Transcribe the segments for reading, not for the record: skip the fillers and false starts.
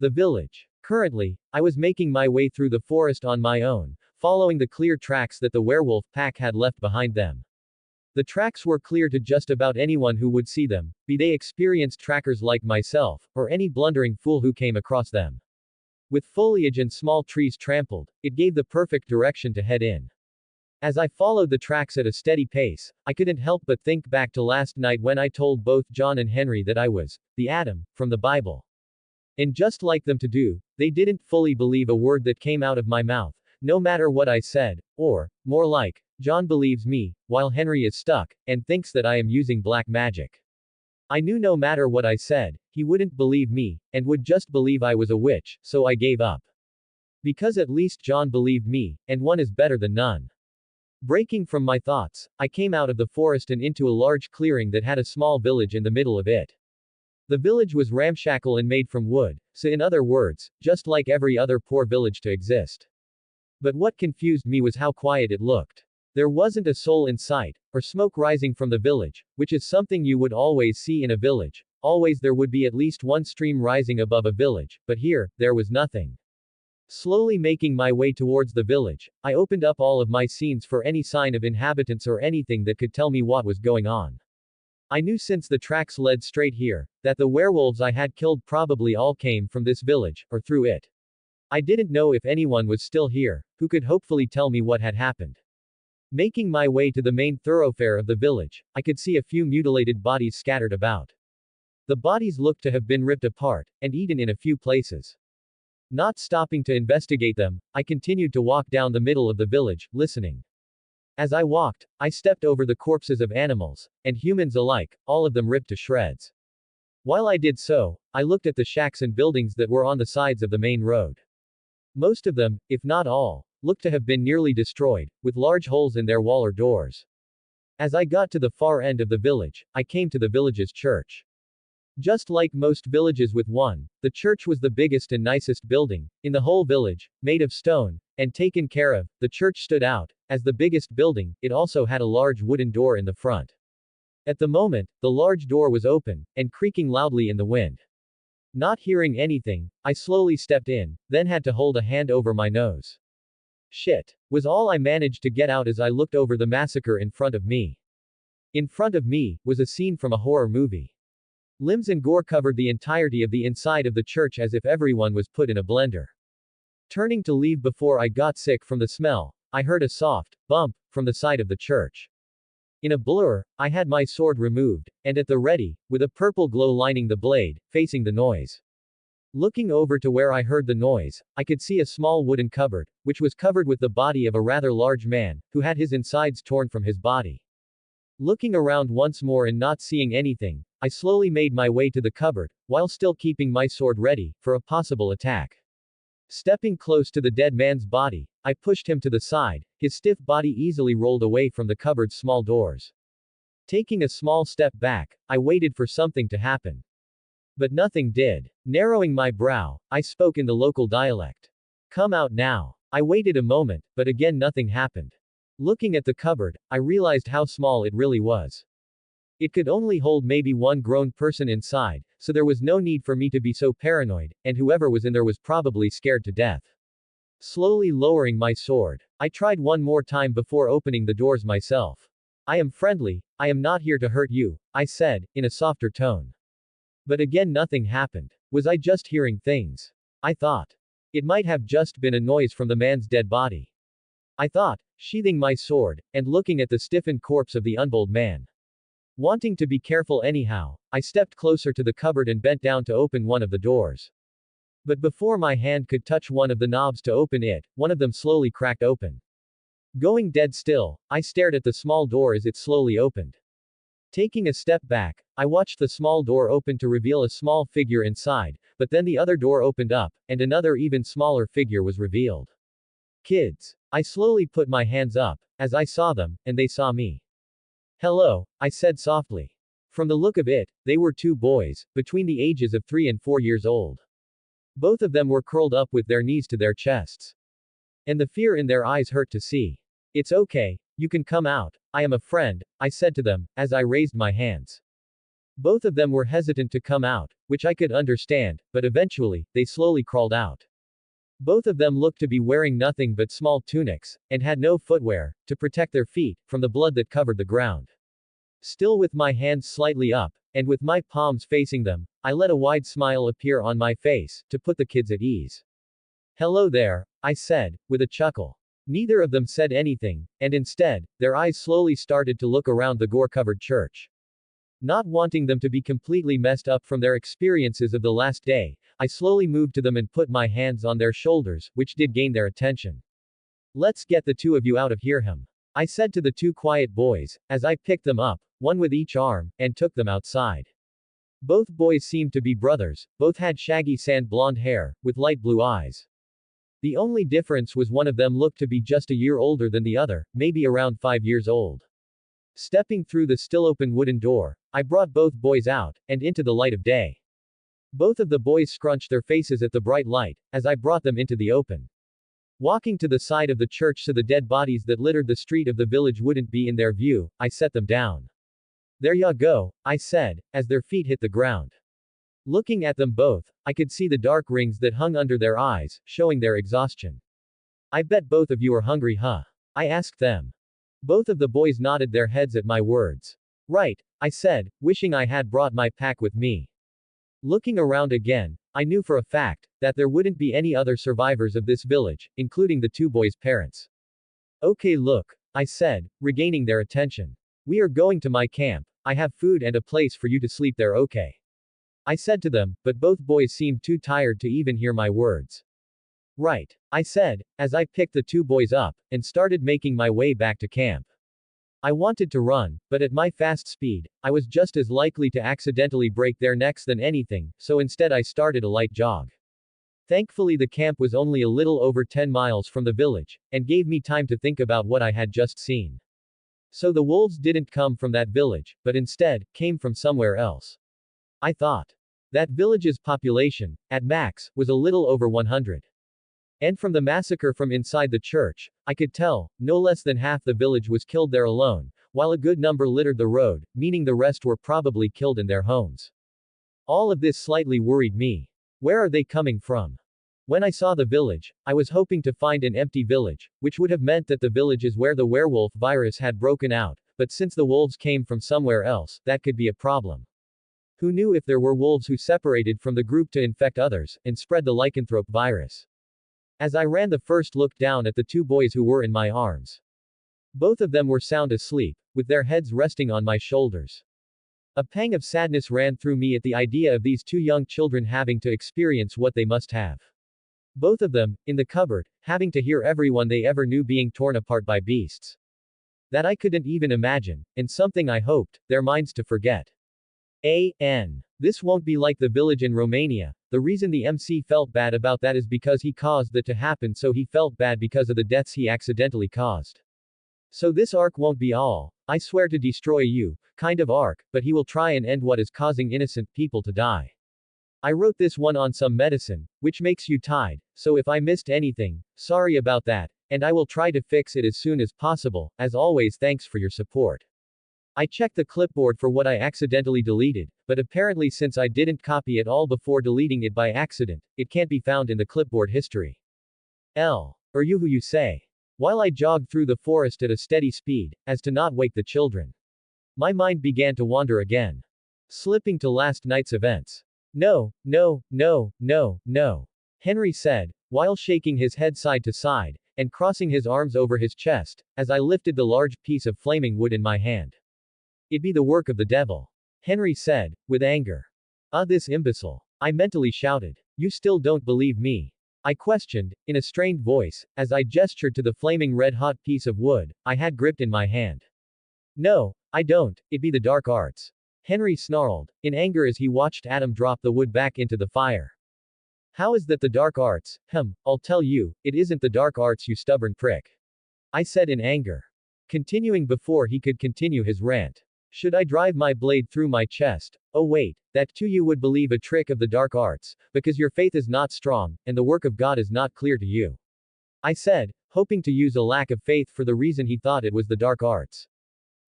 The village. Currently, I was making my way through the forest on my own, following the clear tracks that the werewolf pack had left behind them. The tracks were clear to just about anyone who would see them, be they experienced trackers like myself, or any blundering fool who came across them. With foliage and small trees trampled, it gave the perfect direction to head in. As I followed the tracks at a steady pace, I couldn't help but think back to last night when I told both John and Henry that I was the Adam from the Bible. And just like them to do, they didn't fully believe a word that came out of my mouth, no matter what I said, or, more like, John believes me, while Henry is stuck, and thinks that I am using black magic. I knew no matter what I said, he wouldn't believe me, and would just believe I was a witch, so I gave up. Because at least John believed me, and one is better than none. Breaking from my thoughts, I came out of the forest and into a large clearing that had a small village in the middle of it. The village was ramshackle and made from wood, so in other words, just like every other poor village to exist. But what confused me was how quiet it looked. There wasn't a soul in sight, or smoke rising from the village, which is something you would always see in a village. Always there would be at least one stream rising above a village, but here, there was nothing. Slowly making my way towards the village, I opened up all of my scenes for any sign of inhabitants or anything that could tell me what was going on. I knew since the tracks led straight here, that the werewolves I had killed probably all came from this village, or through it. I didn't know if anyone was still here, who could hopefully tell me what had happened. Making my way to the main thoroughfare of the village, I could see a few mutilated bodies scattered about. The bodies looked to have been ripped apart, and eaten in a few places. Not stopping to investigate them, I continued to walk down the middle of the village, listening. As I walked, I stepped over the corpses of animals, and humans alike, all of them ripped to shreds. While I did so, I looked at the shacks and buildings that were on the sides of the main road. Most of them, if not all, looked to have been nearly destroyed, with large holes in their wall or doors. As I got to the far end of the village, I came to the village's church. Just like most villages with one, the church was the biggest and nicest building in the whole village, made of stone, and taken care of. The church stood out. As the biggest building, it also had a large wooden door in the front. At the moment, the large door was open, and creaking loudly in the wind. Not hearing anything, I slowly stepped in, then had to hold a hand over my nose. Shit, was all I managed to get out as I looked over the massacre in front of me. In front of me, was a scene from a horror movie. Limbs and gore covered the entirety of the inside of the church as if everyone was put in a blender. Turning to leave before I got sick from the smell, I heard a soft bump from the side of the church. In a blur, I had my sword removed, and at the ready, with a purple glow lining the blade, facing the noise. Looking over to where I heard the noise, I could see a small wooden cupboard, which was covered with the body of a rather large man, who had his insides torn from his body. Looking around once more and not seeing anything, I slowly made my way to the cupboard, while still keeping my sword ready, for a possible attack. Stepping close to the dead man's body, I pushed him to the side, his stiff body easily rolled away from the cupboard's small doors. Taking a small step back, I waited for something to happen. But nothing did. Narrowing my brow, I spoke in the local dialect. Come out now. I waited a moment, but again nothing happened. Looking at the cupboard, I realized how small it really was. It could only hold maybe one grown person inside, so there was no need for me to be so paranoid, and whoever was in there was probably scared to death. Slowly lowering my sword, I tried one more time before opening the doors myself. I am friendly, I am not here to hurt you, I said, in a softer tone. But again nothing happened. Was I just hearing things? I thought. It might have just been a noise from the man's dead body. I thought, sheathing my sword, and looking at the stiffened corpse of the unburied man. Wanting to be careful anyhow, I stepped closer to the cupboard and bent down to open one of the doors. But before my hand could touch one of the knobs to open it, one of them slowly cracked open. Going dead still, I stared at the small door as it slowly opened. Taking a step back, I watched the small door open to reveal a small figure inside, but then the other door opened up, and another even smaller figure was revealed. Kids. I slowly put my hands up, as I saw them, and they saw me. Hello, I said softly. From the look of it, they were two boys, between the ages of 3 and 4 years old. Both of them were curled up with their knees to their chests. And the fear in their eyes hurt to see. It's okay, you can come out, I am a friend, I said to them, as I raised my hands. Both of them were hesitant to come out, which I could understand, but eventually, they slowly crawled out. Both of them looked to be wearing nothing but small tunics, and had no footwear, to protect their feet, from the blood that covered the ground. Still with my hands slightly up, and with my palms facing them, I let a wide smile appear on my face, to put the kids at ease. "Hello there," I said, with a chuckle. Neither of them said anything, and instead, their eyes slowly started to look around the gore-covered church. Not wanting them to be completely messed up from their experiences of the last day, I slowly moved to them and put my hands on their shoulders, which did gain their attention. "Let's get the two of you out of here, I said to the two quiet boys, as I picked them up, one with each arm, and took them outside. Both boys seemed to be brothers, both had shaggy sand blonde hair, with light blue eyes. The only difference was one of them looked to be just a year older than the other, maybe around 5 years old. Stepping through the still open wooden door, I brought both boys out, and into the light of day. Both of the boys scrunched their faces at the bright light, as I brought them into the open. Walking to the side of the church so the dead bodies that littered the street of the village wouldn't be in their view, I set them down. "There ya go," I said, as their feet hit the ground. Looking at them both, I could see the dark rings that hung under their eyes, showing their exhaustion. "I bet both of you are hungry, huh?" I asked them. Both of the boys nodded their heads at my words. "Right," I said, wishing I had brought my pack with me. Looking around again, I knew for a fact that there wouldn't be any other survivors of this village, including the two boys' parents. "Okay, look," I said, regaining their attention. "We are going to my camp. I have food and a place for you to sleep there, okay?" I said to them, but both boys seemed too tired to even hear my words. "Right," I said, as I picked the two boys up, and started making my way back to camp. I wanted to run, but at my fast speed, I was just as likely to accidentally break their necks than anything, so instead I started a light jog. Thankfully the camp was only a little over 10 miles from the village, and gave me time to think about what I had just seen. So the wolves didn't come from that village, but instead, came from somewhere else. I thought. That village's population, at max, was a little over 100. And from the massacre from inside the church, I could tell, no less than half the village was killed there alone, while a good number littered the road, meaning the rest were probably killed in their homes. All of this slightly worried me. Where are they coming from? When I saw the village, I was hoping to find an empty village, which would have meant that the village is where the werewolf virus had broken out, but since the wolves came from somewhere else, that could be a problem. Who knew if there were wolves who separated from the group to infect others, and spread the lycanthrope virus? As I ran the first look down at the two boys who were in my arms. Both of them were sound asleep, with their heads resting on my shoulders. A pang of sadness ran through me at the idea of these two young children having to experience what they must have. Both of them, in the cupboard, having to hear everyone they ever knew being torn apart by beasts. That I couldn't even imagine, and something I hoped, their minds to forget. This won't be like the village in Romania. The reason the MC felt bad about that is because he caused that to happen, so he felt bad because of the deaths he accidentally caused. So this arc won't be all, "I swear to destroy you," kind of arc, but he will try and end what is causing innocent people to die. I wrote this one on some medicine, which makes you tired, so if I missed anything, sorry about that, and I will try to fix it as soon as possible. As always, thanks for your support. I checked the clipboard for what I accidentally deleted, but apparently since I didn't copy it all before deleting it by accident, it can't be found in the clipboard history. Are you who you say? While I jogged through the forest at a steady speed, as to not wake the children. My mind began to wander again. Slipping to last night's events. No, no, no, no, no. Henry said, while shaking his head side to side, and crossing his arms over his chest, as I lifted the large piece of flaming wood in my hand. "It be the work of the devil," Henry said, with anger. This imbecile. I mentally shouted. "You still don't believe me?" I questioned, in a strained voice, as I gestured to the flaming red-hot piece of wood I had gripped in my hand. "No, I don't, it be the dark arts," Henry snarled, in anger as he watched Adam drop the wood back into the fire. "How is that the dark arts? I'll tell you, it isn't the dark arts, you stubborn prick," I said in anger. Continuing before he could continue his rant. "Should I drive my blade through my chest? Oh wait, that too you would believe a trick of the dark arts, because your faith is not strong, and the work of God is not clear to you," I said, hoping to use a lack of faith for the reason he thought it was the dark arts.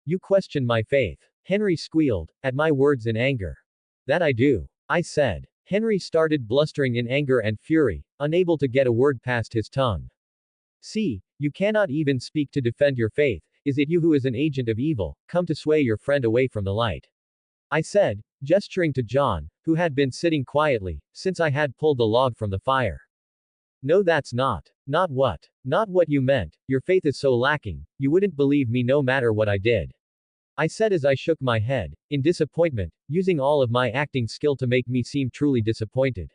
"You question my faith," Henry squealed, at my words in anger. That I do. I said. Henry started blustering in anger and fury, unable to get a word past his tongue. See, you cannot even speak to defend your faith. Is it you who is an agent of evil, come to sway your friend away from the light? I said, gesturing to John, who had been sitting quietly, since I had pulled the log from the fire. No, that's not. Not what? Not what you meant. Your faith is so lacking, you wouldn't believe me no matter what I did. I said as I shook my head, in disappointment, using all of my acting skill to make me seem truly disappointed.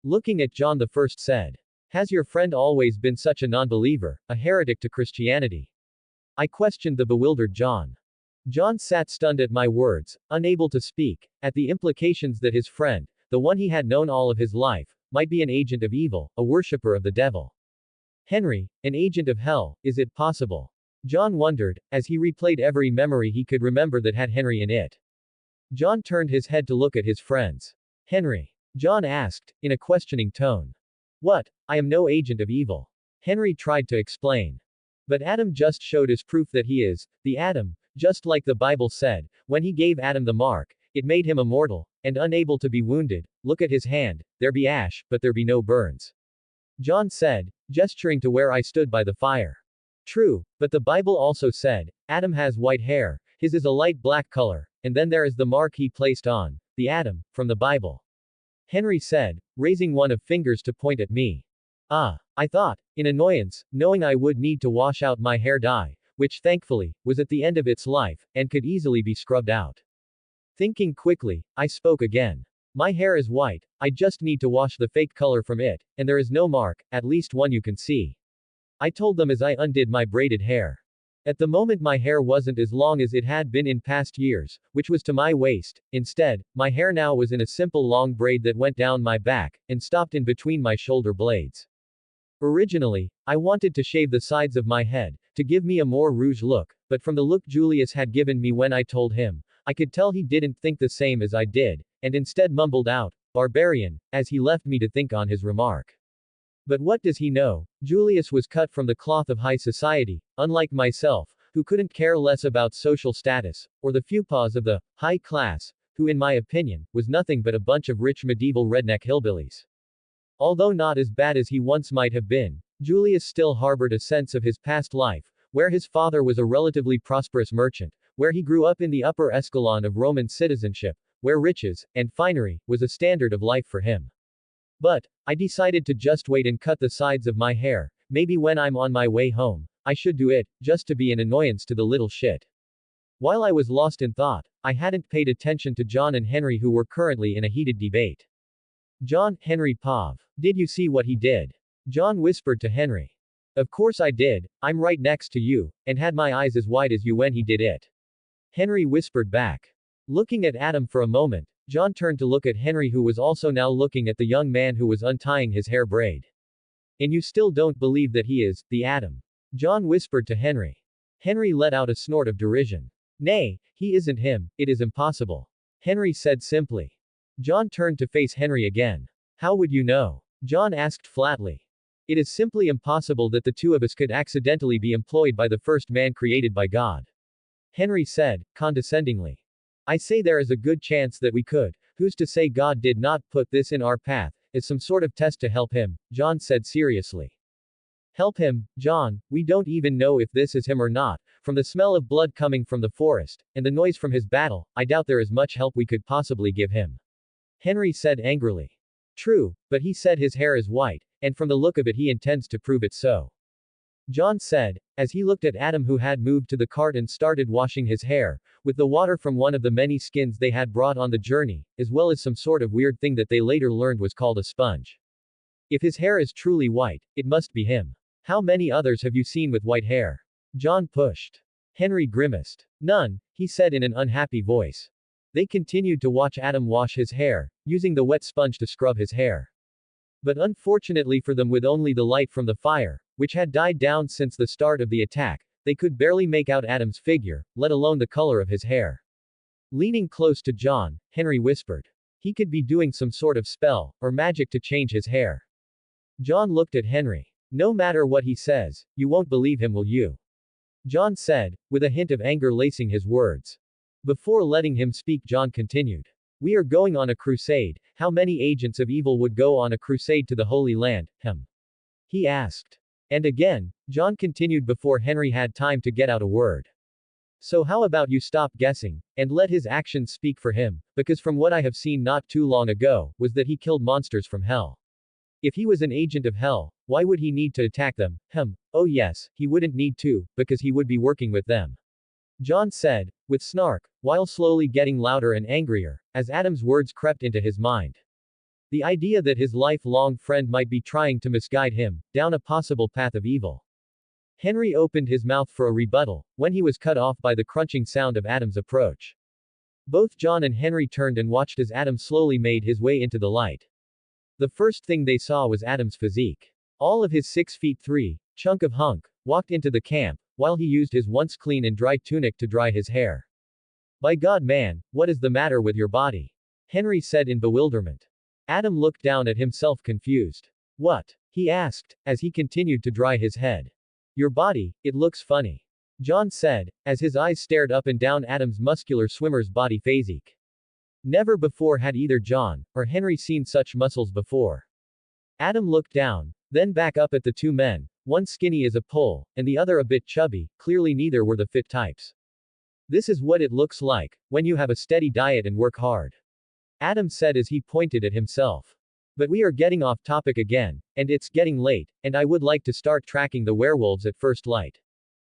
Looking at John, the first said, has your friend always been such a non-believer, a heretic to Christianity? I questioned the bewildered John. John sat stunned at my words, unable to speak, at the implications that his friend, the one he had known all of his life, might be an agent of evil, a worshipper of the devil. Henry, an agent of hell, is it possible? John wondered, as he replayed every memory he could remember that had Henry in it. John turned his head to look at his friends. Henry? John asked, in a questioning tone. What? I am no agent of evil. Henry tried to explain. But Adam just showed us proof that he is, the Adam, just like the Bible said, when he gave Adam the mark, it made him immortal, and unable to be wounded. Look at his hand, there be ash, but there be no burns. John said, gesturing to where I stood by the fire. True, but the Bible also said, Adam has white hair, his is a light black color, and then there is the mark he placed on, the Adam, from the Bible. Henry said, raising one of fingers to point at me. Ah, I thought, in annoyance, knowing I would need to wash out my hair dye, which thankfully, was at the end of its life, and could easily be scrubbed out. Thinking quickly, I spoke again. My hair is white, I just need to wash the fake color from it, and there is no mark, at least one you can see. I told them as I undid my braided hair. At the moment my hair wasn't as long as it had been in past years, which was to my waist. Instead, my hair now was in a simple long braid that went down my back, and stopped in between my shoulder blades. Originally, I wanted to shave the sides of my head, to give me a more rouge look, but from the look Julius had given me when I told him, I could tell he didn't think the same as I did, and instead mumbled out, barbarian, as he left me to think on his remark. But what does he know? Julius was cut from the cloth of high society, unlike myself, who couldn't care less about social status, or the faux-pas of the high class, who in my opinion, was nothing but a bunch of rich medieval redneck hillbillies. Although not as bad as he once might have been, Julius still harbored a sense of his past life, where his father was a relatively prosperous merchant, where he grew up in the upper echelon of Roman citizenship, where riches, and finery, was a standard of life for him. But, I decided to just wait and cut the sides of my hair, maybe when I'm on my way home, I should do it, just to be an annoyance to the little shit. While I was lost in thought, I hadn't paid attention to John and Henry who were currently in a heated debate. John, Henry Pav. Did you see what he did? John whispered to Henry. Of course I did, I'm right next to you, and had my eyes as wide as you when he did it. Henry whispered back. Looking at Adam for a moment, John turned to look at Henry who was also now looking at the young man who was untying his hair braid. And you still don't believe that he is, the Adam? John whispered to Henry. Henry let out a snort of derision. Nay, he isn't him, it is impossible. Henry said simply. John turned to face Henry again. How would you know? John asked flatly. It is simply impossible that the two of us could accidentally be employed by the first man created by God. Henry said, condescendingly. I say there is a good chance that we could. Who's to say God did not put this in our path, as some sort of test to help him, John said seriously. Help him, John, we don't even know if this is him or not. From the smell of blood coming from the forest, and the noise from his battle, I doubt there is much help we could possibly give him. Henry said angrily. True, but he said his hair is white, and from the look of it he intends to prove it so. John said, as he looked at Adam who had moved to the cart and started washing his hair, with the water from one of the many skins they had brought on the journey, as well as some sort of weird thing that they later learned was called a sponge. If his hair is truly white, it must be him. How many others have you seen with white hair? John pushed. Henry grimaced. None, he said in an unhappy voice. They continued to watch Adam wash his hair, using the wet sponge to scrub his hair. But unfortunately for them, with only the light from the fire, which had died down since the start of the attack, they could barely make out Adam's figure, let alone the color of his hair. Leaning close to John, Henry whispered. He could be doing some sort of spell, or magic to change his hair. John looked at Henry. No matter what he says, you won't believe him, will you? John said, with a hint of anger lacing his words. Before letting him speak, John continued. We are going on a crusade. How many agents of evil would go on a crusade to the Holy Land? He asked. And again, John continued before Henry had time to get out a word. So how about you stop guessing, and let his actions speak for him, because from what I have seen not too long ago, was that he killed monsters from hell. If he was an agent of hell, why would he need to attack them? Oh yes, he wouldn't need to, because he would be working with them. John said, with snark, while slowly getting louder and angrier, as Adam's words crept into his mind. The idea that his lifelong friend might be trying to misguide him, down a possible path of evil. Henry opened his mouth for a rebuttal, when he was cut off by the crunching sound of Adam's approach. Both John and Henry turned and watched as Adam slowly made his way into the light. The first thing they saw was Adam's physique. All of his 6'3" chunk of hunk, walked into the camp, while he used his once clean and dry tunic to dry his hair. By God, man, what is the matter with your body? Henry said in bewilderment. Adam looked down at himself confused. What? He asked, as he continued to dry his head. Your body, it looks funny. John said, as his eyes stared up and down Adam's muscular swimmer's body physique. Never before had either John or Henry seen such muscles before. Adam looked down, then back up at the two men, one skinny as a pole, and the other a bit chubby, clearly neither were the fit types. This is what it looks like when you have a steady diet and work hard. Adam said as he pointed at himself. But we are getting off topic again, and it's getting late, and I would like to start tracking the werewolves at first light.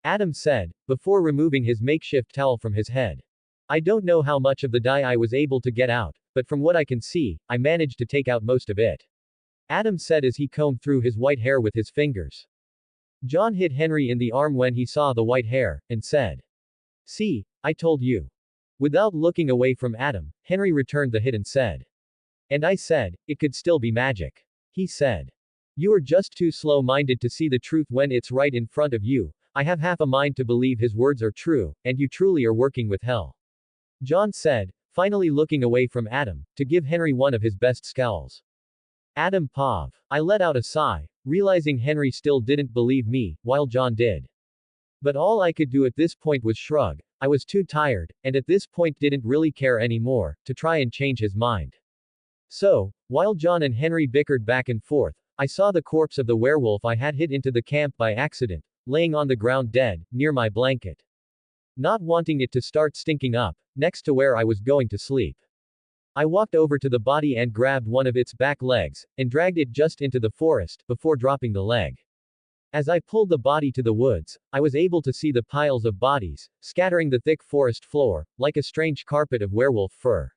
Adam said, before removing his makeshift towel from his head. I don't know how much of the dye I was able to get out, but from what I can see, I managed to take out most of it. Adam said as he combed through his white hair with his fingers. John hit Henry in the arm when he saw the white hair, and said. See, I told you. Without looking away from Adam, Henry returned the hit and said. And I said, it could still be magic. He said. You are just too slow-minded to see the truth when it's right in front of you. I have half a mind to believe his words are true, and you truly are working with hell. John said, finally looking away from Adam, to give Henry one of his best scowls. Adam Pav. I let out a sigh, realizing Henry still didn't believe me, while John did. But all I could do at this point was shrug. I was too tired, and at this point didn't really care anymore, to try and change his mind. So, while John and Henry bickered back and forth, I saw the corpse of the werewolf I had hit into the camp by accident, laying on the ground dead, near my blanket. Not wanting it to start stinking up, next to where I was going to sleep. I walked over to the body and grabbed one of its back legs, and dragged it just into the forest, before dropping the leg. As I pulled the body to the woods, I was able to see the piles of bodies, scattering the thick forest floor, like a strange carpet of werewolf fur.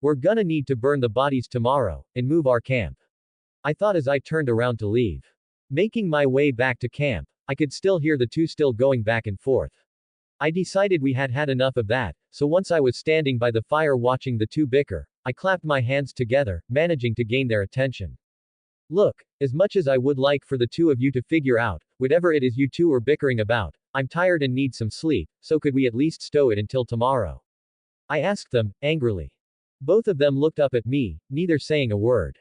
We're gonna need to burn the bodies tomorrow, and move our camp. I thought as I turned around to leave. Making my way back to camp, I could still hear the two still going back and forth. I decided we had had enough of that, so once I was standing by the fire watching the two bicker, I clapped my hands together, managing to gain their attention. Look, as much as I would like for the two of you to figure out, whatever it is you two are bickering about, I'm tired and need some sleep, so could we at least stow it until tomorrow? I asked them, angrily. Both of them looked up at me, neither saying a word.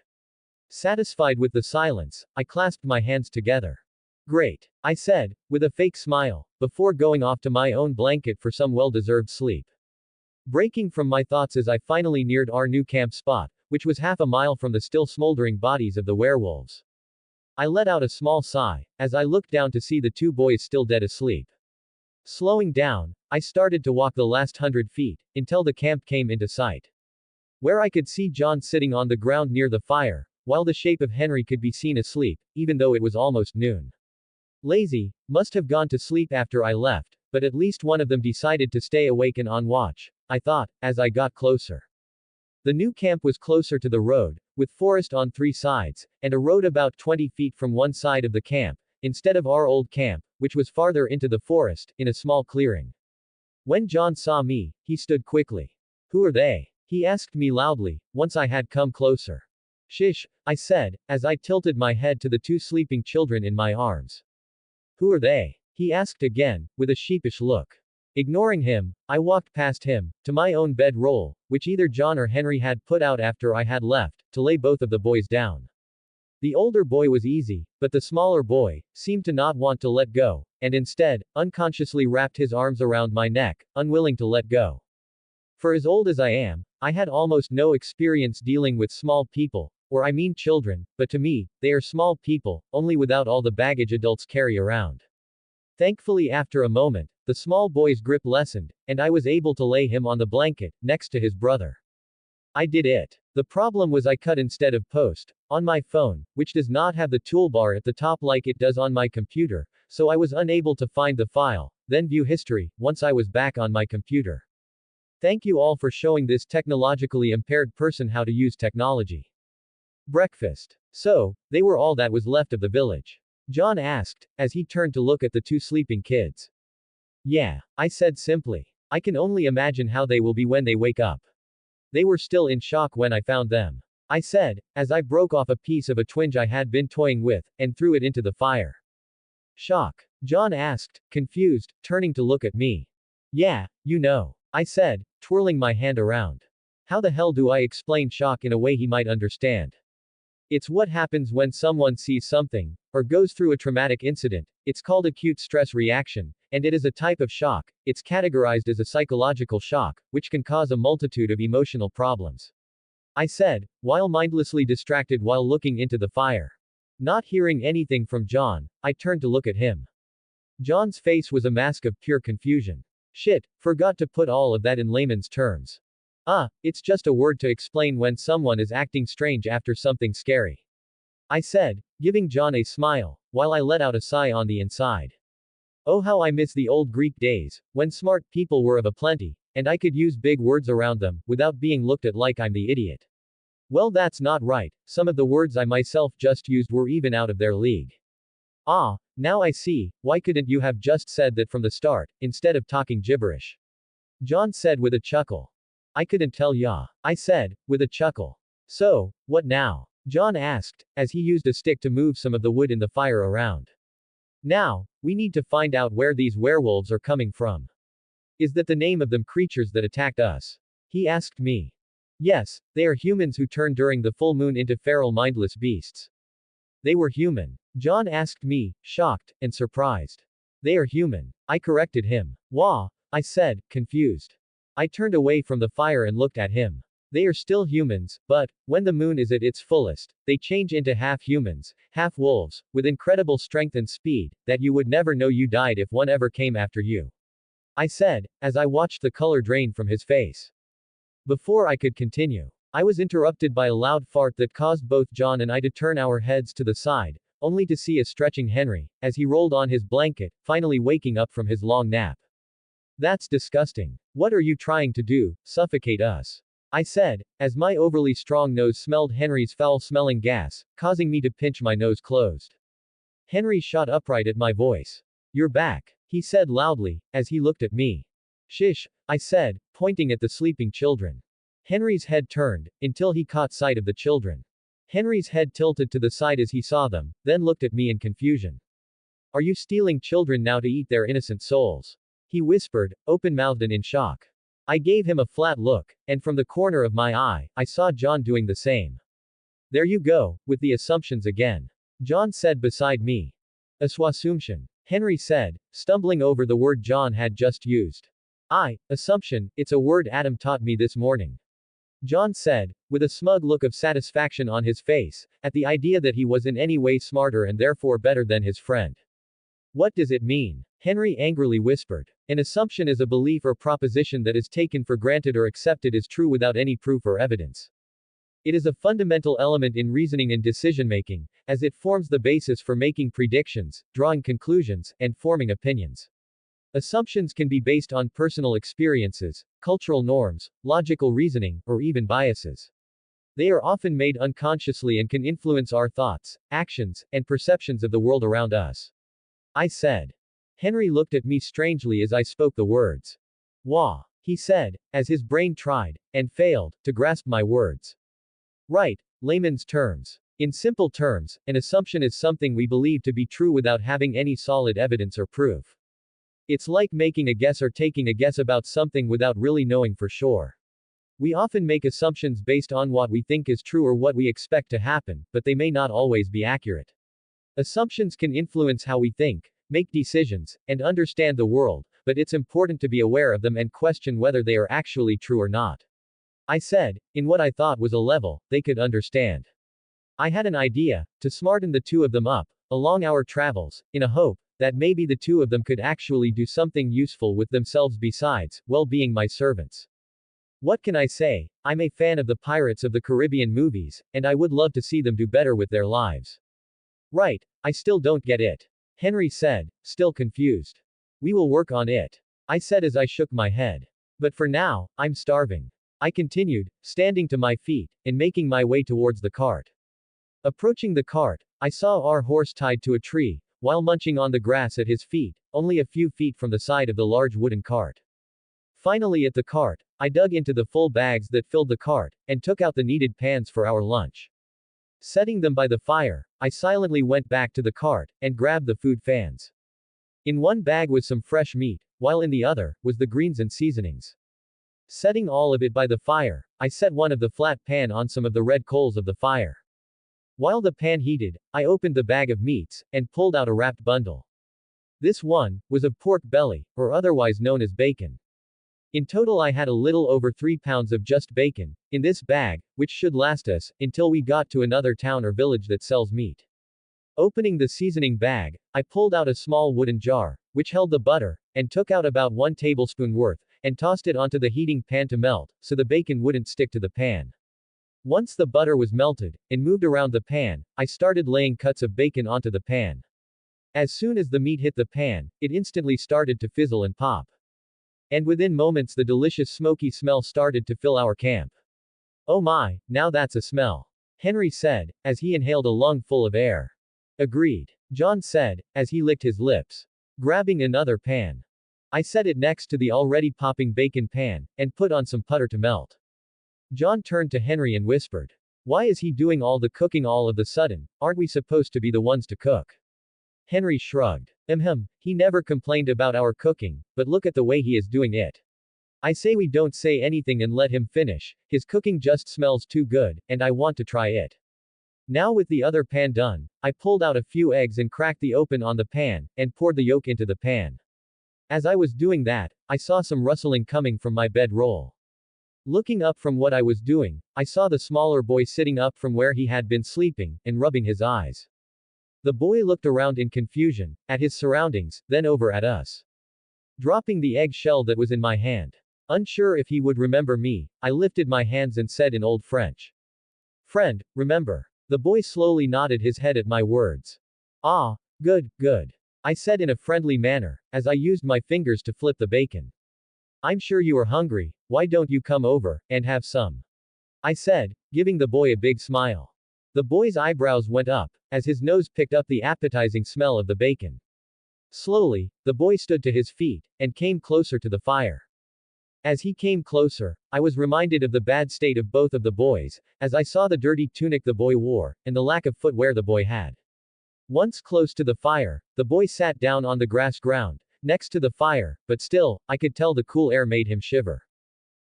Satisfied with the silence, I clasped my hands together. Great, I said, with a fake smile, before going off to my own blanket for some well-deserved sleep. Breaking from my thoughts as I finally neared our new camp spot, which was half a mile from the still smoldering bodies of the werewolves. I let out a small sigh, as I looked down to see the two boys still dead asleep. Slowing down, I started to walk the last 100 feet, until the camp came into sight. Where I could see John sitting on the ground near the fire, while the shape of Henry could be seen asleep, even though it was almost noon. Lazy, must have gone to sleep after I left, but at least one of them decided to stay awake and on watch, I thought, as I got closer. The new camp was closer to the road, with forest on 3 sides, and a road about 20 feet from one side of the camp, instead of our old camp, which was farther into the forest, in a small clearing. When John saw me, he stood quickly. Who are they? He asked me loudly, once I had come closer. Shish, I said, as I tilted my head to the two sleeping children in my arms. Who are they? He asked again, with a sheepish look. Ignoring him, I walked past him, to my own bedroll, which either John or Henry had put out after I had left, to lay both of the boys down. The older boy was easy, but the smaller boy seemed to not want to let go, and instead, unconsciously wrapped his arms around my neck, unwilling to let go. For as old as I am, I had almost no experience dealing with small people, or I mean children, but to me, they are small people, only without all the baggage adults carry around. Thankfully, after a moment, the small boy's grip lessened, and I was able to lay him on the blanket, next to his brother. I did it. The problem was I cut instead of post, on my phone, which does not have the toolbar at the top like it does on my computer, so I was unable to find the file, then view history, once I was back on my computer. Thank you all for showing this technologically impaired person how to use technology. Breakfast. So, they were all that was left of the village? John asked, as he turned to look at the two sleeping kids. Yeah, I said simply. I can only imagine how they will be when they wake up. They were still in shock when I found them. I said, as I broke off a piece of a twinge I had been toying with, and threw it into the fire. Shock? John asked, confused, turning to look at me. Yeah, you know. I said, twirling my hand around. How the hell do I explain shock in a way he might understand? It's what happens when someone sees something, or goes through a traumatic incident. It's called acute stress reaction, and it is a type of shock. It's categorized as a psychological shock, which can cause a multitude of emotional problems. I said, while mindlessly distracted while looking into the fire. Not hearing anything from John, I turned to look at him. John's face was a mask of pure confusion. Shit, forgot to put all of that in layman's terms. It's just a word to explain when someone is acting strange after something scary. I said, giving John a smile, while I let out a sigh on the inside. Oh, how I miss the old Greek days, when smart people were of a plenty, and I could use big words around them, without being looked at like I'm the idiot. Well, that's not right, some of the words I myself just used were even out of their league. Now I see, why couldn't you have just said that from the start, instead of talking gibberish? John said with a chuckle. I couldn't tell ya. I said, with a chuckle. So, what now? John asked, as he used a stick to move some of the wood in the fire around. Now, we need to find out where these werewolves are coming from. Is that the name of them creatures that attacked us? He asked me. Yes, they are humans who turn during the full moon into feral mindless beasts. They were human. John asked me, shocked, and surprised. They are human. I corrected him. Wah, I said, confused. I turned away from the fire and looked at him. They are still humans, but, when the moon is at its fullest, they change into half humans, half wolves, with incredible strength and speed, that you would never know you died if one ever came after you. I said, as I watched the color drain from his face. Before I could continue, I was interrupted by a loud fart that caused both John and I to turn our heads to the side, only to see a stretching Henry, as he rolled on his blanket, finally waking up from his long nap. That's disgusting. What are you trying to do, suffocate us? I said, as my overly strong nose smelled Henry's foul-smelling gas, causing me to pinch my nose closed. Henry shot upright at my voice. You're back, he said loudly, as he looked at me. Shish, I said, pointing at the sleeping children. Henry's head turned, until he caught sight of the children. Henry's head tilted to the side as he saw them, then looked at me in confusion. Are you stealing children now to eat their innocent souls? He whispered, open-mouthed and in shock. I gave him a flat look, and from the corner of my eye, I saw John doing the same. There you go, with the assumptions again. John said beside me. Assumption. Henry said, stumbling over the word John had just used. Assumption, it's a word Adam taught me this morning. John said, with a smug look of satisfaction on his face, at the idea that he was in any way smarter and therefore better than his friend. What does it mean? Henry angrily whispered. An assumption is a belief or proposition that is taken for granted or accepted as true without any proof or evidence. It is a fundamental element in reasoning and decision-making, as it forms the basis for making predictions, drawing conclusions, and forming opinions. Assumptions can be based on personal experiences, cultural norms, logical reasoning, or even biases. They are often made unconsciously and can influence our thoughts, actions, and perceptions of the world around us. I said. Henry looked at me strangely as I spoke the words. Wah, he said, as his brain tried, and failed, to grasp my words. Right, layman's terms. In simple terms, an assumption is something we believe to be true without having any solid evidence or proof. It's like making a guess or taking a guess about something without really knowing for sure. We often make assumptions based on what we think is true or what we expect to happen, but they may not always be accurate. Assumptions can influence how we think, make decisions, and understand the world, but it's important to be aware of them and question whether they are actually true or not. I said, in what I thought was a level they could understand. I had an idea, to smarten the two of them up, along our travels, in a hope that maybe the two of them could actually do something useful with themselves besides, well, being my servants. What can I say? I'm a fan of the Pirates of the Caribbean movies, and I would love to see them do better with their lives. Right, I still don't get it. Henry said, still confused. We will work on it. I said as I shook my head. But for now, I'm starving. I continued, standing to my feet, and making my way towards the cart. Approaching the cart, I saw our horse tied to a tree, while munching on the grass at his feet, only a few feet from the side of the large wooden cart. Finally at the cart, I dug into the full bags that filled the cart, and took out the needed pans for our lunch. Setting them by the fire, I silently went back to the cart, and grabbed the food fans. In one bag was some fresh meat, while in the other, was the greens and seasonings. Setting all of it by the fire, I set one of the flat pan on some of the red coals of the fire. While the pan heated, I opened the bag of meats, and pulled out a wrapped bundle. This one, was of pork belly, or otherwise known as bacon. In total I had a little over 3 pounds of just bacon, in this bag, which should last us, until we got to another town or village that sells meat. Opening the seasoning bag, I pulled out a small wooden jar, which held the butter, and took out about 1 tablespoon worth, and tossed it onto the heating pan to melt, so the bacon wouldn't stick to the pan. Once the butter was melted, and moved around the pan, I started laying cuts of bacon onto the pan. As soon as the meat hit the pan, it instantly started to fizzle and pop. And within moments the delicious smoky smell started to fill our camp. Oh my, now that's a smell. Henry said, as he inhaled a lung full of air. Agreed. John said, as he licked his lips. Grabbing another pan. I set it next to the already popping bacon pan, and put on some butter to melt. John turned to Henry and whispered. Why is he doing all the cooking all of a sudden? Aren't we supposed to be the ones to cook? Henry shrugged. He never complained about our cooking, but look at the way he is doing it. I say we don't say anything and let him finish, his cooking just smells too good, and I want to try it. Now with the other pan done, I pulled out a few eggs and cracked the open on the pan, and poured the yolk into the pan. As I was doing that, I saw some rustling coming from my bedroll. Looking up from what I was doing, I saw the smaller boy sitting up from where he had been sleeping, and rubbing his eyes. The boy looked around in confusion, at his surroundings, then over at us. Dropping the egg shell that was in my hand. Unsure if he would remember me, I lifted my hands and said in Old French. Friend, remember. The boy slowly nodded his head at my words. Ah, good, good. I said in a friendly manner, as I used my fingers to flip the bacon. I'm sure you are hungry, why don't you come over, and have some? I said, giving the boy a big smile. The boy's eyebrows went up, as his nose picked up the appetizing smell of the bacon. Slowly, the boy stood to his feet, and came closer to the fire. As he came closer, I was reminded of the bad state of both of the boys, as I saw the dirty tunic the boy wore, and the lack of footwear the boy had. Once close to the fire, the boy sat down on the grass ground, next to the fire, but still, I could tell the cool air made him shiver.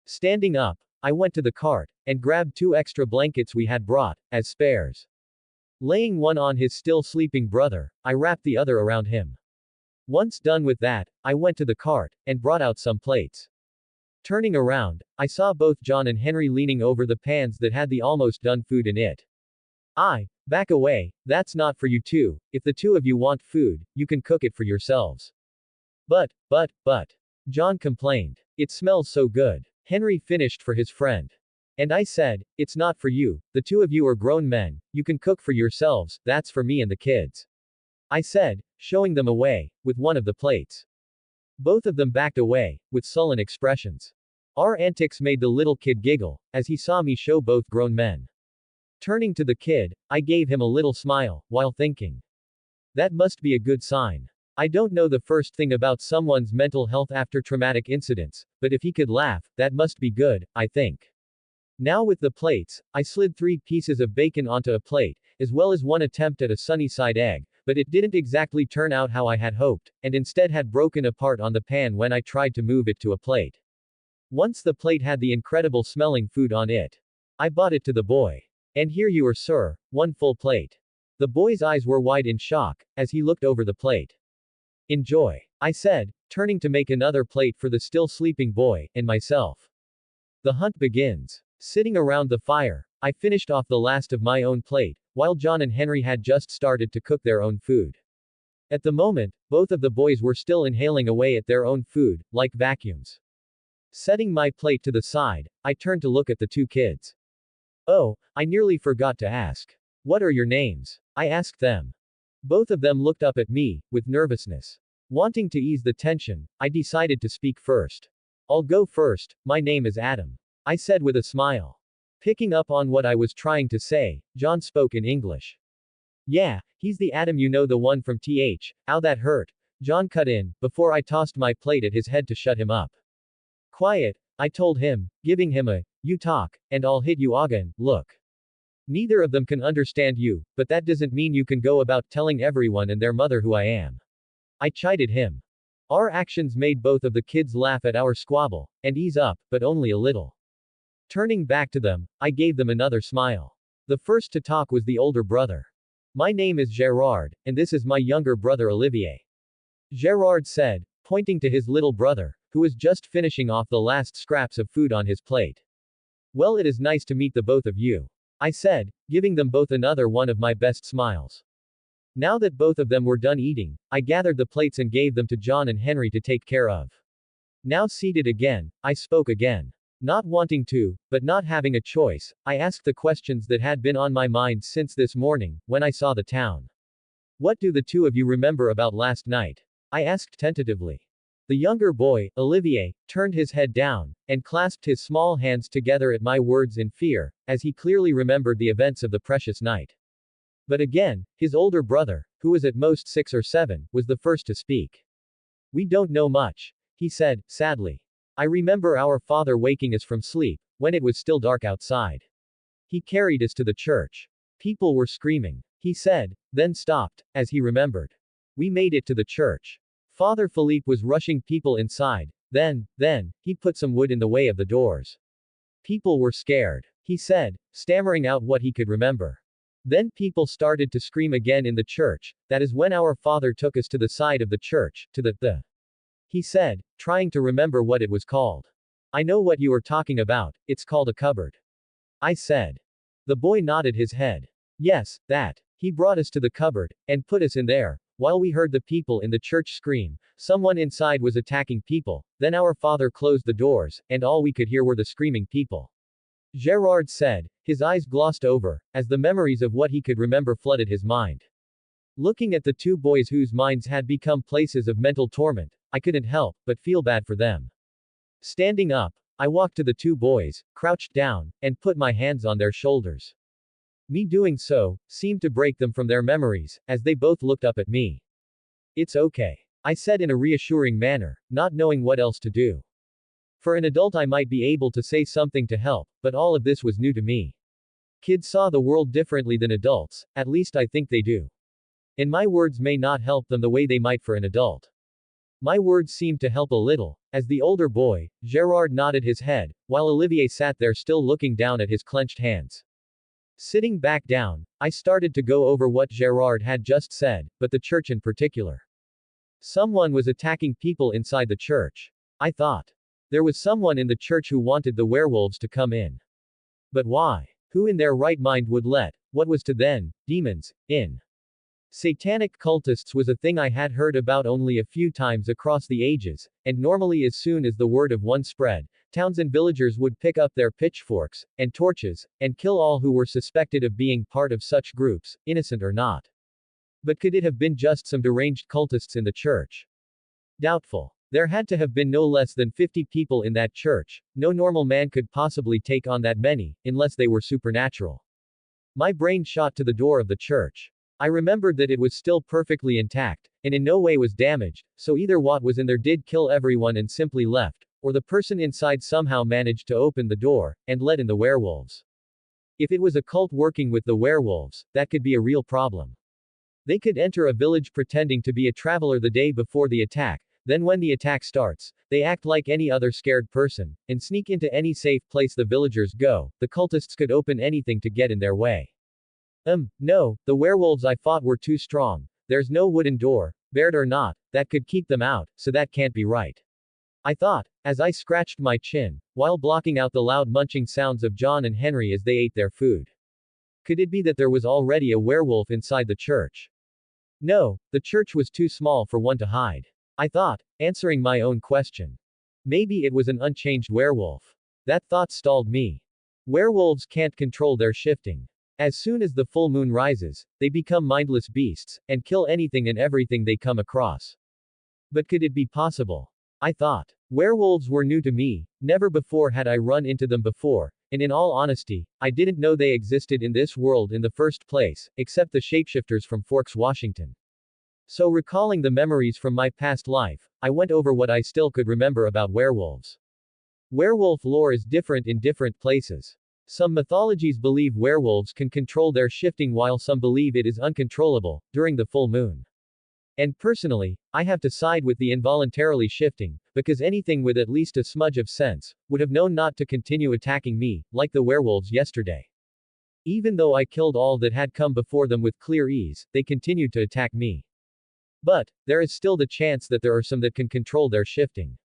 Standing up, I went to the cart, and grabbed 2 extra blankets we had brought, as spares. Laying one on his still sleeping brother, I wrapped the other around him. Once done with that, I went to the cart, and brought out some plates. Turning around, I saw both John and Henry leaning over the pans that had the almost done food in it. Back away, that's not for you two, if the two of you want food, you can cook it for yourselves. But, John complained. It smells so good. Henry finished for his friend. And I said, it's not for you, the two of you are grown men, you can cook for yourselves, that's for me and the kids. I said, showing them away, with one of the plates. Both of them backed away, with sullen expressions. Our antics made the little kid giggle, as he saw me show both grown men. Turning to the kid, I gave him a little smile, while thinking. That must be a good sign. I don't know the first thing about someone's mental health after traumatic incidents, but if he could laugh, that must be good, I think. Now with the plates, I slid 3 pieces of bacon onto a plate, as well as one attempt at a sunny side egg, but it didn't exactly turn out how I had hoped, and instead had broken apart on the pan when I tried to move it to a plate. Once the plate had the incredible smelling food on it. I brought it to the boy. And here you are, sir, 1 full plate. The boy's eyes were wide in shock, as he looked over the plate. Enjoy. I said, turning to make another plate for the still sleeping boy, and myself. The hunt begins. Sitting around the fire, I finished off the last of my own plate, while John and Henry had just started to cook their own food. At the moment, both of the boys were still inhaling away at their own food, like vacuums. Setting my plate to the side, I turned to look at the two kids. Oh, I nearly forgot to ask. What are your names? I asked them. Both of them looked up at me, with nervousness. Wanting to ease the tension, I decided to speak first. I'll go first, my name is Adam. I said with a smile. Picking up on what I was trying to say, John spoke in English. Yeah, he's the Adam, you know, the one from Ow, that hurt. John cut in, before I tossed my plate at his head to shut him up. Quiet, I told him, giving him a, you talk, and I'll hit you again, look. Neither of them can understand you, but that doesn't mean you can go about telling everyone and their mother who I am. I chided him. Our actions made both of the kids laugh at our squabble, and ease up, but only a little. Turning back to them, I gave them another smile. The first to talk was the older brother. My name is Gerard, and this is my younger brother Olivier. Gerard said, pointing to his little brother, who was just finishing off the last scraps of food on his plate. Well, it is nice to meet the both of you. I said, giving them both another one of my best smiles. Now that both of them were done eating, I gathered the plates and gave them to John and Henry to take care of. Now seated again, I spoke again. Not wanting to, but not having a choice, I asked the questions that had been on my mind since this morning, when I saw the town. What do the two of you remember about last night? I asked tentatively. The younger boy, Olivier, turned his head down, and clasped his small hands together at my words in fear, as he clearly remembered the events of the precious night. But again, his older brother, who was at most 6 or 7, was the first to speak. We don't know much, he said, sadly. I remember our father waking us from sleep, when it was still dark outside. He carried us to the church. People were screaming, he said, then stopped, as he remembered. We made it to the church. Father Philippe was rushing people inside, then, he put some wood in the way of the doors. People were scared, he said, stammering out what he could remember. Then people started to scream again in the church, that is when our father took us to the side of the church, to the. He said, trying to remember what it was called. I know what you are talking about, it's called a cupboard. I said. The boy nodded his head. Yes, that. He brought us to the cupboard, and put us in there. While we heard the people in the church scream, someone inside was attacking people, then our father closed the doors, and all we could hear were the screaming people. Gerard said, his eyes glossed over, as the memories of what he could remember flooded his mind. Looking at the two boys whose minds had become places of mental torment, I couldn't help but feel bad for them. Standing up, I walked to the two boys, crouched down, and put my hands on their shoulders. Me doing so seemed to break them from their memories, as they both looked up at me. It's okay, I said in a reassuring manner, not knowing what else to do. For an adult I might be able to say something to help, but all of this was new to me. Kids saw the world differently than adults, at least I think they do. And my words may not help them the way they might for an adult. My words seemed to help a little, as the older boy, Gerard, nodded his head, while Olivier sat there still looking down at his clenched hands. Sitting back down, I started to go over what Gerard had just said, but the church in particular. Someone was attacking people inside the church. I thought. There was someone in the church who wanted the werewolves to come in. But why? Who in their right mind would let what was to them demons in? Satanic cultists was a thing I had heard about only a few times across the ages, and normally as soon as the word of one spread, towns and villagers would pick up their pitchforks and torches, and kill all who were suspected of being part of such groups, innocent or not. But could it have been just some deranged cultists in the church? Doubtful. There had to have been no less than 50 people in that church. No normal man could possibly take on that many, unless they were supernatural. My brain shot to the door of the church. I remembered that it was still perfectly intact, and in no way was damaged, so either what was in there did kill everyone and simply left, or the person inside somehow managed to open the door, and let in the werewolves. If it was a cult working with the werewolves, that could be a real problem. They could enter a village pretending to be a traveler the day before the attack, then when the attack starts, they act like any other scared person, and sneak into any safe place the villagers go. The cultists could open anything to get in their way. No, the werewolves I fought were too strong. There's no wooden door, bared or not, that could keep them out, so that can't be right. I thought, as I scratched my chin, while blocking out the loud munching sounds of John and Henry as they ate their food. Could it be that there was already a werewolf inside the church? No, the church was too small for one to hide. I thought, answering my own question. Maybe it was an unchanged werewolf. That thought stalled me. Werewolves can't control their shifting. As soon as the full moon rises, they become mindless beasts, and kill anything and everything they come across. But could it be possible? I thought. Werewolves were new to me, never before had I run into them before, and in all honesty, I didn't know they existed in this world in the first place, except the shapeshifters from Forks, Washington. So recalling the memories from my past life, I went over what I still could remember about werewolves. Werewolf lore is different in different places. Some mythologies believe werewolves can control their shifting while some believe it is uncontrollable, during the full moon. And personally, I have to side with the involuntarily shifting, because anything with at least a smudge of sense, would have known not to continue attacking me, like the werewolves yesterday. Even though I killed all that had come before them with clear ease, they continued to attack me. But, there is still the chance that there are some that can control their shifting.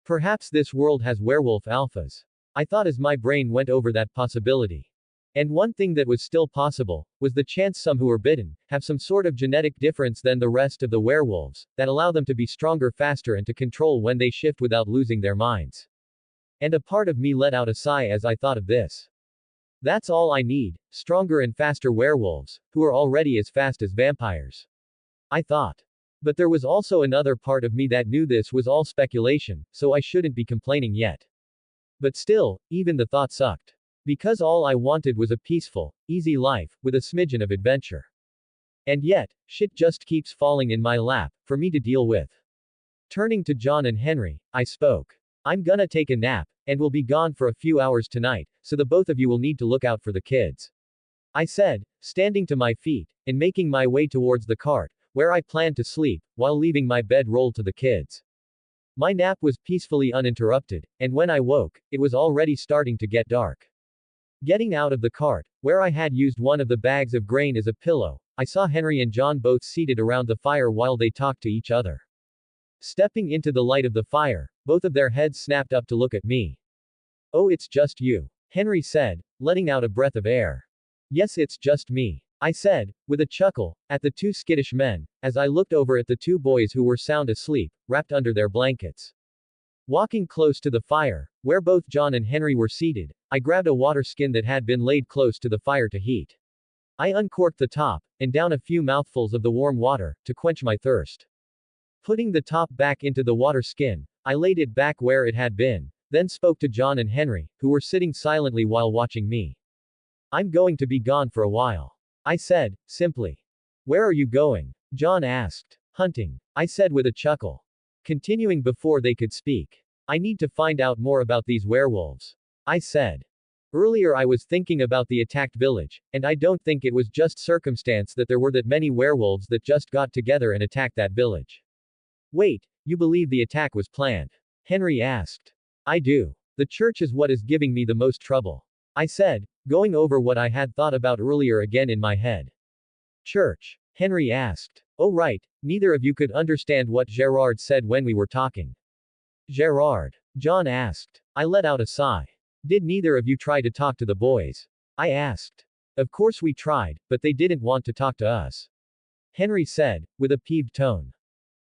Perhaps this world has werewolf alphas. I thought as my brain went over that possibility. And one thing that was still possible, was the chance some who were bitten, have some sort of genetic difference than the rest of the werewolves, that allow them to be stronger faster and to control when they shift without losing their minds. And a part of me let out a sigh as I thought of this. That's all I need, stronger and faster werewolves, who are already as fast as vampires. I thought. But there was also another part of me that knew this was all speculation, so I shouldn't be complaining yet. But still, even the thought sucked. Because all I wanted was a peaceful, easy life, with a smidgen of adventure. And yet, shit just keeps falling in my lap, for me to deal with. Turning to John and Henry, I spoke. I'm gonna take a nap, and will be gone for a few hours tonight, so the both of you will need to look out for the kids. I said, standing to my feet, and making my way towards the cart, where I planned to sleep, while leaving my bed rolled to the kids. My nap was peacefully uninterrupted, and when I woke, it was already starting to get dark. Getting out of the cart, where I had used one of the bags of grain as a pillow, I saw Henry and John both seated around the fire while they talked to each other. Stepping into the light of the fire, both of their heads snapped up to look at me. Oh, it's just you, Henry said, letting out a breath of air. Yes, it's just me, I said, with a chuckle, at the two skittish men, as I looked over at the two boys who were sound asleep, wrapped under their blankets. Walking close to the fire, where both John and Henry were seated, I grabbed a water skin that had been laid close to the fire to heat. I uncorked the top, and down a few mouthfuls of the warm water, to quench my thirst. Putting the top back into the water skin, I laid it back where it had been, then spoke to John and Henry, who were sitting silently while watching me. I'm going to be gone for a while, I said, simply. Where are you going? John asked. Hunting, I said with a chuckle. Continuing before they could speak. I need to find out more about these werewolves, I said. Earlier I was thinking about the attacked village, and I don't think it was just circumstance that there were that many werewolves that just got together and attacked that village. Wait, you believe the attack was planned? Henry asked. I do. The church is what is giving me the most trouble, I said, going over what I had thought about earlier again in my head. Church? Henry asked. Oh right, neither of you could understand what Gerard said when we were talking. Gerard? John asked. I let out a sigh. Did neither of you try to talk to the boys? I asked. Of course we tried, but they didn't want to talk to us, Henry said, with a peeved tone.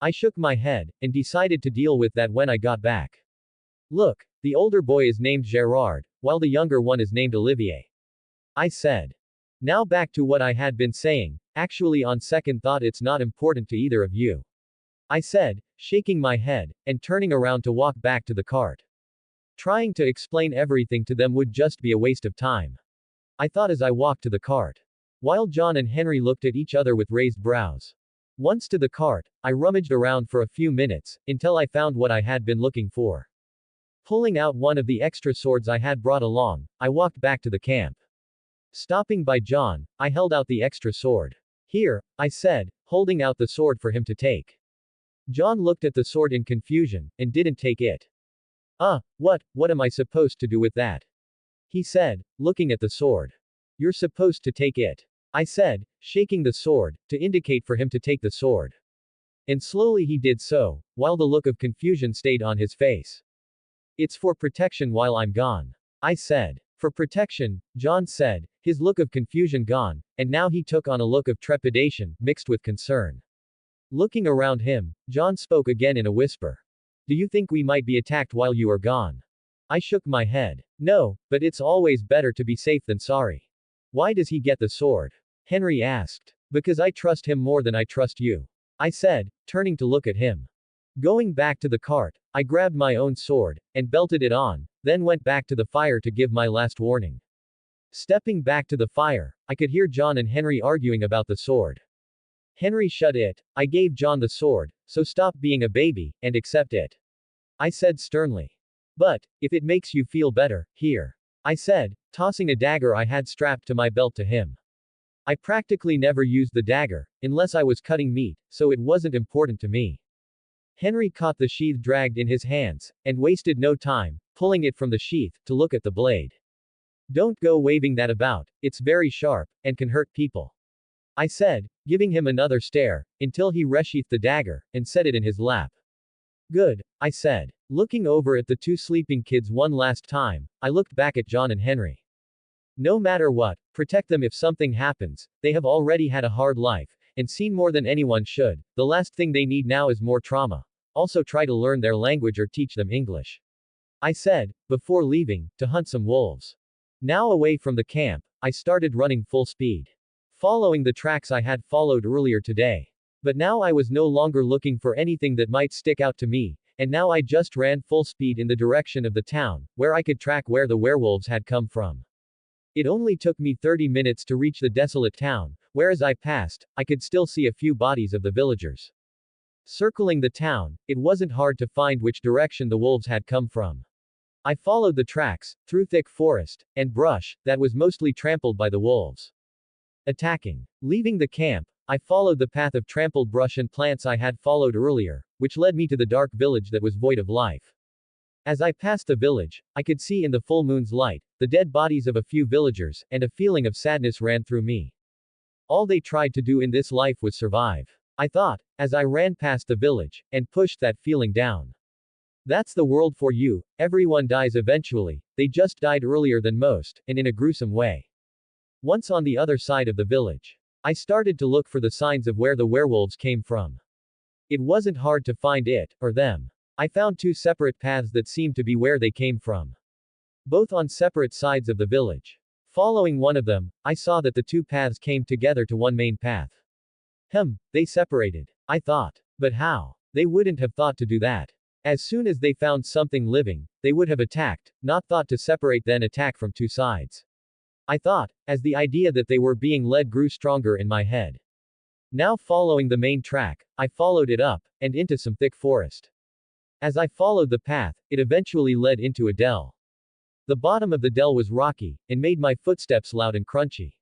I shook my head, and decided to deal with that when I got back. Look, the older boy is named Gerard, while the younger one is named Olivier, I said. Now back to what I had been saying, actually on second thought it's not important to either of you, I said, shaking my head, and turning around to walk back to the cart. Trying to explain everything to them would just be a waste of time, I thought as I walked to the cart. While John and Henry looked at each other with raised brows. Once to the cart, I rummaged around for a few minutes, until I found what I had been looking for. Pulling out one of the extra swords I had brought along, I walked back to the camp. Stopping by John, I held out the extra sword. Here, I said, holding out the sword for him to take. John looked at the sword in confusion, and didn't take it. What am I supposed to do with that? He said, looking at the sword. You're supposed to take it, I said, shaking the sword, to indicate for him to take the sword. And slowly he did so, while the look of confusion stayed on his face. It's for protection while I'm gone. I said. For protection, John said, his look of confusion gone, and now he took on a look of trepidation, mixed with concern. Looking around him, John spoke again in a whisper. Do you think we might be attacked while you are gone? I shook my head. No, but it's always better to be safe than sorry. Why does he get the sword? Henry asked. Because I trust him more than I trust you. I said, turning to look at him. Going back to the cart, I grabbed my own sword, and belted it on, then went back to the fire to give my last warning. Stepping back to the fire, I could hear John and Henry arguing about the sword. Henry shut it. I gave John the sword, so stop being a baby, and accept it. I said sternly. But, if it makes you feel better, here. I said, tossing a dagger I had strapped to my belt to him. I practically never used the dagger, unless I was cutting meat, so it wasn't important to me. Henry caught the sheath dragged in his hands, and wasted no time, pulling it from the sheath, to look at the blade. Don't go waving that about, it's very sharp, and can hurt people. I said, giving him another stare, until he resheathed the dagger, and set it in his lap. Good, I said. Looking over at the two sleeping kids one last time, I looked back at John and Henry. No matter what, protect them if something happens, they have already had a hard life, and seen more than anyone should, the last thing they need now is more trauma. Also try to learn their language or teach them English. I said, before leaving, to hunt some wolves. Now away from the camp, I started running full speed. Following the tracks I had followed earlier today. But now I was no longer looking for anything that might stick out to me, and now I just ran full speed in the direction of the town, where I could track where the werewolves had come from. It only took me 30 minutes to reach the desolate town, where as I passed, I could still see a few bodies of the villagers. Circling the town, it wasn't hard to find which direction the wolves had come from. I followed the tracks, through thick forest, and brush, that was mostly trampled by the wolves. Attacking. Leaving the camp, I followed the path of trampled brush and plants I had followed earlier, which led me to the dark village that was void of life. As I passed the village, I could see in the full moon's light, the dead bodies of a few villagers, and a feeling of sadness ran through me. All they tried to do in this life was survive. I thought, as I ran past the village, and pushed that feeling down. That's the world for you, everyone dies eventually, they just died earlier than most, and in a gruesome way. Once on the other side of the village, I started to look for the signs of where the werewolves came from. It wasn't hard to find it, or them. I found two separate paths that seemed to be where they came from. Both on separate sides of the village. Following one of them, I saw that the two paths came together to one main path. They separated. I thought. But how? They wouldn't have thought to do that. As soon as they found something living, they would have attacked, not thought to separate then attack from two sides. I thought, as the idea that they were being led grew stronger in my head. Now following the main track, I followed it up, and into some thick forest. As I followed the path, it eventually led into a dell. The bottom of the dell was rocky, and made my footsteps loud and crunchy.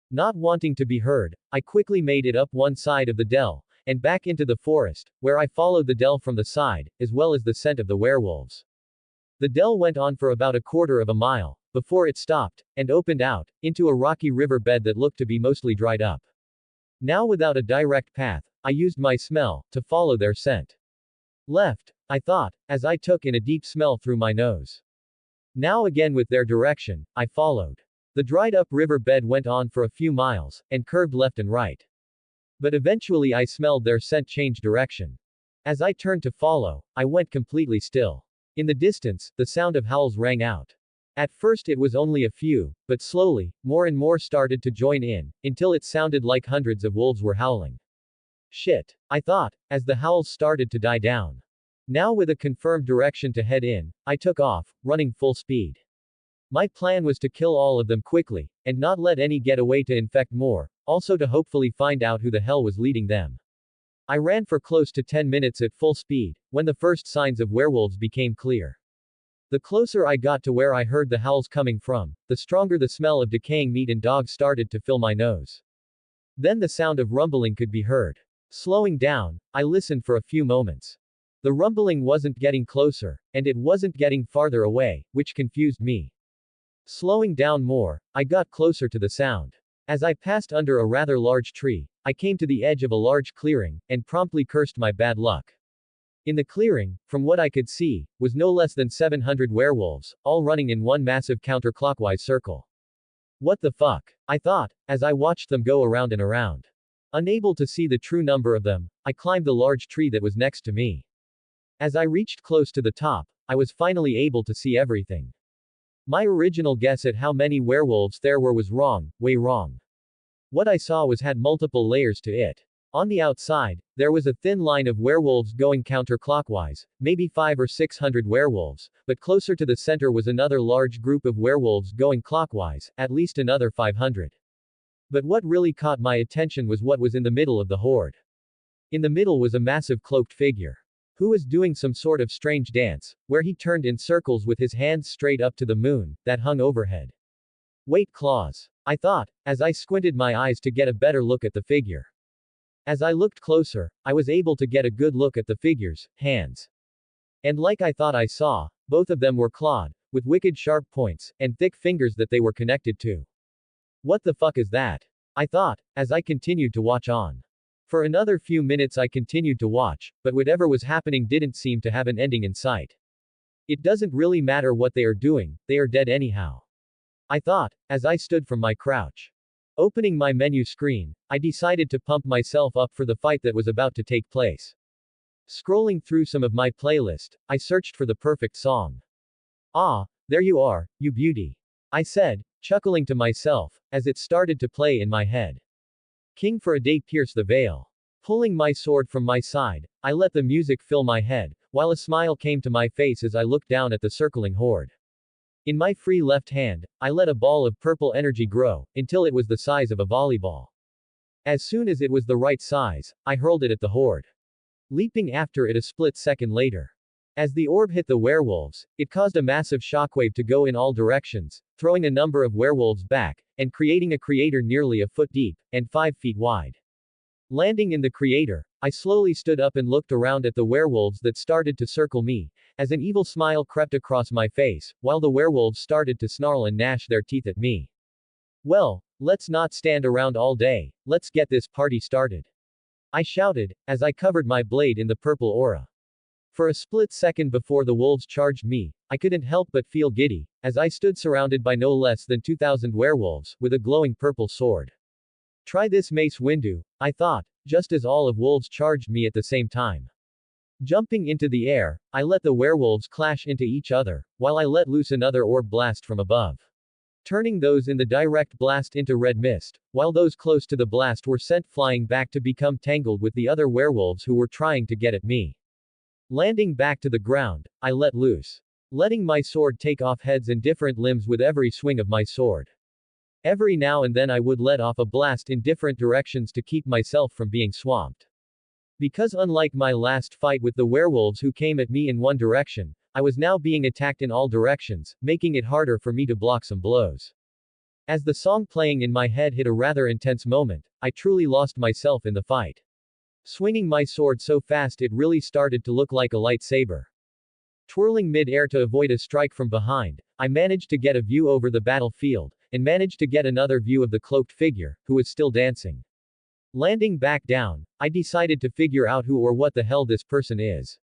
Not wanting to be heard, I quickly made it up one side of the dell, and back into the forest, where I followed the dell from the side, as well as the scent of the werewolves. The dell went on for about a quarter of a mile, before it stopped, and opened out, into a rocky river bed that looked to be mostly dried up. Now without a direct path, I used my smell, to follow their scent. Left, I thought, as I took in a deep smell through my nose. Now again with their direction, I followed. The dried up river bed went on for a few miles, and curved left and right. But eventually I smelled their scent change direction. As I turned to follow, I went completely still. In the distance, the sound of howls rang out. At first it was only a few, but slowly, more and more started to join in, until it sounded like hundreds of wolves were howling. Shit, I thought, as the howls started to die down. Now with a confirmed direction to head in, I took off, running full speed. My plan was to kill all of them quickly, and not let any get away to infect more, also to hopefully find out who the hell was leading them. I ran for close to 10 minutes at full speed, when the first signs of werewolves became clear. The closer I got to where I heard the howls coming from, the stronger the smell of decaying meat and dogs started to fill my nose. Then the sound of rumbling could be heard. Slowing down, I listened for a few moments. The rumbling wasn't getting closer, and it wasn't getting farther away, which confused me. Slowing down more, I got closer to the sound. As I passed under a rather large tree, I came to the edge of a large clearing, and promptly cursed my bad luck. In the clearing, from what I could see, was no less than 700 werewolves, all running in one massive counterclockwise circle. What the fuck? I thought, as I watched them go around and around. Unable to see the true number of them, I climbed the large tree that was next to me. As I reached close to the top, I was finally able to see everything. My original guess at how many werewolves there were was wrong, way wrong. What I saw had multiple layers to it. On the outside, there was a thin line of werewolves going counterclockwise, maybe 500 or 600 werewolves, but closer to the center was another large group of werewolves going clockwise, at least another 500. But what really caught my attention was what was in the middle of the horde. In the middle was a massive cloaked figure, who was doing some sort of strange dance, where he turned in circles with his hands straight up to the moon, that hung overhead. Wait, claws, I thought, as I squinted my eyes to get a better look at the figure. As I looked closer, I was able to get a good look at the figure's hands. And like I thought I saw, both of them were clawed, with wicked sharp points, and thick fingers that they were connected to. What the fuck is that? I thought, as I continued to watch on. For another few minutes I continued to watch, but whatever was happening didn't seem to have an ending in sight. It doesn't really matter what they are doing, they are dead anyhow. I thought, as I stood from my crouch. Opening my menu screen, I decided to pump myself up for the fight that was about to take place. Scrolling through some of my playlist, I searched for the perfect song. Ah, there you are, you beauty, I said, chuckling to myself, as it started to play in my head. King for a day pierce the veil. Pulling my sword from my side, I let the music fill my head, while a smile came to my face as I looked down at the circling horde. In my free left hand, I let a ball of purple energy grow, until it was the size of a volleyball. As soon as it was the right size, I hurled it at the horde. Leaping after it a split second later. As the orb hit the werewolves, it caused a massive shockwave to go in all directions, throwing a number of werewolves back, and creating a crater nearly a foot deep, and 5 feet wide. Landing in the crater, I slowly stood up and looked around at the werewolves that started to circle me, as an evil smile crept across my face, while the werewolves started to snarl and gnash their teeth at me. Well, let's not stand around all day, let's get this party started, I shouted, as I covered my blade in the purple aura. For a split second before the wolves charged me, I couldn't help but feel giddy, as I stood surrounded by no less than 2,000 werewolves, with a glowing purple sword. Try this Mace Windu, I thought, just as all of wolves charged me at the same time. Jumping into the air, I let the werewolves clash into each other, while I let loose another orb blast from above. Turning those in the direct blast into red mist, while those close to the blast were sent flying back to become tangled with the other werewolves who were trying to get at me. Landing back to the ground, I let loose. Letting my sword take off heads and different limbs with every swing of my sword. Every now and then I would let off a blast in different directions to keep myself from being swamped. Because unlike my last fight with the werewolves who came at me in one direction, I was now being attacked in all directions, making it harder for me to block some blows. As the song playing in my head hit a rather intense moment, I truly lost myself in the fight. Swinging my sword so fast it really started to look like a lightsaber. Twirling mid-air to avoid a strike from behind, I managed to get a view over the battlefield, and managed to get another view of the cloaked figure, who was still dancing. Landing back down, I decided to figure out who or what the hell this person is.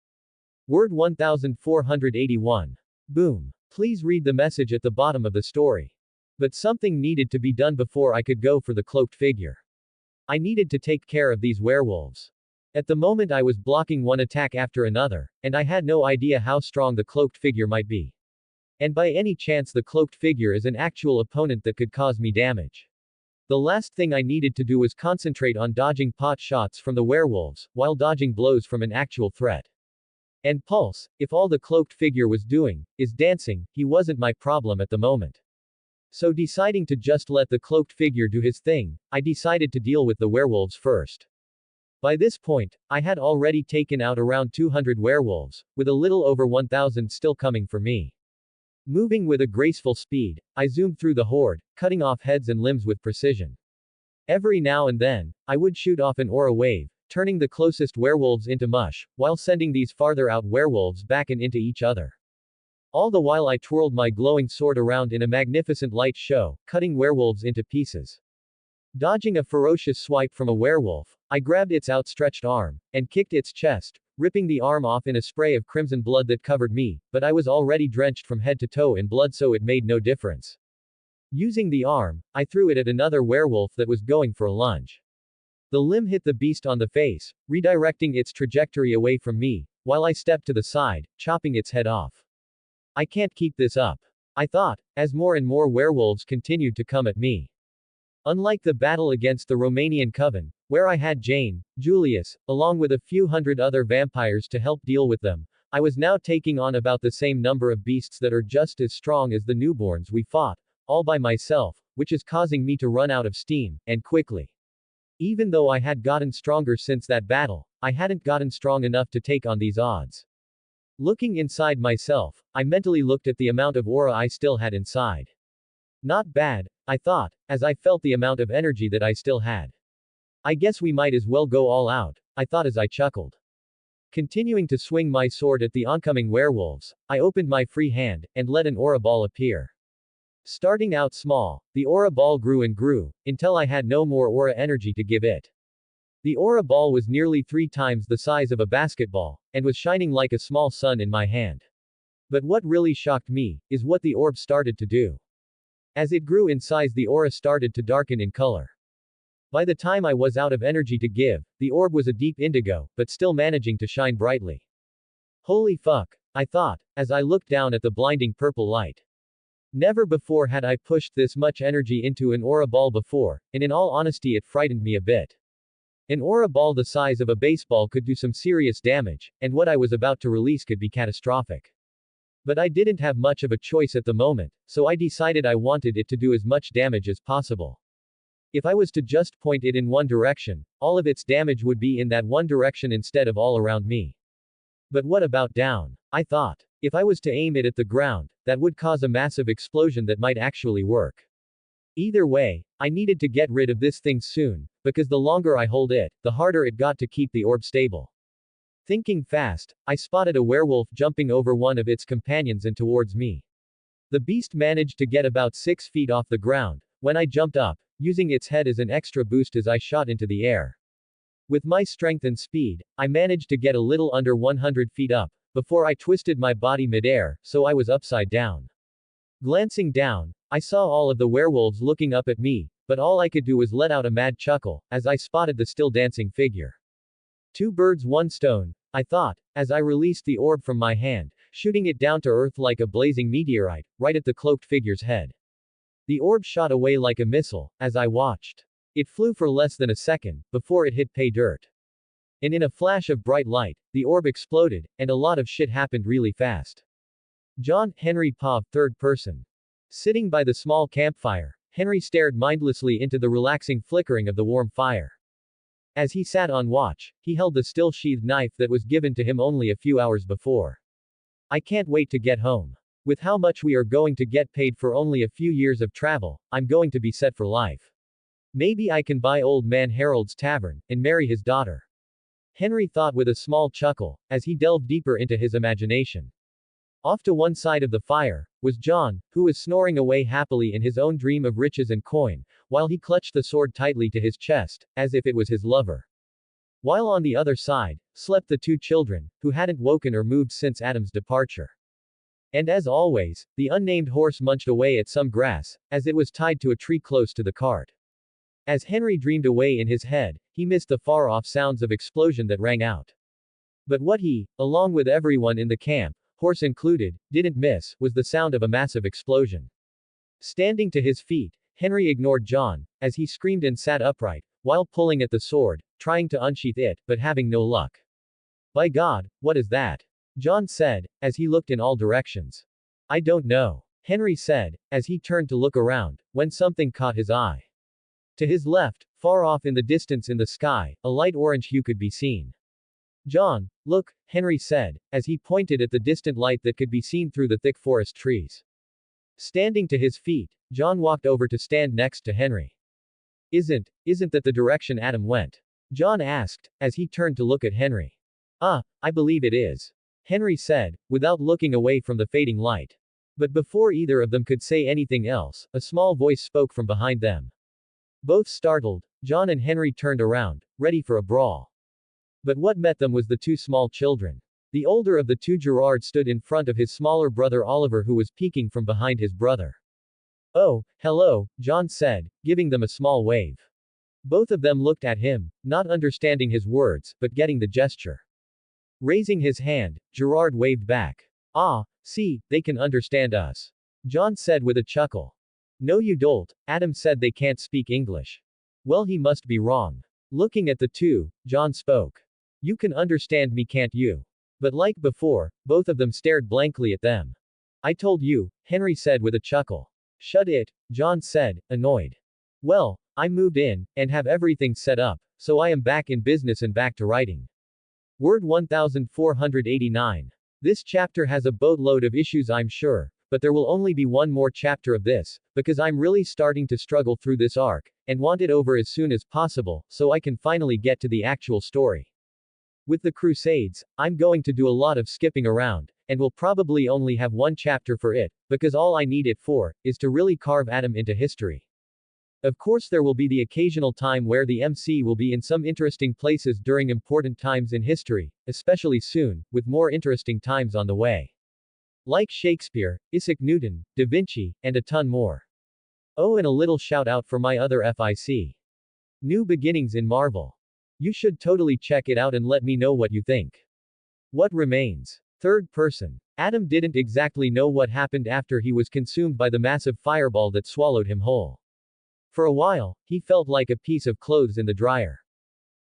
Word 1481. Boom. Please read the message at the bottom of the story. But something needed to be done before I could go for the cloaked figure. I needed to take care of these werewolves. At the moment I was blocking one attack after another, and I had no idea how strong the cloaked figure might be. And by any chance the cloaked figure is an actual opponent that could cause me damage. The last thing I needed to do was concentrate on dodging pot shots from the werewolves, while dodging blows from an actual threat. And Pulse, if all the cloaked figure was doing, is dancing, he wasn't my problem at the moment. So deciding to just let the cloaked figure do his thing, I decided to deal with the werewolves first. By this point, I had already taken out around 200 werewolves, with a little over 1,000 still coming for me. Moving with a graceful speed, I zoomed through the horde, cutting off heads and limbs with precision. Every now and then, I would shoot off an aura wave, turning the closest werewolves into mush, while sending these farther out werewolves back and into each other. All the while I twirled my glowing sword around in a magnificent light show, cutting werewolves into pieces. Dodging a ferocious swipe from a werewolf, I grabbed its outstretched arm, and kicked its chest, ripping the arm off in a spray of crimson blood that covered me, but I was already drenched from head to toe in blood, so it made no difference. Using the arm, I threw it at another werewolf that was going for a lunge. The limb hit the beast on the face, redirecting its trajectory away from me, while I stepped to the side, chopping its head off. I can't keep this up, I thought, as more and more werewolves continued to come at me. Unlike the battle against the Romanian coven, where I had Jane, Julius, along with a few hundred other vampires to help deal with them, I was now taking on about the same number of beasts that are just as strong as the newborns we fought, all by myself, which is causing me to run out of steam, and quickly. Even though I had gotten stronger since that battle, I hadn't gotten strong enough to take on these odds. Looking inside myself, I mentally looked at the amount of aura I still had inside. Not bad, I thought, as I felt the amount of energy that I still had. I guess we might as well go all out, I thought as I chuckled. Continuing to swing my sword at the oncoming werewolves, I opened my free hand, and let an aura ball appear. Starting out small, the aura ball grew and grew, until I had no more aura energy to give it. The aura ball was nearly 3 times the size of a basketball, and was shining like a small sun in my hand. But what really shocked me, is what the orb started to do. As it grew in size, the aura started to darken in color. By the time I was out of energy to give, the orb was a deep indigo, but still managing to shine brightly. Holy fuck, I thought, as I looked down at the blinding purple light. Never before had I pushed this much energy into an aura ball before, and in all honesty it frightened me a bit. An aura ball the size of a baseball could do some serious damage, and what I was about to release could be catastrophic. But I didn't have much of a choice at the moment, so I decided I wanted it to do as much damage as possible. If I was to just point it in one direction, all of its damage would be in that one direction instead of all around me. But what about down? I thought. If I was to aim it at the ground, that would cause a massive explosion that might actually work. Either way, I needed to get rid of this thing soon, because the longer I hold it, the harder it got to keep the orb stable. Thinking fast, I spotted a werewolf jumping over one of its companions and towards me. The beast managed to get about 6 feet off the ground, when I jumped up, using its head as an extra boost as I shot into the air. With my strength and speed, I managed to get a little under 100 feet up, before I twisted my body midair, so I was upside down. Glancing down, I saw all of the werewolves looking up at me, but all I could do was let out a mad chuckle, as I spotted the still dancing figure. 2 birds, 1 stone, I thought, as I released the orb from my hand, shooting it down to earth like a blazing meteorite, right at the cloaked figure's head. The orb shot away like a missile, as I watched. It flew for less than a second, before it hit pay dirt. And in a flash of bright light, the orb exploded, and a lot of shit happened really fast. John Henry Pov, 3rd person. Sitting by the small campfire, Henry stared mindlessly into the relaxing flickering of the warm fire. As he sat on watch, he held the still sheathed knife that was given to him only a few hours before. I can't wait to get home. With how much we are going to get paid for only a few years of travel, I'm going to be set for life. Maybe I can buy Old Man Harold's tavern, and marry his daughter. Henry thought with a small chuckle, as he delved deeper into his imagination. Off to one side of the fire, was John, who was snoring away happily in his own dream of riches and coin, while he clutched the sword tightly to his chest, as if it was his lover. While on the other side, slept the 2 children, who hadn't woken or moved since Adam's departure. And as always, the unnamed horse munched away at some grass, as it was tied to a tree close to the cart. As Henry dreamed away in his head, he missed the far-off sounds of explosion that rang out. But what he, along with everyone in the camp, horse included, didn't miss, was the sound of a massive explosion. Standing to his feet, Henry ignored John, as he screamed and sat upright, while pulling at the sword, trying to unsheath it, but having no luck. By God, what is that? John said, as he looked in all directions. I don't know. Henry said, as he turned to look around, when something caught his eye. To his left, far off in the distance in the sky, a light orange hue could be seen. John, look, Henry said, as he pointed at the distant light that could be seen through the thick forest trees. Standing to his feet, John walked over to stand next to Henry. Isn't that the direction Adam went? John asked, as he turned to look at Henry. I believe it is. Henry said, without looking away from the fading light. But before either of them could say anything else, a small voice spoke from behind them. Both startled, John and Henry turned around, ready for a brawl. But what met them was the two small children. The older of the two, Gerard, stood in front of his smaller brother Oliver, who was peeking from behind his brother. "Oh, hello," John said, giving them a small wave. Both of them looked at him, not understanding his words, but getting the gesture. Raising his hand, Gerard waved back. "Ah, see, they can understand us," John said with a chuckle. "No, you don't," Adam said. "They can't speak English." "Well, he must be wrong." Looking at the two, John spoke. "You can understand me, can't you?" But like before, both of them stared blankly at them. "I told you," Henry said with a chuckle. "Shut it," John said, annoyed. "Well, I moved in, and have everything set up, so I am back in business and back to writing." Word 1489. This chapter has a boatload of issues, I'm sure, but there will only be one more chapter of this, because I'm really starting to struggle through this arc, and want it over as soon as possible, so I can finally get to the actual story. With the Crusades, I'm going to do a lot of skipping around, and will probably only have one chapter for it, because all I need it for, is to really carve Adam into history. Of course, there will be the occasional time where the MC will be in some interesting places during important times in history, especially soon, with more interesting times on the way. Like Shakespeare, Isaac Newton, Da Vinci, and a ton more. Oh, and a little shout out for my other FIC. New Beginnings in Marvel. You should totally check it out and let me know what you think. What remains? Third person. Adam didn't exactly know what happened after he was consumed by the massive fireball that swallowed him whole. For a while, he felt like a piece of clothes in the dryer.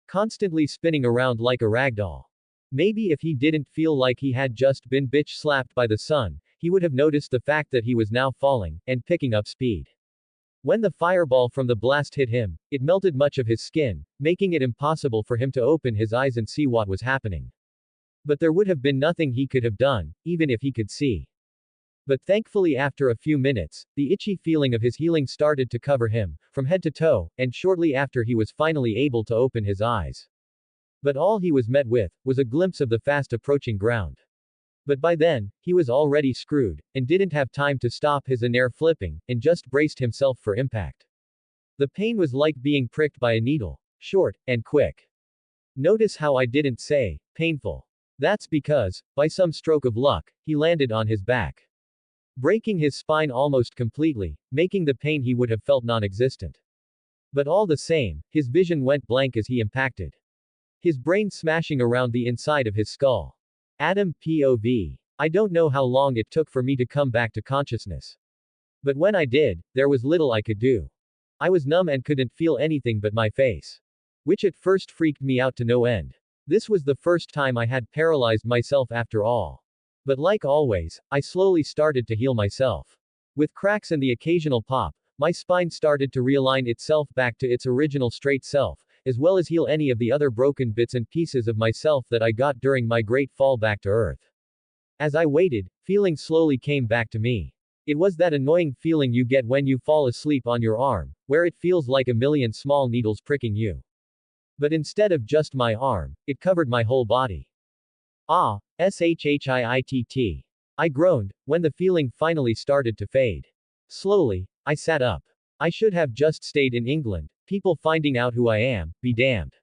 Constantly spinning around like a ragdoll. Maybe if he didn't feel like he had just been bitch slapped by the sun, he would have noticed the fact that he was now falling, and picking up speed. When the fireball from the blast hit him, it melted much of his skin, making it impossible for him to open his eyes and see what was happening. But there would have been nothing he could have done, even if he could see. But thankfully, after a few minutes, the itchy feeling of his healing started to cover him, from head to toe, and shortly after he was finally able to open his eyes. But all he was met with, was a glimpse of the fast approaching ground. But by then, he was already screwed, and didn't have time to stop his air flipping, and just braced himself for impact. The pain was like being pricked by a needle. Short, and quick. Notice how I didn't say, painful. That's because, by some stroke of luck, he landed on his back. Breaking his spine almost completely, making the pain he would have felt non-existent. But all the same, his vision went blank as he impacted. His brain smashing around the inside of his skull. Adam POV. I don't know how long it took for me to come back to consciousness. But when I did, there was little I could do. I was numb and couldn't feel anything but my face. Which at first freaked me out to no end. This was the first time I had paralyzed myself after all. But like always, I slowly started to heal myself. With cracks and the occasional pop, my spine started to realign itself back to its original straight self, as well as heal any of the other broken bits and pieces of myself that I got during my great fall back to earth. As I waited, feeling slowly came back to me. It was that annoying feeling you get when you fall asleep on your arm, where it feels like a million small needles pricking you. But instead of just my arm, it covered my whole body. Ah, shit. I groaned, when the feeling finally started to fade. Slowly, I sat up. I should have just stayed in England, people finding out who I am, be damned.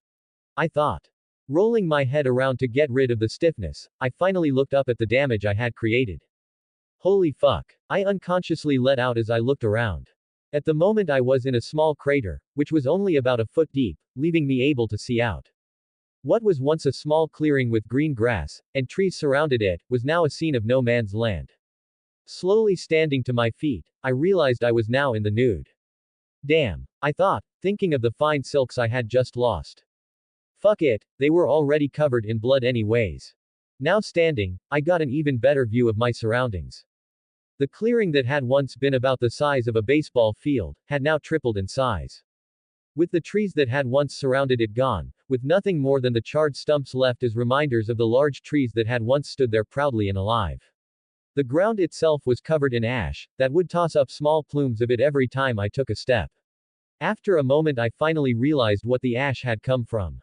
I thought. Rolling my head around to get rid of the stiffness, I finally looked up at the damage I had created. Holy fuck. I unconsciously let out as I looked around. At the moment I was in a small crater, which was only about a foot deep, leaving me able to see out. What was once a small clearing with green grass, and trees surrounded it, was now a scene of no man's land. Slowly standing to my feet, I realized I was now in the nude. Damn. I thought, thinking of the fine silks I had just lost. Fuck it, they were already covered in blood anyways. Now standing, I got an even better view of my surroundings. The clearing that had once been about the size of a baseball field, had now tripled in size. With the trees that had once surrounded it gone, with nothing more than the charred stumps left as reminders of the large trees that had once stood there proudly and alive. The ground itself was covered in ash, that would toss up small plumes of it every time I took a step. After a moment I finally realized what the ash had come from.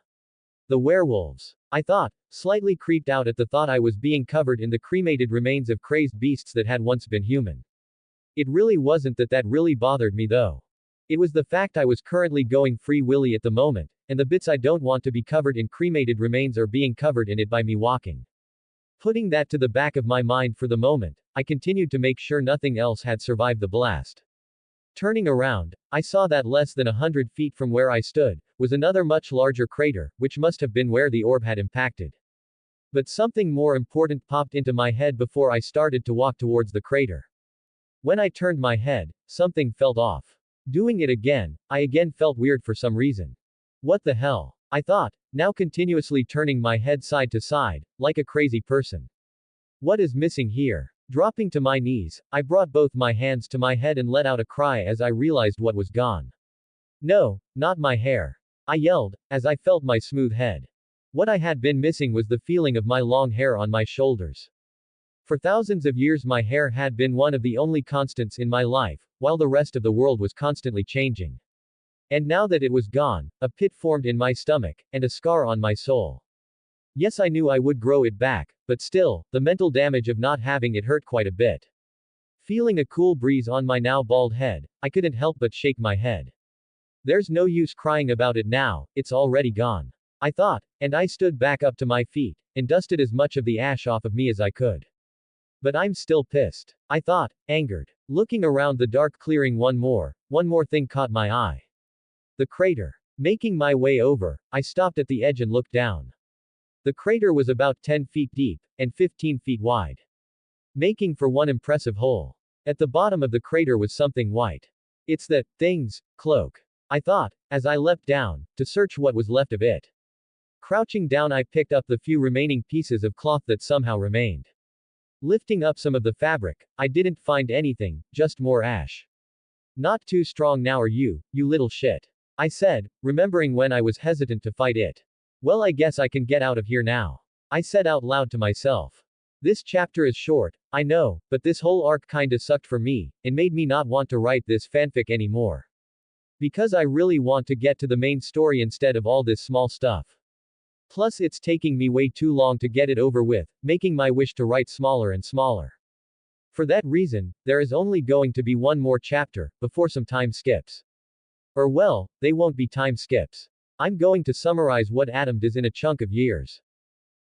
The werewolves. I thought, slightly creeped out at the thought I was being covered in the cremated remains of crazed beasts that had once been human. It really wasn't that really bothered me though. It was the fact I was currently going free willy at the moment, and the bits I don't want to be covered in cremated remains are being covered in it by me walking. Putting that to the back of my mind for the moment, I continued to make sure nothing else had survived the blast. Turning around, I saw that less than 100 feet from where I stood, was another much larger crater, which must have been where the orb had impacted. But something more important popped into my head before I started to walk towards the crater. When I turned my head, something felt off. Doing it again, I again felt weird for some reason. What the hell? I thought, now continuously turning my head side to side, like a crazy person. What is missing here? Dropping to my knees, I brought both my hands to my head and let out a cry as I realized what was gone. No, not my hair. I yelled, as I felt my smooth head. What I had been missing was the feeling of my long hair on my shoulders. For thousands of years my hair had been one of the only constants in my life, while the rest of the world was constantly changing. And now that it was gone, a pit formed in my stomach, and a scar on my soul. Yes, I knew I would grow it back, but still, the mental damage of not having it hurt quite a bit. Feeling a cool breeze on my now bald head, I couldn't help but shake my head. There's no use crying about it now, it's already gone. I thought, and I stood back up to my feet, and dusted as much of the ash off of me as I could. But I'm still pissed. I thought, angered. Looking around the dark clearing one more thing caught my eye. The crater. Making my way over, I stopped at the edge and looked down. The crater was about 10 feet deep, and 15 feet wide. Making for one impressive hole. At the bottom of the crater was something white. It's the thing's cloak, I thought, as I leapt down, to search what was left of it. Crouching down I picked up the few remaining pieces of cloth that somehow remained. Lifting up some of the fabric, I didn't find anything, just more ash. Not too strong now are you little shit. I said, remembering when I was hesitant to fight it. Well, I guess I can get out of here now. I said out loud to myself. This chapter is short, I know, but this whole arc kinda sucked for me, and made me not want to write this fanfic anymore. Because I really want to get to the main story instead of all this small stuff. Plus it's taking me way too long to get it over with, making my wish to write smaller and smaller. For that reason, there is only going to be one more chapter, before some time skips. Or well, they won't be time skips. I'm going to summarize what Adam does in a chunk of years.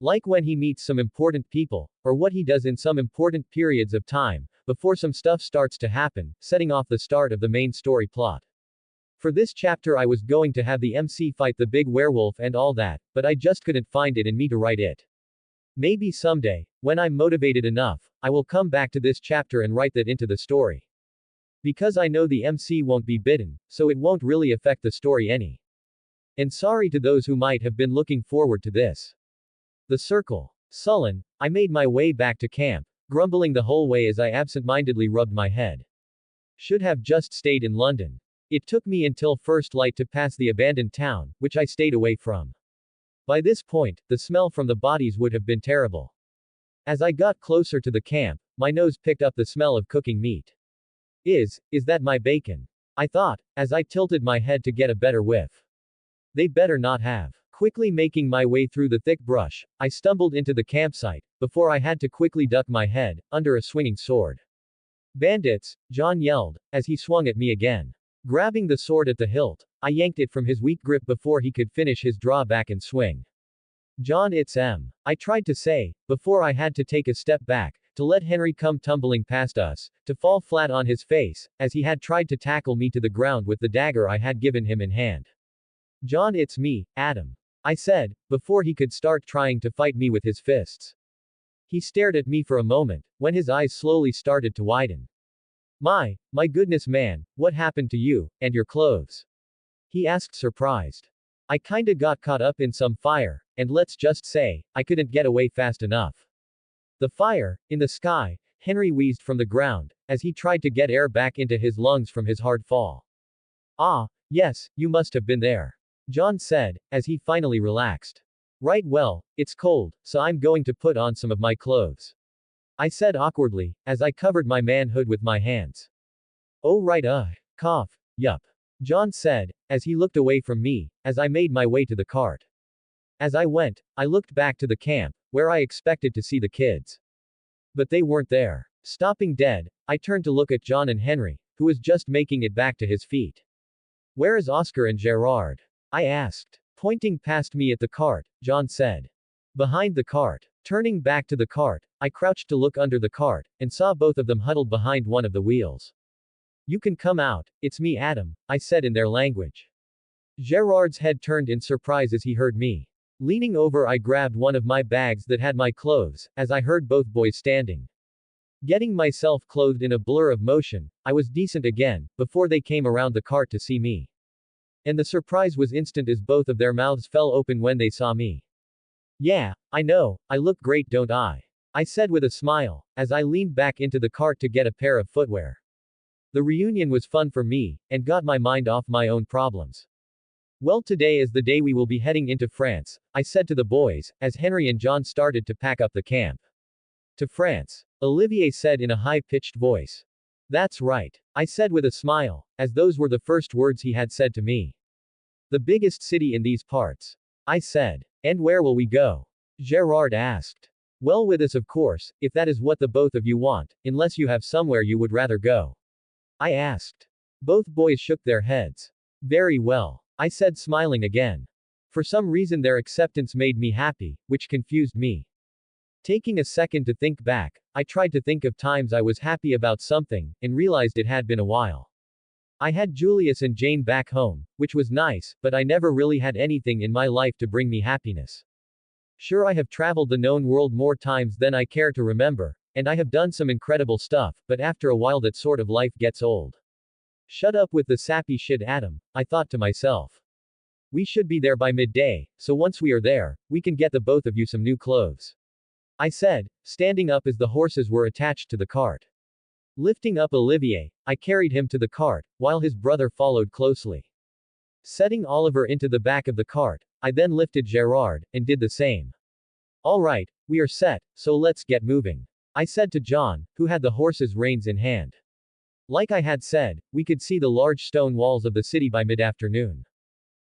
Like when he meets some important people, or what he does in some important periods of time, before some stuff starts to happen, setting off the start of the main story plot. For this chapter I was going to have the MC fight the big werewolf and all that, but I just couldn't find it in me to write it. Maybe someday, when I'm motivated enough, I will come back to this chapter and write that into the story. Because I know the MC won't be bitten, so it won't really affect the story any. And sorry to those who might have been looking forward to this. The circle. Sullen, I made my way back to camp, grumbling the whole way as I absent-mindedly rubbed my head. Should have just stayed in London. It took me until first light to pass the abandoned town, which I stayed away from. By this point, the smell from the bodies would have been terrible. As I got closer to the camp, my nose picked up the smell of cooking meat. Is that my bacon? I thought, as I tilted my head to get a better whiff. They better not have. Quickly making my way through the thick brush, I stumbled into the campsite, before I had to quickly duck my head, under a swinging sword. Bandits, John yelled, as he swung at me again. Grabbing the sword at the hilt, I yanked it from his weak grip before he could finish his draw back and swing. John, I tried to say, before I had to take a step back, to let Henry come tumbling past us, to fall flat on his face, as he had tried to tackle me to the ground with the dagger I had given him in hand. John, it's me, Adam. I said, before he could start trying to fight me with his fists. He stared at me for a moment, when his eyes slowly started to widen. My goodness man, what happened to you, and your clothes? He asked surprised. I kinda got caught up in some fire, and let's just say, I couldn't get away fast enough. The fire, in the sky, Henry wheezed from the ground, as he tried to get air back into his lungs from his hard fall. Ah, yes, you must have been there. John said, as he finally relaxed. Right, well, it's cold, so I'm going to put on some of my clothes. I said awkwardly, as I covered my manhood with my hands. Oh right, cough, yup. John said, as he looked away from me, as I made my way to the cart. As I went, I looked back to the camp, where I expected to see the kids. But they weren't there. Stopping dead, I turned to look at John and Henry, who was just making it back to his feet. Where is Oscar and Gerard? I asked. Pointing past me at the cart, John said. Behind the cart. Turning back to the cart, I crouched to look under the cart, and saw both of them huddled behind one of the wheels. You can come out, it's me Adam, I said in their language. Gerard's head turned in surprise as he heard me. Leaning over, I grabbed one of my bags that had my clothes, as I heard both boys standing. Getting myself clothed in a blur of motion, I was decent again, before they came around the cart to see me. And the surprise was instant as both of their mouths fell open when they saw me. Yeah, I know, I look great, don't I? I said with a smile, as I leaned back into the cart to get a pair of footwear. The reunion was fun for me, and got my mind off my own problems. Well, today is the day we will be heading into France, I said to the boys, as Henry and John started to pack up the camp. To France, Olivier said in a high-pitched voice. That's right, I said with a smile, as those were the first words he had said to me. The biggest city in these parts. I said. And where will we go? Gerard asked. Well, with us of course, if that is what the both of you want, unless you have somewhere you would rather go. I asked. Both boys shook their heads. Very well, I said, smiling again. For some reason their acceptance made me happy, which confused me. Taking a second to think back, I tried to think of times I was happy about something, and realized it had been a while. I had Julius and Jane back home, which was nice, but I never really had anything in my life to bring me happiness. Sure, I have traveled the known world more times than I care to remember, and I have done some incredible stuff, but after a while that sort of life gets old. Shut up with the sappy shit, Adam, I thought to myself. We should be there by midday, so once we are there, we can get the both of you some new clothes. I said, standing up as the horses were attached to the cart. Lifting up Olivier, I carried him to the cart, while his brother followed closely. Setting Oliver into the back of the cart, I then lifted Gerard, and did the same. All right, we are set, so let's get moving. I said to John, who had the horse's reins in hand. Like I had said, we could see the large stone walls of the city by mid-afternoon.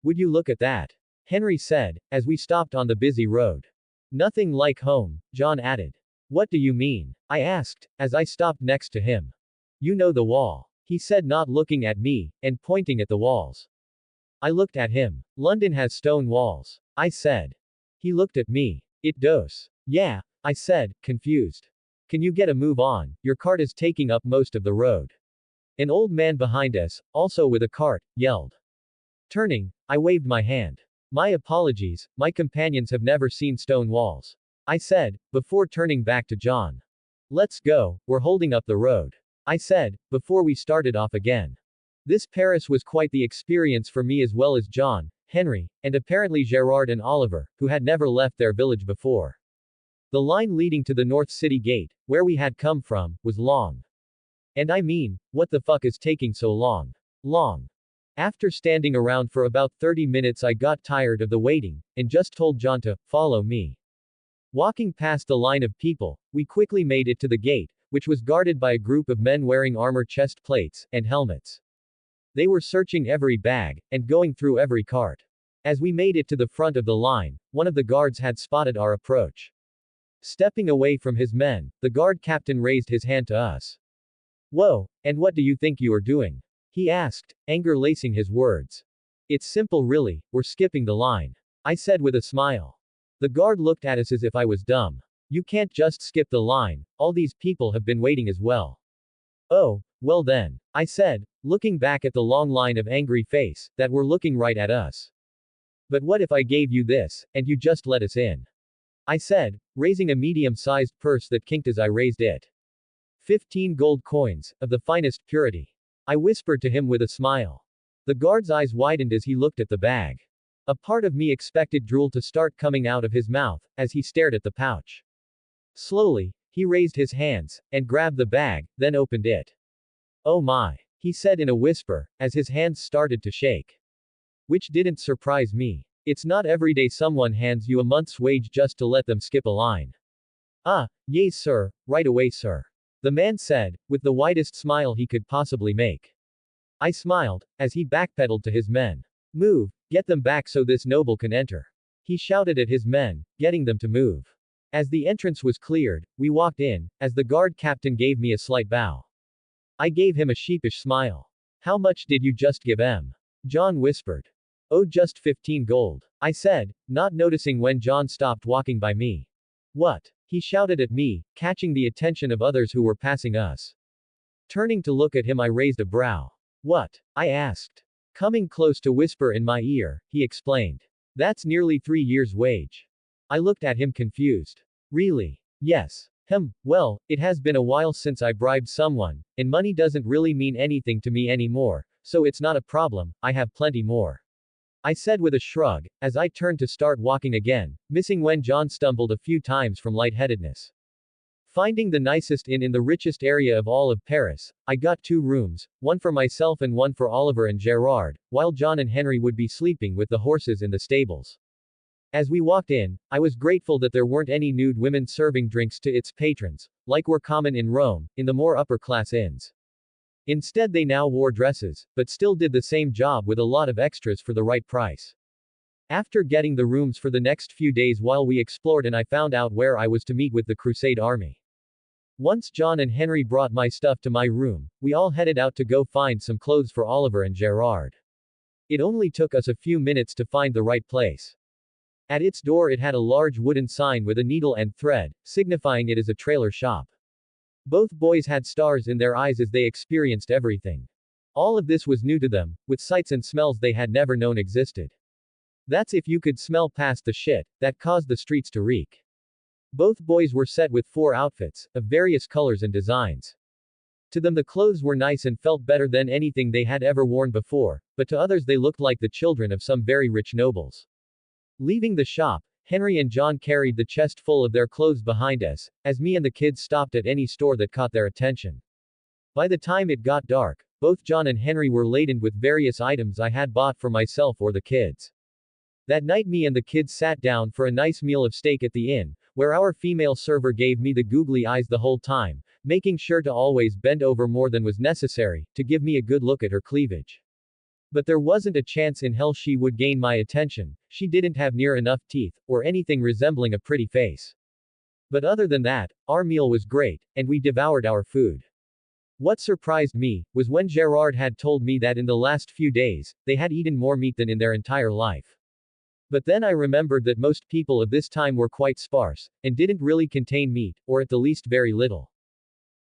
Would you look at that? Henry said, as we stopped on the busy road. Nothing like home, John added. What do you mean? I asked, as I stopped next to him. You know the wall. He said, not looking at me, and pointing at the walls. I looked at him. London has stone walls. I said. He looked at me. It does. Yeah, I said, confused. Can you get a move on? Your cart is taking up most of the road. An old man behind us, also with a cart, yelled. Turning, I waved my hand. My apologies, my companions have never seen stone walls. I said, before turning back to John. Let's go, we're holding up the road. I said, before we started off again. This Paris was quite the experience for me as well as John, Henry, and apparently Gerard and Oliver, who had never left their village before. The line leading to the North City Gate, where we had come from, was long. And I mean, what the fuck is taking so long? Long. After standing around for about 30 minutes I got tired of the waiting, and just told John to follow me. Walking past the line of people, we quickly made it to the gate, which was guarded by a group of men wearing armor chest plates, and helmets. They were searching every bag, and going through every cart. As we made it to the front of the line, one of the guards had spotted our approach. Stepping away from his men, the guard captain raised his hand to us. Whoa, and what do you think you are doing? He asked, anger lacing his words. It's simple really, we're skipping the line. I said with a smile. The guard looked at us as if I was dumb. You can't just skip the line, all these people have been waiting as well. Oh, well then, I said, looking back at the long line of angry face, that were looking right at us. But what if I gave you this, and you just let us in? I said, raising a medium-sized purse that kinked as I raised it. 15 gold coins, of the finest purity. I whispered to him with a smile. The guard's eyes widened as he looked at the bag. A part of me expected drool to start coming out of his mouth, as he stared at the pouch. Slowly, he raised his hands, and grabbed the bag, then opened it. Oh my, he said in a whisper, as his hands started to shake. Which didn't surprise me. It's not every day someone hands you a month's wage just to let them skip a line. Ah, yes sir, right away sir. The man said, with the widest smile he could possibly make. I smiled, as he backpedaled to his men. Move, get them back so this noble can enter. He shouted at his men, getting them to move. As the entrance was cleared, we walked in, as the guard captain gave me a slight bow. I gave him a sheepish smile. How much did you just give em? John whispered. Oh, just 15 gold. I said, not noticing when John stopped walking by me. What? He shouted at me, catching the attention of others who were passing us. Turning to look at him, I raised a brow. What? I asked. Coming close to whisper in my ear, he explained. That's nearly 3 years' wage. I looked at him confused. Really? Yes. Well, it has been a while since I bribed someone, and money doesn't really mean anything to me anymore, so it's not a problem, I have plenty more. I said with a shrug, as I turned to start walking again, missing when John stumbled a few times from lightheadedness. Finding the nicest inn in the richest area of all of Paris, I got 2 rooms, one for myself and one for Oliver and Gerard, while John and Henry would be sleeping with the horses in the stables. As we walked in, I was grateful that there weren't any nude women serving drinks to its patrons, like were common in Rome, in the more upper-class inns. Instead they now wore dresses, but still did the same job with a lot of extras for the right price. After getting the rooms for the next few days while we explored, and I found out where I was to meet with the Crusade army. Once John and Henry brought my stuff to my room, we all headed out to go find some clothes for Oliver and Gerard. It only took us a few minutes to find the right place. At its door it had a large wooden sign with a needle and thread, signifying it as a trailer shop. Both boys had stars in their eyes as they experienced everything. All of this was new to them, with sights and smells they had never known existed. That's if you could smell past the shit that caused the streets to reek. Both boys were set with 4 outfits, of various colors and designs. To them the clothes were nice and felt better than anything they had ever worn before, but to others they looked like the children of some very rich nobles. Leaving the shop, Henry and John carried the chest full of their clothes behind us, as me and the kids stopped at any store that caught their attention. By the time it got dark, both John and Henry were laden with various items I had bought for myself or the kids. That night me and the kids sat down for a nice meal of steak at the inn, where our female server gave me the googly eyes the whole time, making sure to always bend over more than was necessary, to give me a good look at her cleavage. But there wasn't a chance in hell she would gain my attention, she didn't have near enough teeth, or anything resembling a pretty face. But other than that, our meal was great, and we devoured our food. What surprised me, was when Gerard had told me that in the last few days, they had eaten more meat than in their entire life. But then I remembered that most people of this time were quite sparse, and didn't really contain meat, or at the least very little.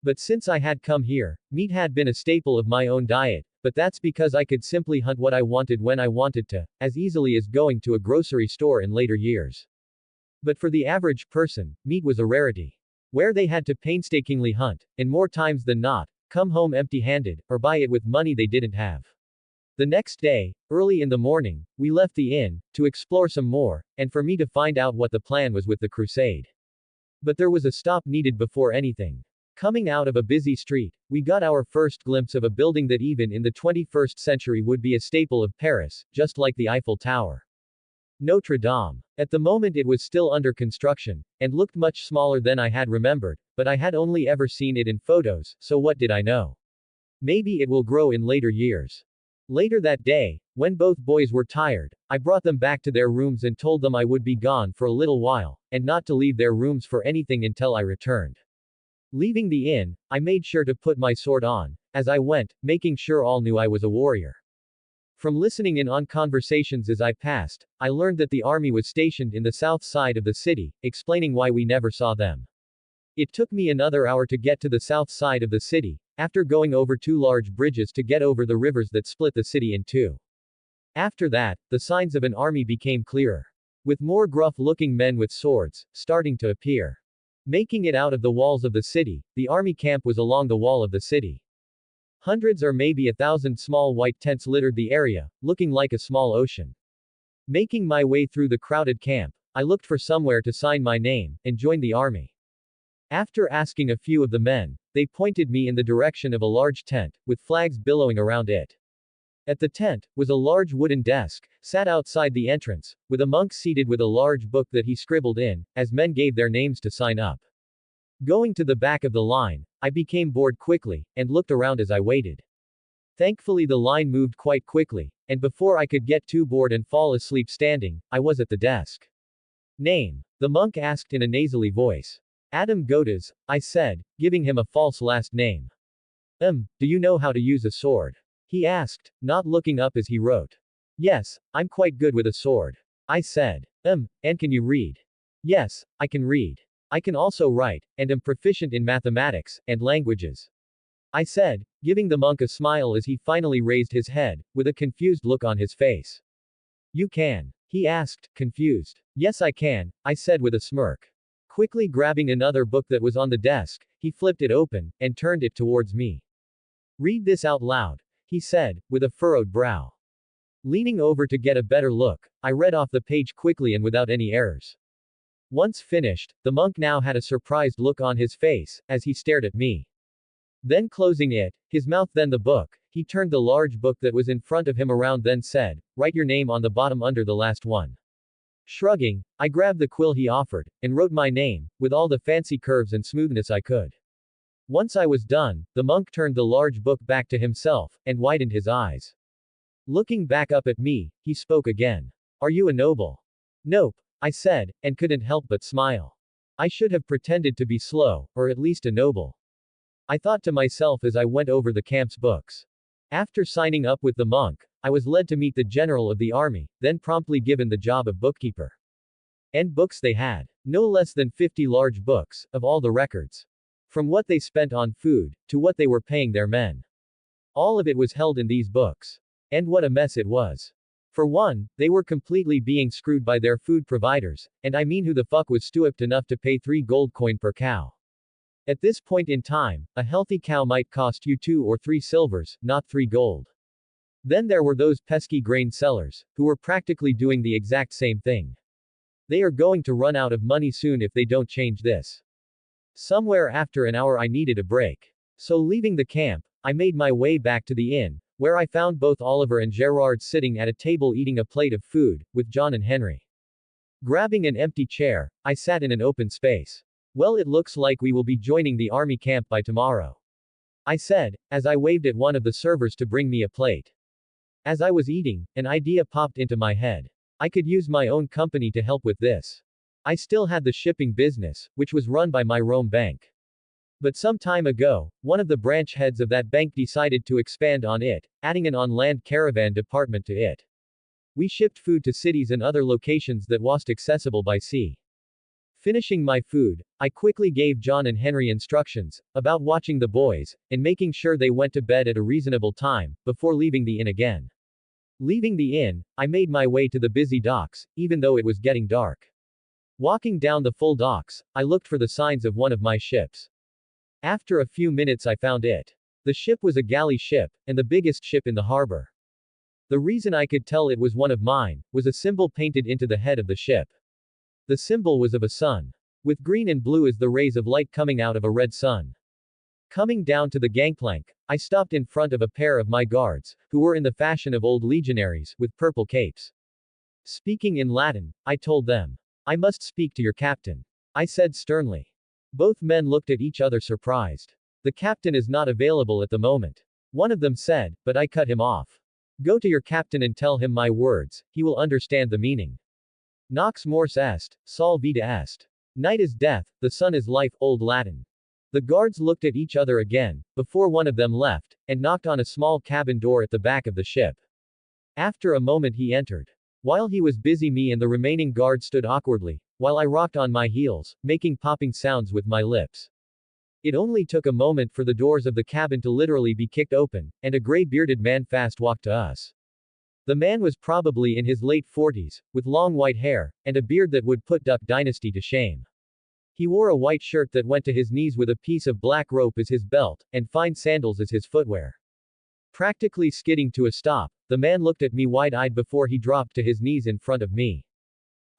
But since I had come here, meat had been a staple of my own diet, but that's because I could simply hunt what I wanted when I wanted to, as easily as going to a grocery store in later years. But for the average person, meat was a rarity. Where they had to painstakingly hunt, and more times than not, come home empty-handed, or buy it with money they didn't have. The next day, early in the morning, we left the inn, to explore some more, and for me to find out what the plan was with the crusade. But there was a stop needed before anything. Coming out of a busy street, we got our first glimpse of a building that even in the 21st century would be a staple of Paris, just like the Eiffel Tower. Notre Dame. At the moment it was still under construction, and looked much smaller than I had remembered, but I had only ever seen it in photos, so what did I know? Maybe it will grow in later years. Later that day, when both boys were tired, I brought them back to their rooms and told them I would be gone for a little while, and not to leave their rooms for anything until I returned. Leaving the inn, I made sure to put my sword on, as I went, making sure all knew I was a warrior. From listening in on conversations as I passed, I learned that the army was stationed in the south side of the city, explaining why we never saw them. It took me another hour to get to the south side of the city, after going over 2 large bridges to get over the rivers that split the city in 2. After that, the signs of an army became clearer. With more gruff-looking men with swords, starting to appear. Making it out of the walls of the city, the army camp was along the wall of the city. Hundreds or maybe 1,000 small white tents littered the area, looking like a small ocean. Making my way through the crowded camp, I looked for somewhere to sign my name, and join the army. After asking a few of the men, they pointed me in the direction of a large tent, with flags billowing around it. At the tent, was a large wooden desk, sat outside the entrance, with a monk seated with a large book that he scribbled in, as men gave their names to sign up. Going to the back of the line, I became bored quickly, and looked around as I waited. Thankfully the line moved quite quickly, and before I could get too bored and fall asleep standing, I was at the desk. Name? The monk asked in a nasally voice. Adam Godas, I said, giving him a false last name. Do you know how to use a sword? He asked, not looking up as he wrote. Yes, I'm quite good with a sword. I said. And can you read? Yes, I can read. I can also write, and am proficient in mathematics, and languages. I said, giving the monk a smile as he finally raised his head, with a confused look on his face. You can? He asked, confused. Yes, I can, I said with a smirk. Quickly grabbing another book that was on the desk, he flipped it open, and turned it towards me. Read this out loud, he said, with a furrowed brow. Leaning over to get a better look, I read off the page quickly and without any errors. Once finished, the monk now had a surprised look on his face, as he stared at me. Then closing it, his mouth then the book, he turned the large book that was in front of him around then said, write your name on the bottom under the last one. Shrugging, I grabbed the quill he offered, and wrote my name, with all the fancy curves and smoothness I could. Once I was done, the monk turned the large book back to himself, and widened his eyes. Looking back up at me, he spoke again. Are you a noble? Nope, I said, and couldn't help but smile. I should have pretended to be slow, or at least a noble. I thought to myself as I went over the camp's books. After signing up with the monk, I was led to meet the general of the army, then promptly given the job of bookkeeper. And books they had. No less than 50 large books, of all the records. From what they spent on food, to what they were paying their men. All of it was held in these books. And what a mess it was. For one, they were completely being screwed by their food providers, and I mean who the fuck was stupid enough to pay 3 gold coin per cow. At this point in time, a healthy cow might cost you 2 or 3 silvers, not 3 gold. Then there were those pesky grain sellers, who were practically doing the exact same thing. They are going to run out of money soon if they don't change this. Somewhere after an hour I needed a break. So leaving the camp, I made my way back to the inn, where I found both Oliver and Gerard sitting at a table eating a plate of food, with John and Henry. Grabbing an empty chair, I sat in an open space. Well, it looks like we will be joining the army camp by tomorrow, I said, as I waved at one of the servers to bring me a plate. As I was eating, an idea popped into my head. I could use my own company to help with this. I still had the shipping business, which was run by my Rome bank. But some time ago, one of the branch heads of that bank decided to expand on it, adding an on-land caravan department to it. We shipped food to cities and other locations that wasn't accessible by sea. Finishing my food, I quickly gave John and Henry instructions about watching the boys, and making sure they went to bed at a reasonable time, before leaving the inn again. Leaving the inn, I made my way to the busy docks, even though it was getting dark. Walking down the full docks, I looked for the signs of one of my ships. After a few minutes I found it. The ship was a galley ship, and the biggest ship in the harbor. The reason I could tell it was one of mine, was a symbol painted into the head of the ship. The symbol was of a sun. With green and blue as the rays of light coming out of a red sun. Coming down to the gangplank, I stopped in front of a pair of my guards, who were in the fashion of old legionaries, with purple capes. Speaking in Latin, I told them. I must speak to your captain, I said sternly. Both men looked at each other surprised. The captain is not available at the moment, one of them said, but I cut him off. Go to your captain and tell him my words, he will understand the meaning. Nox mors est, sol vita est. Night is death, the sun is life, Old Latin. The guards looked at each other again, before one of them left, and knocked on a small cabin door at the back of the ship. After a moment he entered. While he was busy, me and the remaining guards stood awkwardly, while I rocked on my heels, making popping sounds with my lips. It only took a moment for the doors of the cabin to literally be kicked open, and a gray-bearded man fast walked to us. The man was probably in his late 40s, with long white hair, and a beard that would put Duck Dynasty to shame. He wore a white shirt that went to his knees with a piece of black rope as his belt, and fine sandals as his footwear. Practically skidding to a stop, the man looked at me wide-eyed before he dropped to his knees in front of me.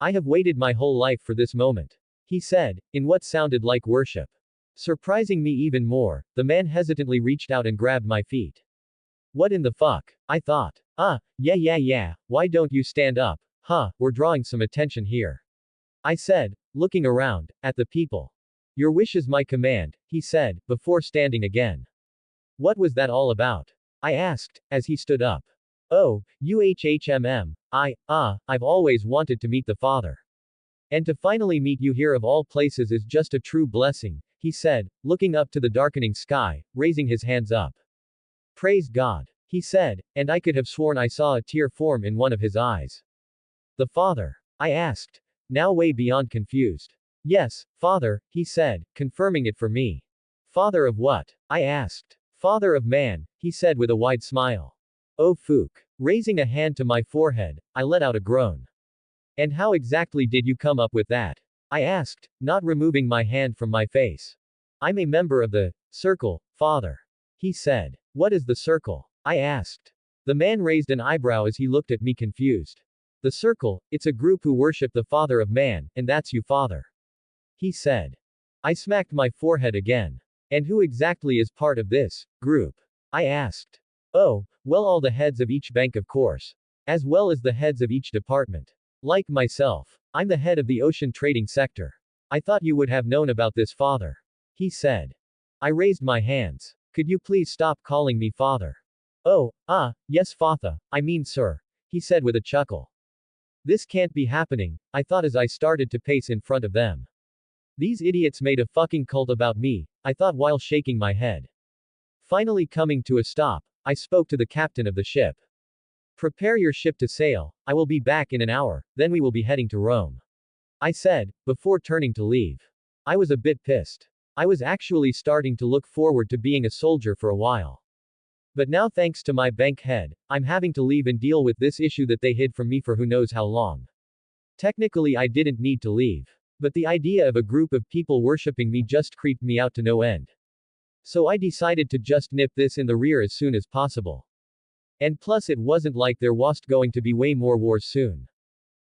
I have waited my whole life for this moment, he said, in what sounded like worship. Surprising me even more, the man hesitantly reached out and grabbed my feet. What in the fuck? I thought. Yeah, why don't you stand up? We're drawing some attention here, I said, looking around, at the people. Your wish is my command, he said, before standing again. What was that all about? I asked, as he stood up. Oh, I've always wanted to meet the Father. And to finally meet you here of all places is just a true blessing, he said, looking up to the darkening sky, raising his hands up. Praise God. he said, and I could have sworn I saw a tear form in one of his eyes. The father? I asked, now way beyond confused. Yes, father, he said, confirming it for me. Father of what? I asked. Father of man, he said with a wide smile. Oh Fook. Raising a hand to my forehead, I let out a groan. And how exactly did you come up with that? I asked, not removing my hand from my face. I'm a member of the circle, father. He said. What is the circle? I asked. The man raised an eyebrow as he looked at me confused. The circle, it's a group who worship the father of man, and that's you, father. He said. I smacked my forehead again. And who exactly is part of this group? I asked. Oh, well, all the heads of each bank, of course. As well as the heads of each department. Like myself. I'm the head of the ocean trading sector. I thought you would have known about this, father. He said. I raised my hands. Could you please stop calling me father? Oh, yes, father, I mean sir, he said with a chuckle. This can't be happening, I thought as I started to pace in front of them. These idiots made a fucking cult about me, I thought while shaking my head. Finally coming to a stop, I spoke to the captain of the ship. Prepare your ship to sail, I will be back in an hour, then we will be heading to Rome. I said, before turning to leave. I was a bit pissed. I was actually starting to look forward to being a soldier for a while. But now, thanks to my bank head, I'm having to leave and deal with this issue that they hid from me for who knows how long. Technically, I didn't need to leave. But the idea of a group of people worshipping me just creeped me out to no end. So I decided to just nip this in the rear as soon as possible. And plus, it wasn't like there was going to be way more wars soon.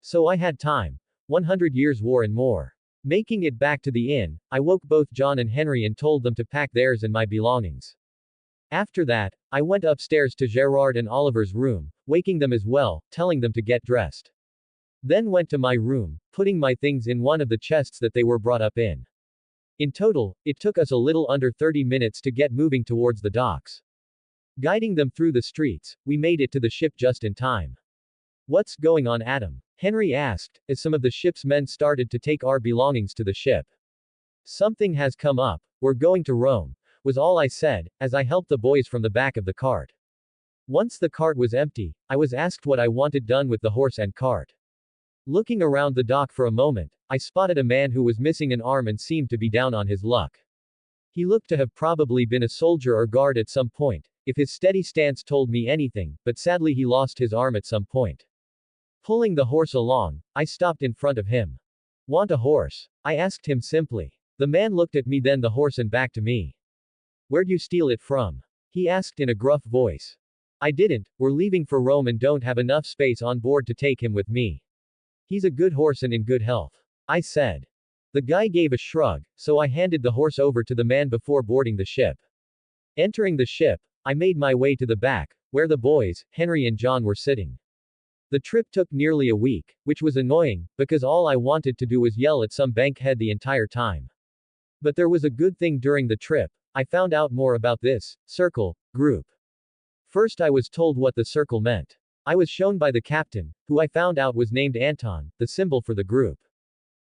So I had time. 100 years war and more. Making it back to the inn, I woke both John and Henry and told them to pack theirs and my belongings. After that, I went upstairs to Gerard and Oliver's room, waking them as well, telling them to get dressed. Then went to my room, putting my things in one of the chests that they were brought up in. In total, it took us a little under 30 minutes to get moving towards the docks. Guiding them through the streets, we made it to the ship just in time. What's going on, Adam? Henry asked, as some of the ship's men started to take our belongings to the ship. Something has come up, we're going to Rome, was all I said, as I helped the boys from the back of the cart. Once the cart was empty, I was asked what I wanted done with the horse and cart. Looking around the dock for a moment, I spotted a man who was missing an arm and seemed to be down on his luck. He looked to have probably been a soldier or guard at some point, if his steady stance told me anything, but sadly he lost his arm at some point. Pulling the horse along, I stopped in front of him. Want a horse? I asked him simply. The man looked at me, then the horse, and back to me. Where'd you steal it from? He asked in a gruff voice. I didn't, we're leaving for Rome and don't have enough space on board to take him with me. He's a good horse and in good health. I said. The guy gave a shrug, so I handed the horse over to the man before boarding the ship. Entering the ship, I made my way to the back, where the boys, Henry and John, were sitting. The trip took nearly a week, which was annoying, because all I wanted to do was yell at some bankhead the entire time. But there was a good thing during the trip, I found out more about this circle group. First, I was told what the circle meant. I was shown by the captain, who I found out was named Anton, the symbol for the group.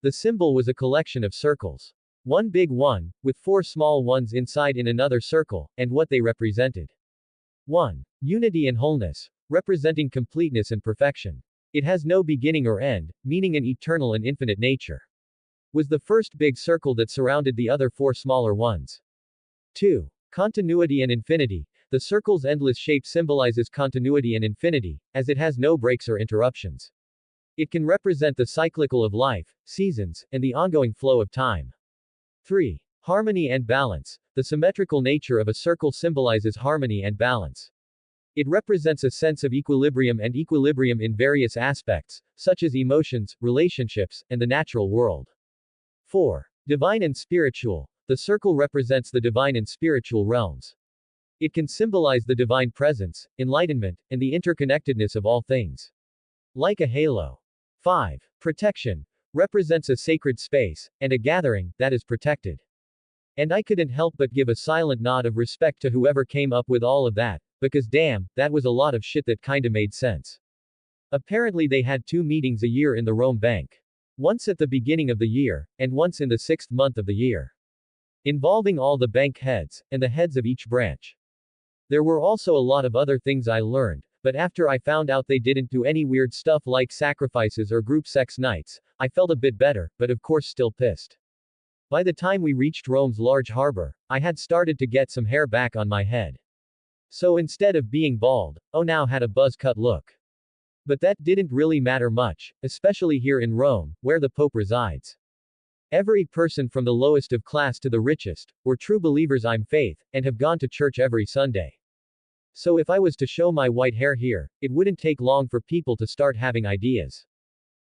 The symbol was a collection of circles. One big one, with 4 small ones inside in another circle, and what they represented. 1. Unity and wholeness, representing completeness and perfection. It has no beginning or end, meaning an eternal and infinite nature. Was the first big circle that surrounded the other 4 smaller ones. 2. Continuity and infinity. The circle's endless shape symbolizes continuity and infinity, as it has no breaks or interruptions. It can represent the cyclical of life, seasons, and the ongoing flow of time. 3. Harmony and balance. The symmetrical nature of a circle symbolizes harmony and balance. It represents a sense of equilibrium and equilibrium in various aspects, such as emotions, relationships, and the natural world. 4. Divine and spiritual. The circle represents the divine and spiritual realms. It can symbolize the divine presence, enlightenment, and the interconnectedness of all things. Like a halo. 5. Protection. Represents a sacred space, and a gathering, that is protected. And I couldn't help but give a silent nod of respect to whoever came up with all of that, because damn, that was a lot of shit that kinda made sense. Apparently they had 2 meetings a year in the Rome Bank. Once at the beginning of the year, and once in the 6th month of the year. Involving all the bank heads, and the heads of each branch. There were also a lot of other things I learned, but after I found out they didn't do any weird stuff like sacrifices or group sex nights, I felt a bit better, but of course still pissed. By the time we reached Rome's large harbor, I had started to get some hair back on my head. So instead of being bald, I now had a buzz-cut look. But that didn't really matter much, especially here in Rome, where the Pope resides. Every person from the lowest of class to the richest, were true believers in faith, and have gone to church every Sunday. So if I was to show my white hair here, it wouldn't take long for people to start having ideas.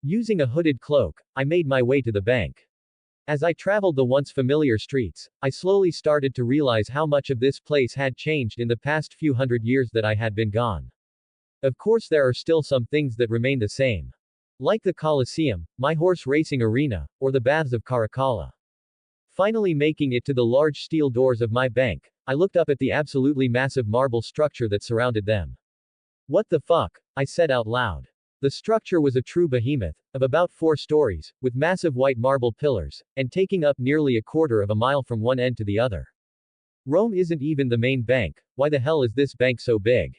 Using a hooded cloak, I made my way to the bank. As I traveled the once familiar streets, I slowly started to realize how much of this place had changed in the past few hundred years that I had been gone. Of course there are still some things that remain the same. Like the Colosseum, my horse racing arena, or the baths of Caracalla. Finally making it to the large steel doors of my bank, I looked up at the absolutely massive marble structure that surrounded them. What the fuck? I said out loud. The structure was a true behemoth, of about 4 stories, with massive white marble pillars, and taking up nearly a quarter of a mile from one end to the other. Rome isn't even the main bank, why the hell is this bank so big?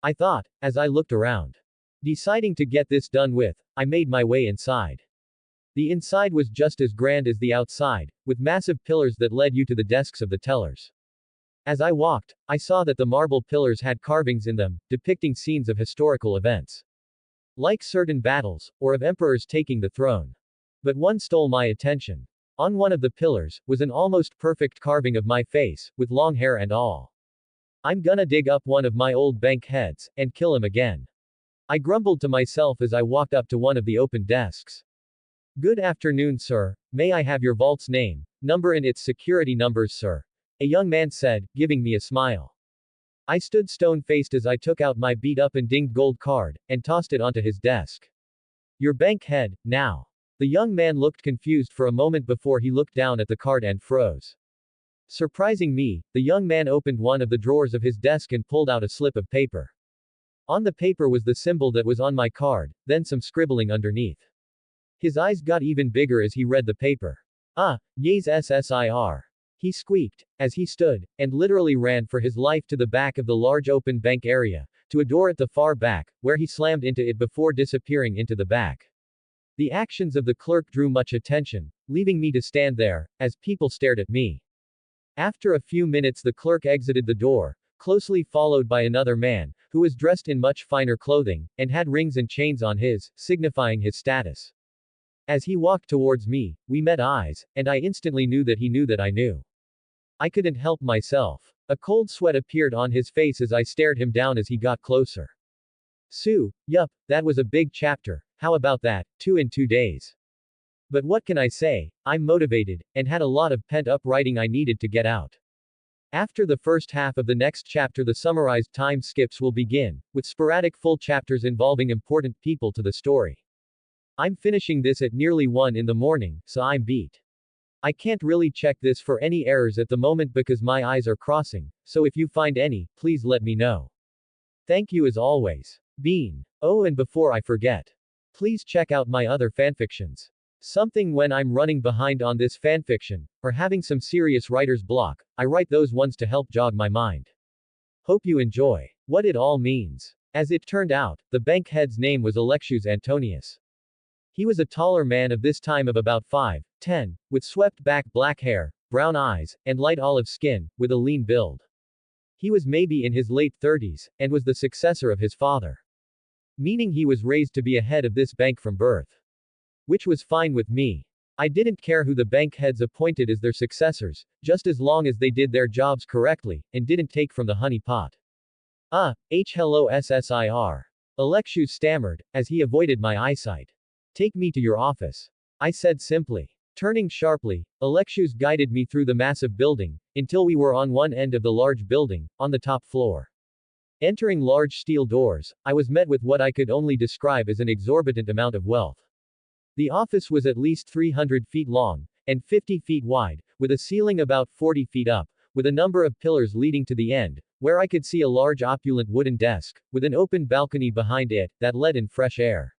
I thought, as I looked around. Deciding to get this done with, I made my way inside. The inside was just as grand as the outside, with massive pillars that led you to the desks of the tellers. As I walked, I saw that the marble pillars had carvings in them, depicting scenes of historical events. Like certain battles, or of emperors taking the throne. But one stole my attention. On one of the pillars, was an almost perfect carving of my face, with long hair and all. I'm gonna dig up one of my old bank heads, and kill him again. I grumbled to myself as I walked up to one of the open desks. Good afternoon, sir. May I have your vault's name, number and its security numbers, sir? A young man said, giving me a smile. I stood stone-faced as I took out my beat-up and dinged gold card, and tossed it onto his desk. Your bank head, now. The young man looked confused for a moment before he looked down at the card and froze. Surprising me, the young man opened one of the drawers of his desk and pulled out a slip of paper. On the paper was the symbol that was on my card, then some scribbling underneath. His eyes got even bigger as he read the paper. Ah, yes SSIR. He squeaked, as he stood, and literally ran for his life to the back of the large open bank area, to a door at the far back, where he slammed into it before disappearing into the back. The actions of the clerk drew much attention, leaving me to stand there, as people stared at me. After a few minutes the clerk exited the door, closely followed by another man, who was dressed in much finer clothing, and had rings and chains on his, signifying his status. As he walked towards me, we met eyes, and I instantly knew that he knew that I knew. I couldn't help myself. A cold sweat appeared on his face as I stared him down as he got closer. Sue, yup, that was a big chapter, how about that, 2 in 2 days. But what can I say, I'm motivated, and had a lot of pent-up writing I needed to get out. After the first half of the next chapter the summarized time skips will begin, with sporadic full chapters involving important people to the story. I'm finishing this at nearly 1 in the morning, so I'm beat. I can't really check this for any errors at the moment because my eyes are crossing, so if you find any, please let me know. Thank you as always. Bean. Oh, and before I forget, please check out my other fanfictions. Something when I'm running behind on this fanfiction, or having some serious writer's block, I write those ones to help jog my mind. Hope you enjoy. What it all means. As it turned out, the bank head's name was Alexius Antonius. He was a taller man of this time of about 5'10", with swept-back black hair, brown eyes, and light olive skin, with a lean build. He was maybe in his late 30s, and was the successor of his father. Meaning he was raised to be a head of this bank from birth. Which was fine with me. I didn't care who the bank heads appointed as their successors, just as long as they did their jobs correctly, and didn't take from the honey pot. Hello SSIR. Alexius stammered, as he avoided my eyesight. Take me to your office. I said simply. Turning sharply, Alexius guided me through the massive building, until we were on one end of the large building, on the top floor. Entering large steel doors, I was met with what I could only describe as an exorbitant amount of wealth. The office was at least 300 feet long, and 50 feet wide, with a ceiling about 40 feet up, with a number of pillars leading to the end, where I could see a large opulent wooden desk, with an open balcony behind it, that let in fresh air.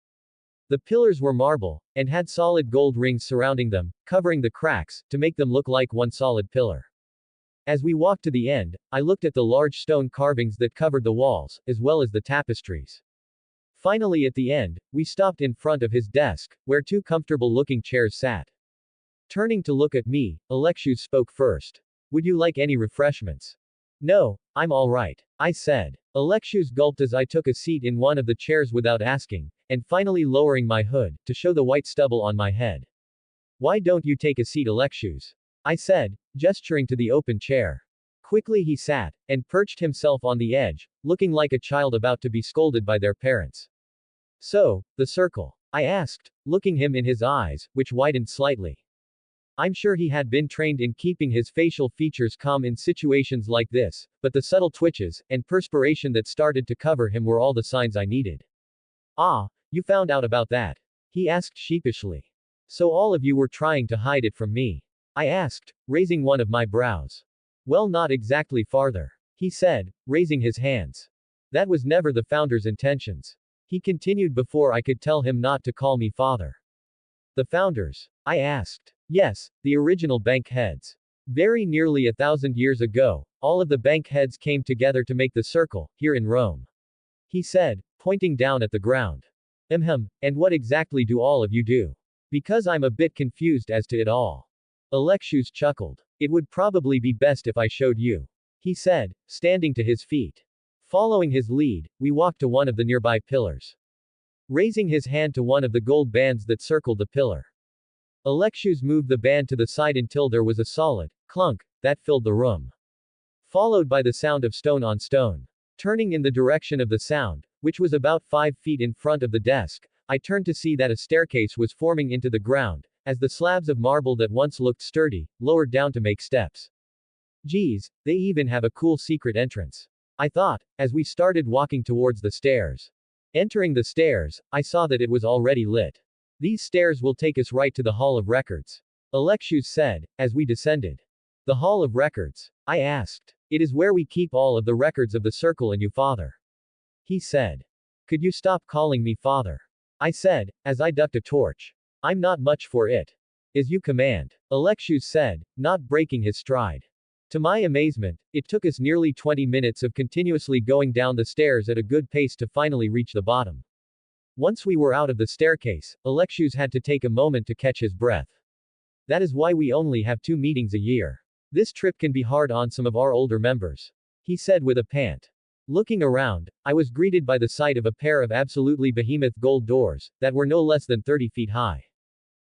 The pillars were marble, and had solid gold rings surrounding them, covering the cracks, to make them look like one solid pillar. As we walked to the end, I looked at the large stone carvings that covered the walls, as well as the tapestries. Finally, at the end, we stopped in front of his desk, where two comfortable-looking chairs sat. Turning to look at me, Alexius spoke first. Would you like any refreshments? No, I'm all right, I said. Alexius gulped as I took a seat in one of the chairs without asking, and finally lowering my hood, to show the white stubble on my head. Why don't you take a seat, Alexius? I said, gesturing to the open chair. Quickly he sat, and perched himself on the edge, looking like a child about to be scolded by their parents. So, the circle? I asked, looking him in his eyes, which widened slightly. I'm sure he had been trained in keeping his facial features calm in situations like this, but the subtle twitches, and perspiration that started to cover him were all the signs I needed. Ah, you found out about that? He asked sheepishly. So all of you were trying to hide it from me? I asked, raising one of my brows. Well, not exactly, father, he said, raising his hands. That was never the founder's intentions. He continued before I could tell him not to call me father. The founders? I asked. Yes, the original bank heads. Very nearly 1,000 years ago, all of the bank heads came together to make the circle, here in Rome. He said, pointing down at the ground. And what exactly do all of you do? Because I'm a bit confused as to it all. Alexius chuckled. It would probably be best if I showed you. He said, standing to his feet. Following his lead, we walked to one of the nearby pillars. Raising his hand to one of the gold bands that circled the pillar. Alexius moved the band to the side until there was a solid clunk that filled the room. Followed by the sound of stone on stone. Turning in the direction of the sound, which was about 5 feet in front of the desk, I turned to see that a staircase was forming into the ground, as the slabs of marble that once looked sturdy, lowered down to make steps. Geez, they even have a cool secret entrance, I thought, as we started walking towards the stairs. Entering the stairs, I saw that it was already lit. These stairs will take us right to the Hall of Records, Alexius said, as we descended. The Hall of Records? I asked. It is where we keep all of the records of the circle and you, father. He said. Could you stop calling me father? I said, as I ducked a torch. I'm not much for it. As you command, Alexius said, not breaking his stride. To my amazement, it took us nearly 20 minutes of continuously going down the stairs at a good pace to finally reach the bottom. Once we were out of the staircase, Alexius had to take a moment to catch his breath. That is why we only have 2 meetings a year. This trip can be hard on some of our older members, he said with a pant. Looking around, I was greeted by the sight of a pair of absolutely behemoth gold doors, that were no less than 30 feet high.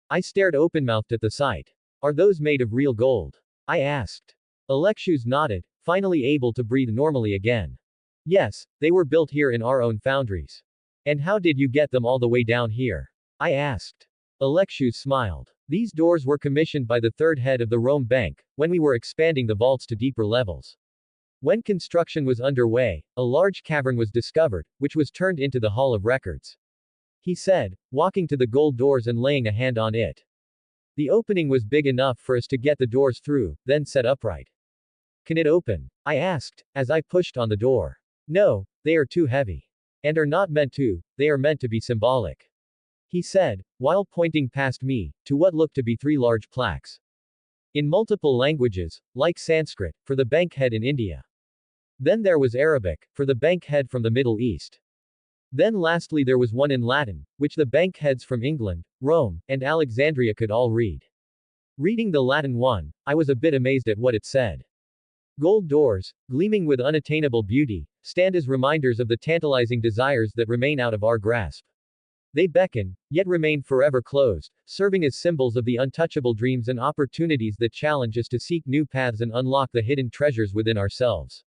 I stared open-mouthed at the sight. Are those made of real gold? I asked. Alexius nodded, finally able to breathe normally again. Yes, they were built here in our own foundries. And how did you get them all the way down here? I asked. Alexius smiled. These doors were commissioned by the third head of the Rome Bank, when we were expanding the vaults to deeper levels. When construction was underway, a large cavern was discovered, which was turned into the Hall of Records. He said, walking to the gold doors and laying a hand on it. The opening was big enough for us to get the doors through, then set upright. Can it open? I asked, as I pushed on the door. No, they are too heavy. And are not meant to, they are meant to be symbolic. He said, while pointing past me, to what looked to be 3 large plaques. In multiple languages, like Sanskrit, for the bank head in India. Then there was Arabic, for the bank head from the Middle East. Then lastly there was one in Latin, which the bank heads from England, Rome, and Alexandria could all read. Reading the Latin one, I was a bit amazed at what it said. Gold doors, gleaming with unattainable beauty, stand as reminders of the tantalizing desires that remain out of our grasp. They beckon, yet remain forever closed, serving as symbols of the untouchable dreams and opportunities that challenge us to seek new paths and unlock the hidden treasures within ourselves.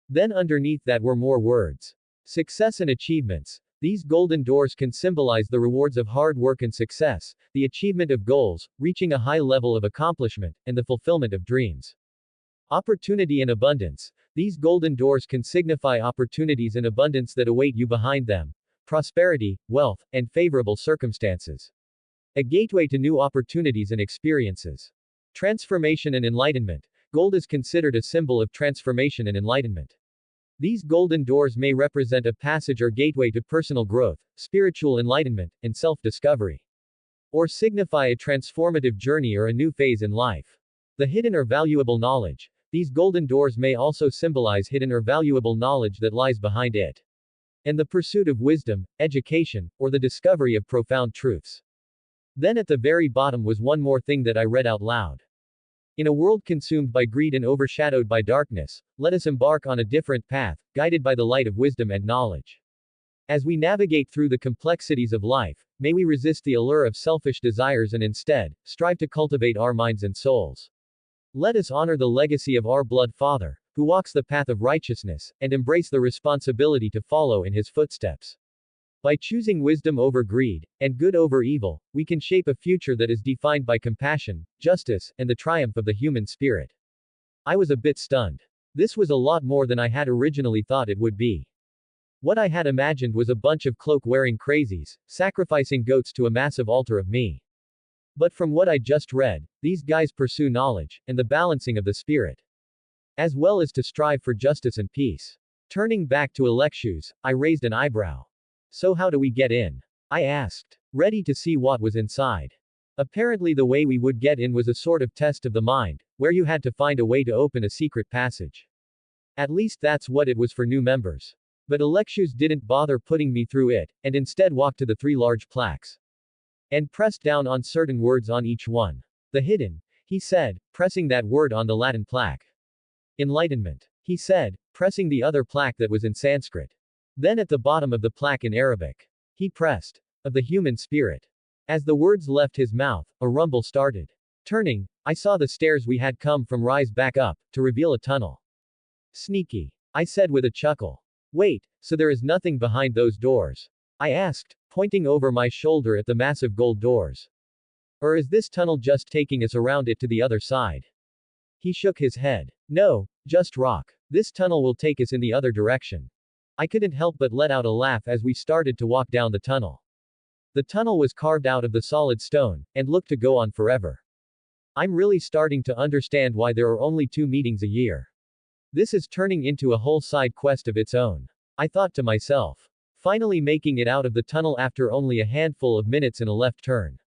Then underneath that were more words. Success and achievements. These golden doors can symbolize the rewards of hard work and success, the achievement of goals, reaching a high level of accomplishment, and the fulfillment of dreams. Opportunity and abundance. These golden doors can signify opportunities and abundance that await you behind them. Prosperity, wealth, and favorable circumstances. A gateway to new opportunities and experiences. Transformation and enlightenment. Gold is considered a symbol of transformation and enlightenment. These golden doors may represent a passage or gateway to personal growth, spiritual enlightenment, and self-discovery. Or signify a transformative journey or a new phase in life. The hidden or valuable knowledge. These golden doors may also symbolize hidden or valuable knowledge that lies behind it. And the pursuit of wisdom, education, or the discovery of profound truths. Then at the very bottom was one more thing that I read out loud. In a world consumed by greed and overshadowed by darkness, let us embark on a different path, guided by the light of wisdom and knowledge. As we navigate through the complexities of life, may we resist the allure of selfish desires and instead, strive to cultivate our minds and souls. Let us honor the legacy of our blood father, who walks the path of righteousness, and embrace the responsibility to follow in his footsteps. By choosing wisdom over greed, and good over evil, we can shape a future that is defined by compassion, justice, and the triumph of the human spirit. I was a bit stunned. This was a lot more than I had originally thought it would be. What I had imagined was a bunch of cloak-wearing crazies, sacrificing goats to a massive altar of me. But from what I just read, these guys pursue knowledge, and the balancing of the spirit. As well as to strive for justice and peace. Turning back to Alexius, I raised an eyebrow. So how do we get in? I asked, ready to see what was inside. Apparently the way we would get in was a sort of test of the mind, where you had to find a way to open a secret passage. At least that's what it was for new members. But Alexius didn't bother putting me through it, and instead walked to the 3 large plaques. And pressed down on certain words on each one. The hidden, he said, pressing that word on the Latin plaque. Enlightenment, he said, pressing the other plaque that was in Sanskrit. Then at the bottom of the plaque in Arabic, he pressed, of the human spirit. As the words left his mouth, a rumble started. Turning, I saw the stairs we had come from rise back up, to reveal a tunnel. Sneaky, I said with a chuckle. Wait, so there is nothing behind those doors? I asked, pointing over my shoulder at the massive gold doors. Or is this tunnel just taking us around it to the other side? He shook his head. No, just rock. This tunnel will take us in the other direction. I couldn't help but let out a laugh as we started to walk down the tunnel. The tunnel was carved out of the solid stone, and looked to go on forever. I'm really starting to understand why there are only 2 meetings a year. This is turning into a whole side quest of its own. I thought to myself. Finally making it out of the tunnel after only a handful of minutes in a left turn.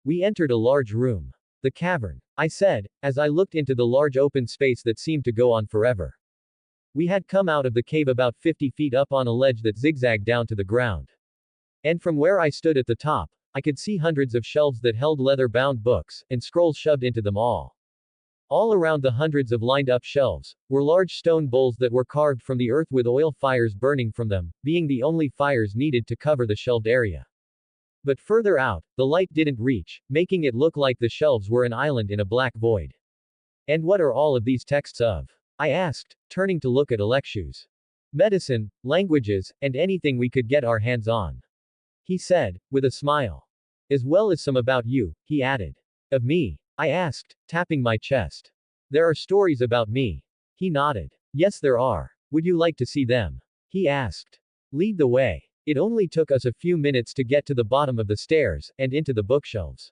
We entered a large room. The cavern, I said, as I looked into the large open space that seemed to go on forever. We had come out of the cave about 50 feet up on a ledge that zigzagged down to the ground. And from where I stood at the top, I could see hundreds of shelves that held leather-bound books, and scrolls shoved into them all. All around the hundreds of lined-up shelves, were large stone bowls that were carved from the earth with oil fires burning from them, being the only fires needed to cover the shelved area. But further out, the light didn't reach, making it look like the shelves were an island in a black void. And what are all of these texts of? I asked, turning to look at Alexius. Medicine, languages, and anything we could get our hands on. He said, with a smile. As well as some about you, he added. Of me? I asked, tapping my chest. There are stories about me. He nodded. Yes, there are. Would you like to see them? He asked. Lead the way. It only took us a few minutes to get to the bottom of the stairs, and into the bookshelves.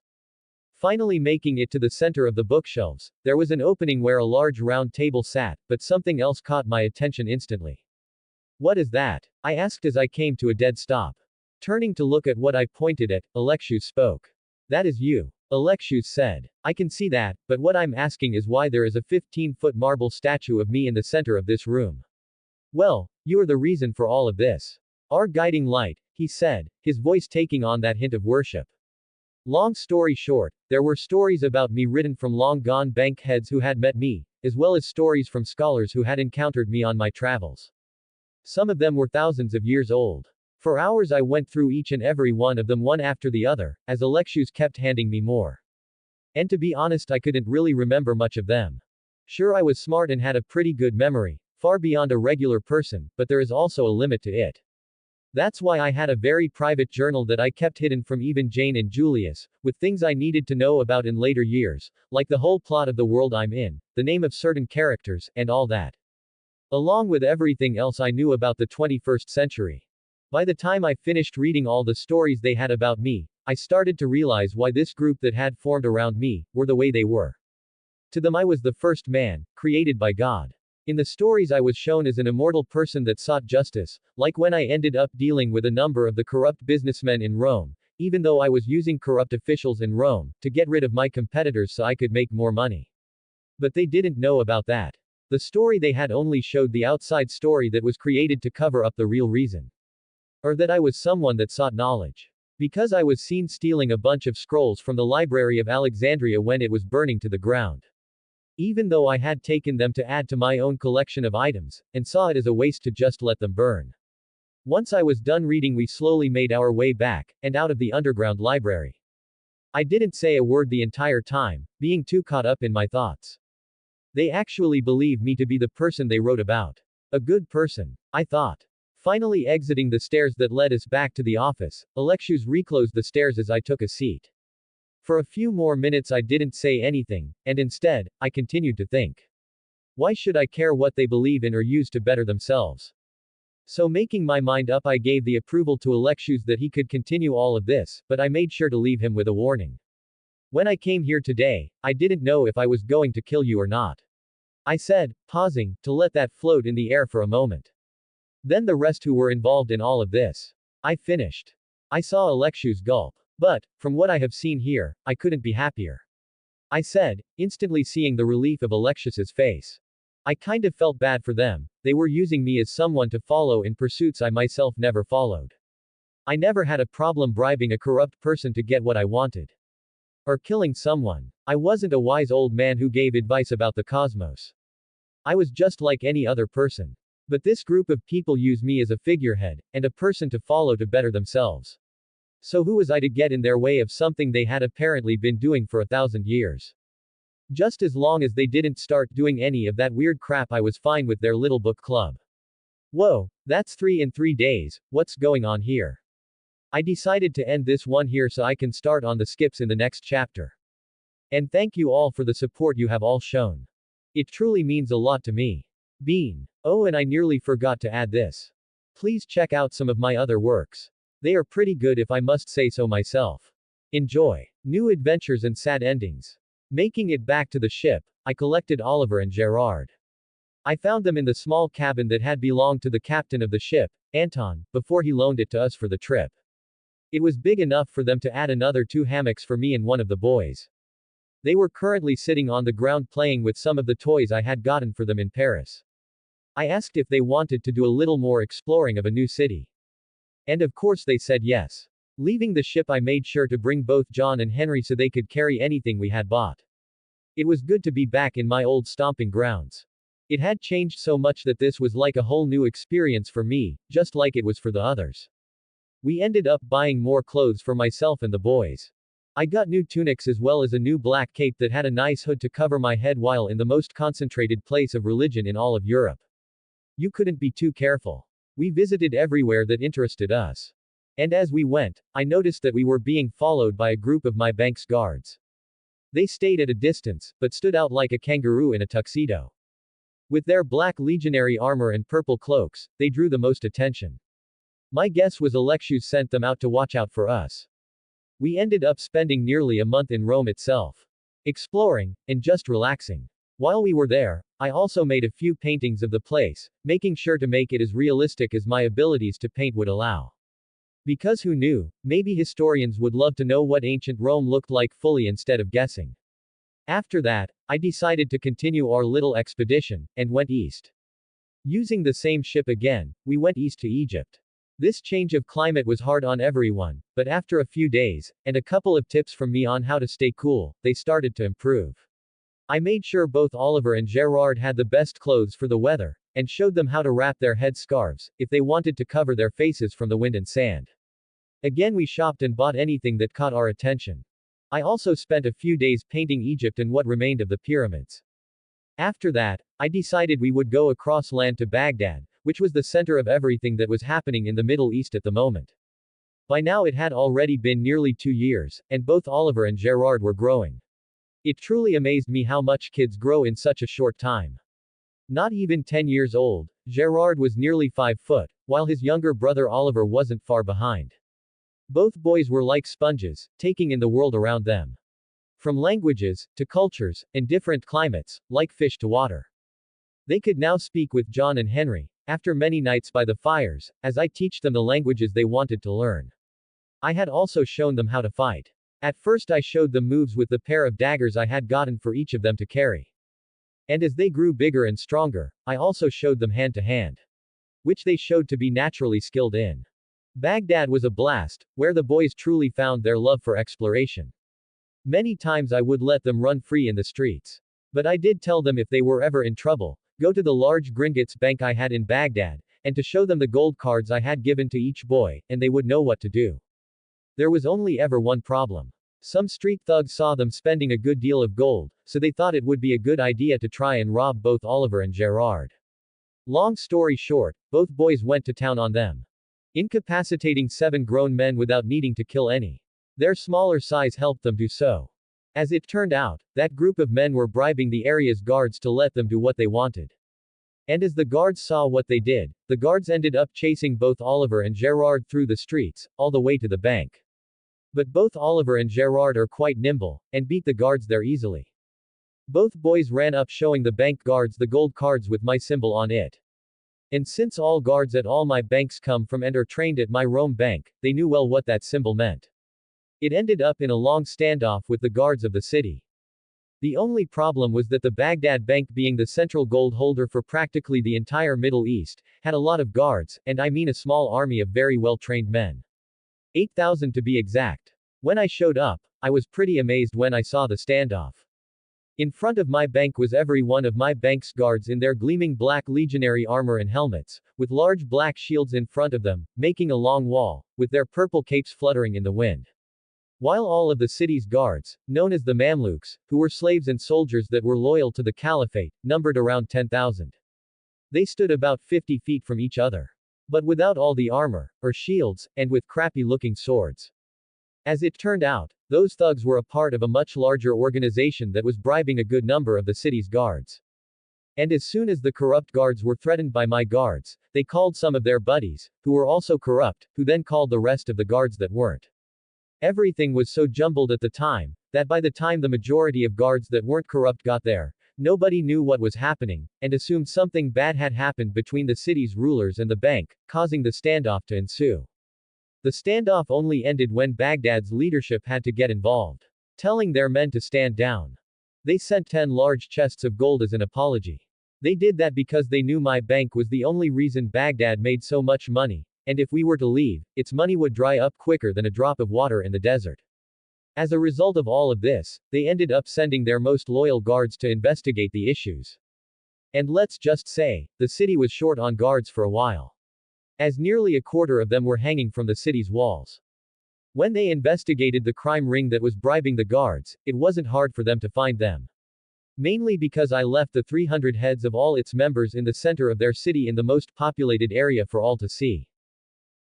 Finally making it to the center of the bookshelves, there was an opening where a large round table sat, but something else caught my attention instantly. What is that? I asked as I came to a dead stop. Turning to look at what I pointed at, Alexius spoke. That is you. Alexius said. I can see that, but what I'm asking is why there is a 15-foot marble statue of me in the center of this room. Well, you are the reason for all of this. Our guiding light, he said, his voice taking on that hint of worship. Long story short, there were stories about me written from long-gone bankheads who had met me, as well as stories from scholars who had encountered me on my travels. Some of them were thousands of years old. For hours I went through each and every one of them one after the other, as Alexius kept handing me more. And to be honest, I couldn't really remember much of them. Sure, I was smart and had a pretty good memory, far beyond a regular person, but there is also a limit to it. That's why I had a very private journal that I kept hidden from even Jane and Julius, with things I needed to know about in later years, like the whole plot of the world I'm in, the name of certain characters, and all that. Along with everything else I knew about the 21st century. By the time I finished reading all the stories they had about me, I started to realize why this group that had formed around me, were the way they were. To them I was the first man, created by God. In the stories I was shown as an immortal person that sought justice, like when I ended up dealing with a number of the corrupt businessmen in Rome, even though I was using corrupt officials in Rome, to get rid of my competitors so I could make more money. But they didn't know about that. The story they had only showed the outside story that was created to cover up the real reason. Or that I was someone that sought knowledge. Because I was seen stealing a bunch of scrolls from the Library of Alexandria when it was burning to the ground. Even though I had taken them to add to my own collection of items, and saw it as a waste to just let them burn. Once I was done reading, we slowly made our way back, and out of the underground library. I didn't say a word the entire time, being too caught up in my thoughts. They actually believe me to be the person they wrote about. A good person, I thought. Finally exiting the stairs that led us back to the office, Alexius reclosed the stairs as I took a seat. For a few more minutes I didn't say anything, and instead, I continued to think. Why should I care what they believe in or use to better themselves? So making my mind up, I gave the approval to Alexius that he could continue all of this, but I made sure to leave him with a warning. When I came here today, I didn't know if I was going to kill you or not. I said, pausing, to let that float in the air for a moment. Then the rest who were involved in all of this. I finished. I saw Alexius gulp. But, from what I have seen here, I couldn't be happier. I said, instantly seeing the relief of Alexius's face. I kind of felt bad for them. They were using me as someone to follow in pursuits I myself never followed. I never had a problem bribing a corrupt person to get what I wanted. Or killing someone. I wasn't a wise old man who gave advice about the cosmos. I was just like any other person. But this group of people use me as a figurehead, and a person to follow to better themselves. So who was I to get in their way of something they had apparently been doing for 1,000 years? Just as long as they didn't start doing any of that weird crap, I was fine with their little book club. Whoa, that's 3 in 3 days, what's going on here? I decided to end this one here so I can start on the skips in the next chapter. And thank you all for the support you have all shown. It truly means a lot to me. Bean. Oh, and I nearly forgot to add this. Please check out some of my other works. They are pretty good if I must say so myself. Enjoy. New adventures and sad endings. Making it back to the ship, I collected Oliver and Gerard. I found them in the small cabin that had belonged to the captain of the ship, Anton, before he loaned it to us for the trip. It was big enough for them to add another 2 hammocks for me and one of the boys. They were currently sitting on the ground playing with some of the toys I had gotten for them in Paris. I asked if they wanted to do a little more exploring of a new city. And of course they said yes. Leaving the ship, I made sure to bring both John and Henry so they could carry anything we had bought. It was good to be back in my old stomping grounds. It had changed so much that this was like a whole new experience for me, just like it was for the others. We ended up buying more clothes for myself and the boys. I got new tunics as well as a new black cape that had a nice hood to cover my head while in the most concentrated place of religion in all of Europe. You couldn't be too careful. We visited everywhere that interested us. And as we went, I noticed that we were being followed by a group of my bank's guards. They stayed at a distance, but stood out like a kangaroo in a tuxedo. With their black legionary armor and purple cloaks, they drew the most attention. My guess was Alexius sent them out to watch out for us. We ended up spending nearly a month in Rome itself. Exploring, and just relaxing. While we were there, I also made a few paintings of the place, making sure to make it as realistic as my abilities to paint would allow. Because who knew, maybe historians would love to know what ancient Rome looked like fully instead of guessing. After that, I decided to continue our little expedition, and went east. Using the same ship again, we went east to Egypt. This change of climate was hard on everyone, but after a few days, and a couple of tips from me on how to stay cool, they started to improve. I made sure both Oliver and Gerard had the best clothes for the weather, and showed them how to wrap their head scarves, if they wanted to cover their faces from the wind and sand. Again, we shopped and bought anything that caught our attention. I also spent a few days painting Egypt and what remained of the pyramids. After that, I decided we would go across land to Baghdad, which was the center of everything that was happening in the Middle East at the moment. By now it had already been nearly 2 years, and both Oliver and Gerard were growing. It truly amazed me how much kids grow in such a short time. Not even 10 years old, Gerard was nearly 5 foot, while his younger brother Oliver wasn't far behind. Both boys were like sponges, taking in the world around them. From languages, to cultures, and different climates, like fish to water. They could now speak with John and Henry, after many nights by the fires, as I teach them the languages they wanted to learn. I had also shown them how to fight. At first I showed them moves with the pair of daggers I had gotten for each of them to carry. And as they grew bigger and stronger, I also showed them hand to hand, which they showed to be naturally skilled in. Baghdad was a blast, where the boys truly found their love for exploration. Many times I would let them run free in the streets. But I did tell them if they were ever in trouble, go to the large Gringotts bank I had in Baghdad, and to show them the gold cards I had given to each boy, and they would know what to do. There was only ever one problem. Some street thugs saw them spending a good deal of gold, so they thought it would be a good idea to try and rob both Oliver and Gerard. Long story short, both boys went to town on them, incapacitating 7 grown men without needing to kill any. Their smaller size helped them do so. As it turned out, that group of men were bribing the area's guards to let them do what they wanted. And as the guards saw what they did, the guards ended up chasing both Oliver and Gerard through the streets, all the way to the bank. But both Oliver and Gerard are quite nimble, and beat the guards there easily. Both boys ran up showing the bank guards the gold cards with my symbol on it. And since all guards at all my banks come from and are trained at my Rome bank, they knew well what that symbol meant. It ended up in a long standoff with the guards of the city. The only problem was that the Baghdad bank, being the central gold holder for practically the entire Middle East, had a lot of guards, and I mean a small army of very well-trained men. 8,000 to be exact. When I showed up, I was pretty amazed when I saw the standoff. In front of my bank was every one of my bank's guards in their gleaming black legionary armor and helmets, with large black shields in front of them, making a long wall, with their purple capes fluttering in the wind. While all of the city's guards, known as the Mamluks, who were slaves and soldiers that were loyal to the caliphate, numbered around 10,000. They stood about 50 feet from each other. But without all the armor, or shields, and with crappy-looking swords. As it turned out, those thugs were a part of a much larger organization that was bribing a good number of the city's guards. And as soon as the corrupt guards were threatened by my guards, they called some of their buddies, who were also corrupt, who then called the rest of the guards that weren't. Everything was so jumbled at the time, that by the time the majority of guards that weren't corrupt got there, nobody knew what was happening, and assumed something bad had happened between the city's rulers and the bank, causing the standoff to ensue. The standoff only ended when Baghdad's leadership had to get involved, telling their men to stand down. They sent 10 large chests of gold as an apology. They did that because they knew my bank was the only reason Baghdad made so much money, and if we were to leave, its money would dry up quicker than a drop of water in the desert. As a result of all of this, they ended up sending their most loyal guards to investigate the issues. And let's just say, the city was short on guards for a while, as nearly a quarter of them were hanging from the city's walls. When they investigated the crime ring that was bribing the guards, it wasn't hard for them to find them. Mainly because I left the 300 heads of all its members in the center of their city in the most populated area for all to see.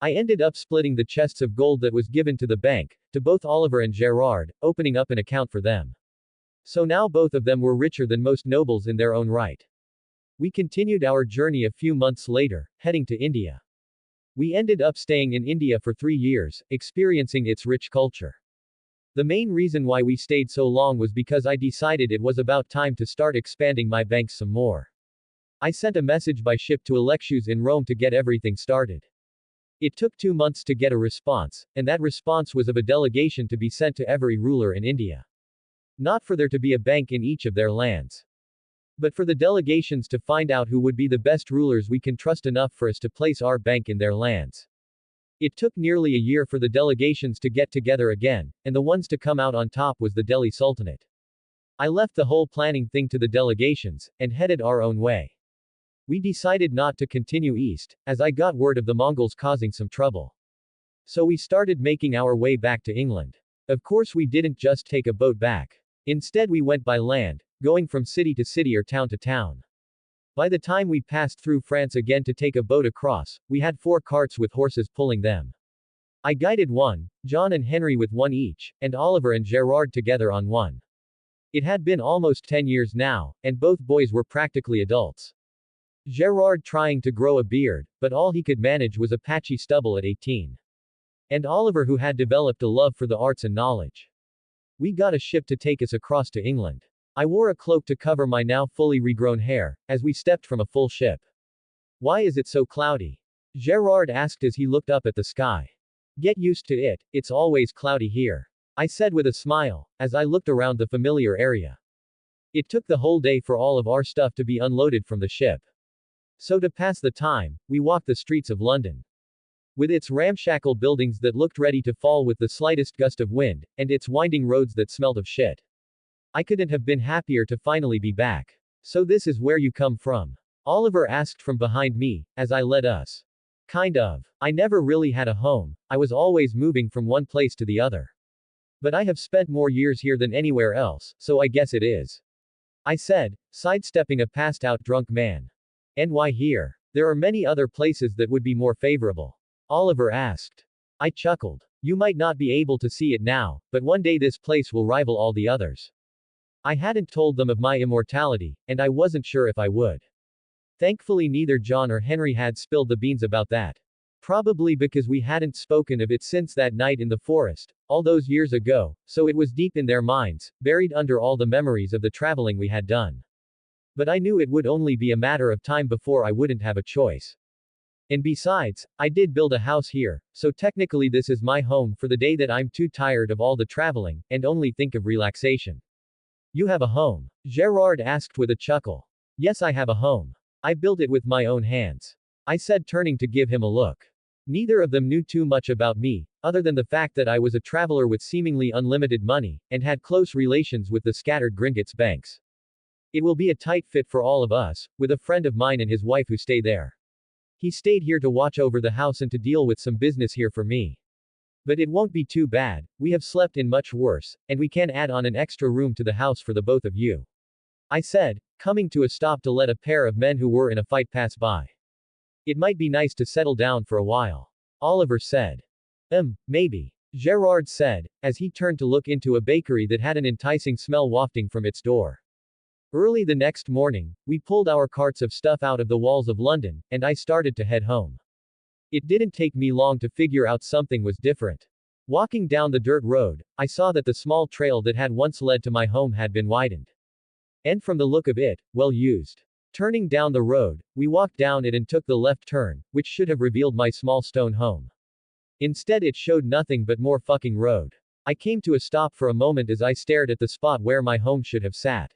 I ended up splitting the chests of gold that was given to the bank, to both Oliver and Gerard, opening up an account for them. So now both of them were richer than most nobles in their own right. We continued our journey a few months later, heading to India. We ended up staying in India for 3 years, experiencing its rich culture. The main reason why we stayed so long was because I decided it was about time to start expanding my banks some more. I sent a message by ship to Alexus in Rome to get everything started. It took 2 months to get a response, and that response was of a delegation to be sent to every ruler in India. Not for there to be a bank in each of their lands, but for the delegations to find out who would be the best rulers we can trust enough for us to place our bank in their lands. It took nearly a year for the delegations to get together again, and the ones to come out on top was the Delhi Sultanate. I left the whole planning thing to the delegations, and headed our own way. We decided not to continue east, as I got word of the Mongols causing some trouble. So we started making our way back to England. Of course we didn't just take a boat back. Instead we went by land, going from city to city or town to town. By the time we passed through France again to take a boat across, we had 4 carts with horses pulling them. I guided one, John and Henry with one each, and Oliver and Gerard together on one. It had been almost 10 years now, and both boys were practically adults. Gerard trying to grow a beard, but all he could manage was a patchy stubble at 18. And Oliver who had developed a love for the arts and knowledge. We got a ship to take us across to England. I wore a cloak to cover my now fully regrown hair, as we stepped from a full ship. Why is it so cloudy? Gerard asked as he looked up at the sky. Get used to it, it's always cloudy here, I said with a smile, as I looked around the familiar area. It took the whole day for all of our stuff to be unloaded from the ship. So to pass the time, we walked the streets of London. With its ramshackle buildings that looked ready to fall with the slightest gust of wind, and its winding roads that smelled of shit. I couldn't have been happier to finally be back. So this is where you come from? Oliver asked from behind me, as I led us. Kind of. I never really had a home, I was always moving from one place to the other. But I have spent more years here than anywhere else, so I guess it is. I said, sidestepping a passed-out drunk man. And why here? There are many other places that would be more favorable. Oliver asked. I chuckled. You might not be able to see it now, but one day this place will rival all the others. I hadn't told them of my immortality, and I wasn't sure if I would. Thankfully neither John or Henry had spilled the beans about that. Probably because we hadn't spoken of it since that night in the forest, all those years ago, so it was deep in their minds, buried under all the memories of the traveling we had done. But I knew it would only be a matter of time before I wouldn't have a choice. And besides, I did build a house here, so technically this is my home for the day that I'm too tired of all the traveling, and only think of relaxation. You have a home? Gerard asked with a chuckle. Yes, I have a home. I built it with my own hands. I said, turning to give him a look. Neither of them knew too much about me, other than the fact that I was a traveler with seemingly unlimited money, and had close relations with the scattered Gringotts banks. It will be a tight fit for all of us, with a friend of mine and his wife who stay there. He stayed here to watch over the house and to deal with some business here for me. But it won't be too bad, we have slept in much worse, and we can add on an extra room to the house for the both of you. I said, coming to a stop to let a pair of men who were in a fight pass by. It might be nice to settle down for a while. Oliver said. Maybe. Gerard said, as he turned to look into a bakery that had an enticing smell wafting from its door. Early the next morning, we pulled our carts of stuff out of the walls of London, and I started to head home. It didn't take me long to figure out something was different. Walking down the dirt road, I saw that the small trail that had once led to my home had been widened. And from the look of it, well used. Turning down the road, we walked down it and took the left turn, which should have revealed my small stone home. Instead it showed nothing but more fucking road. I came to a stop for a moment as I stared at the spot where my home should have sat.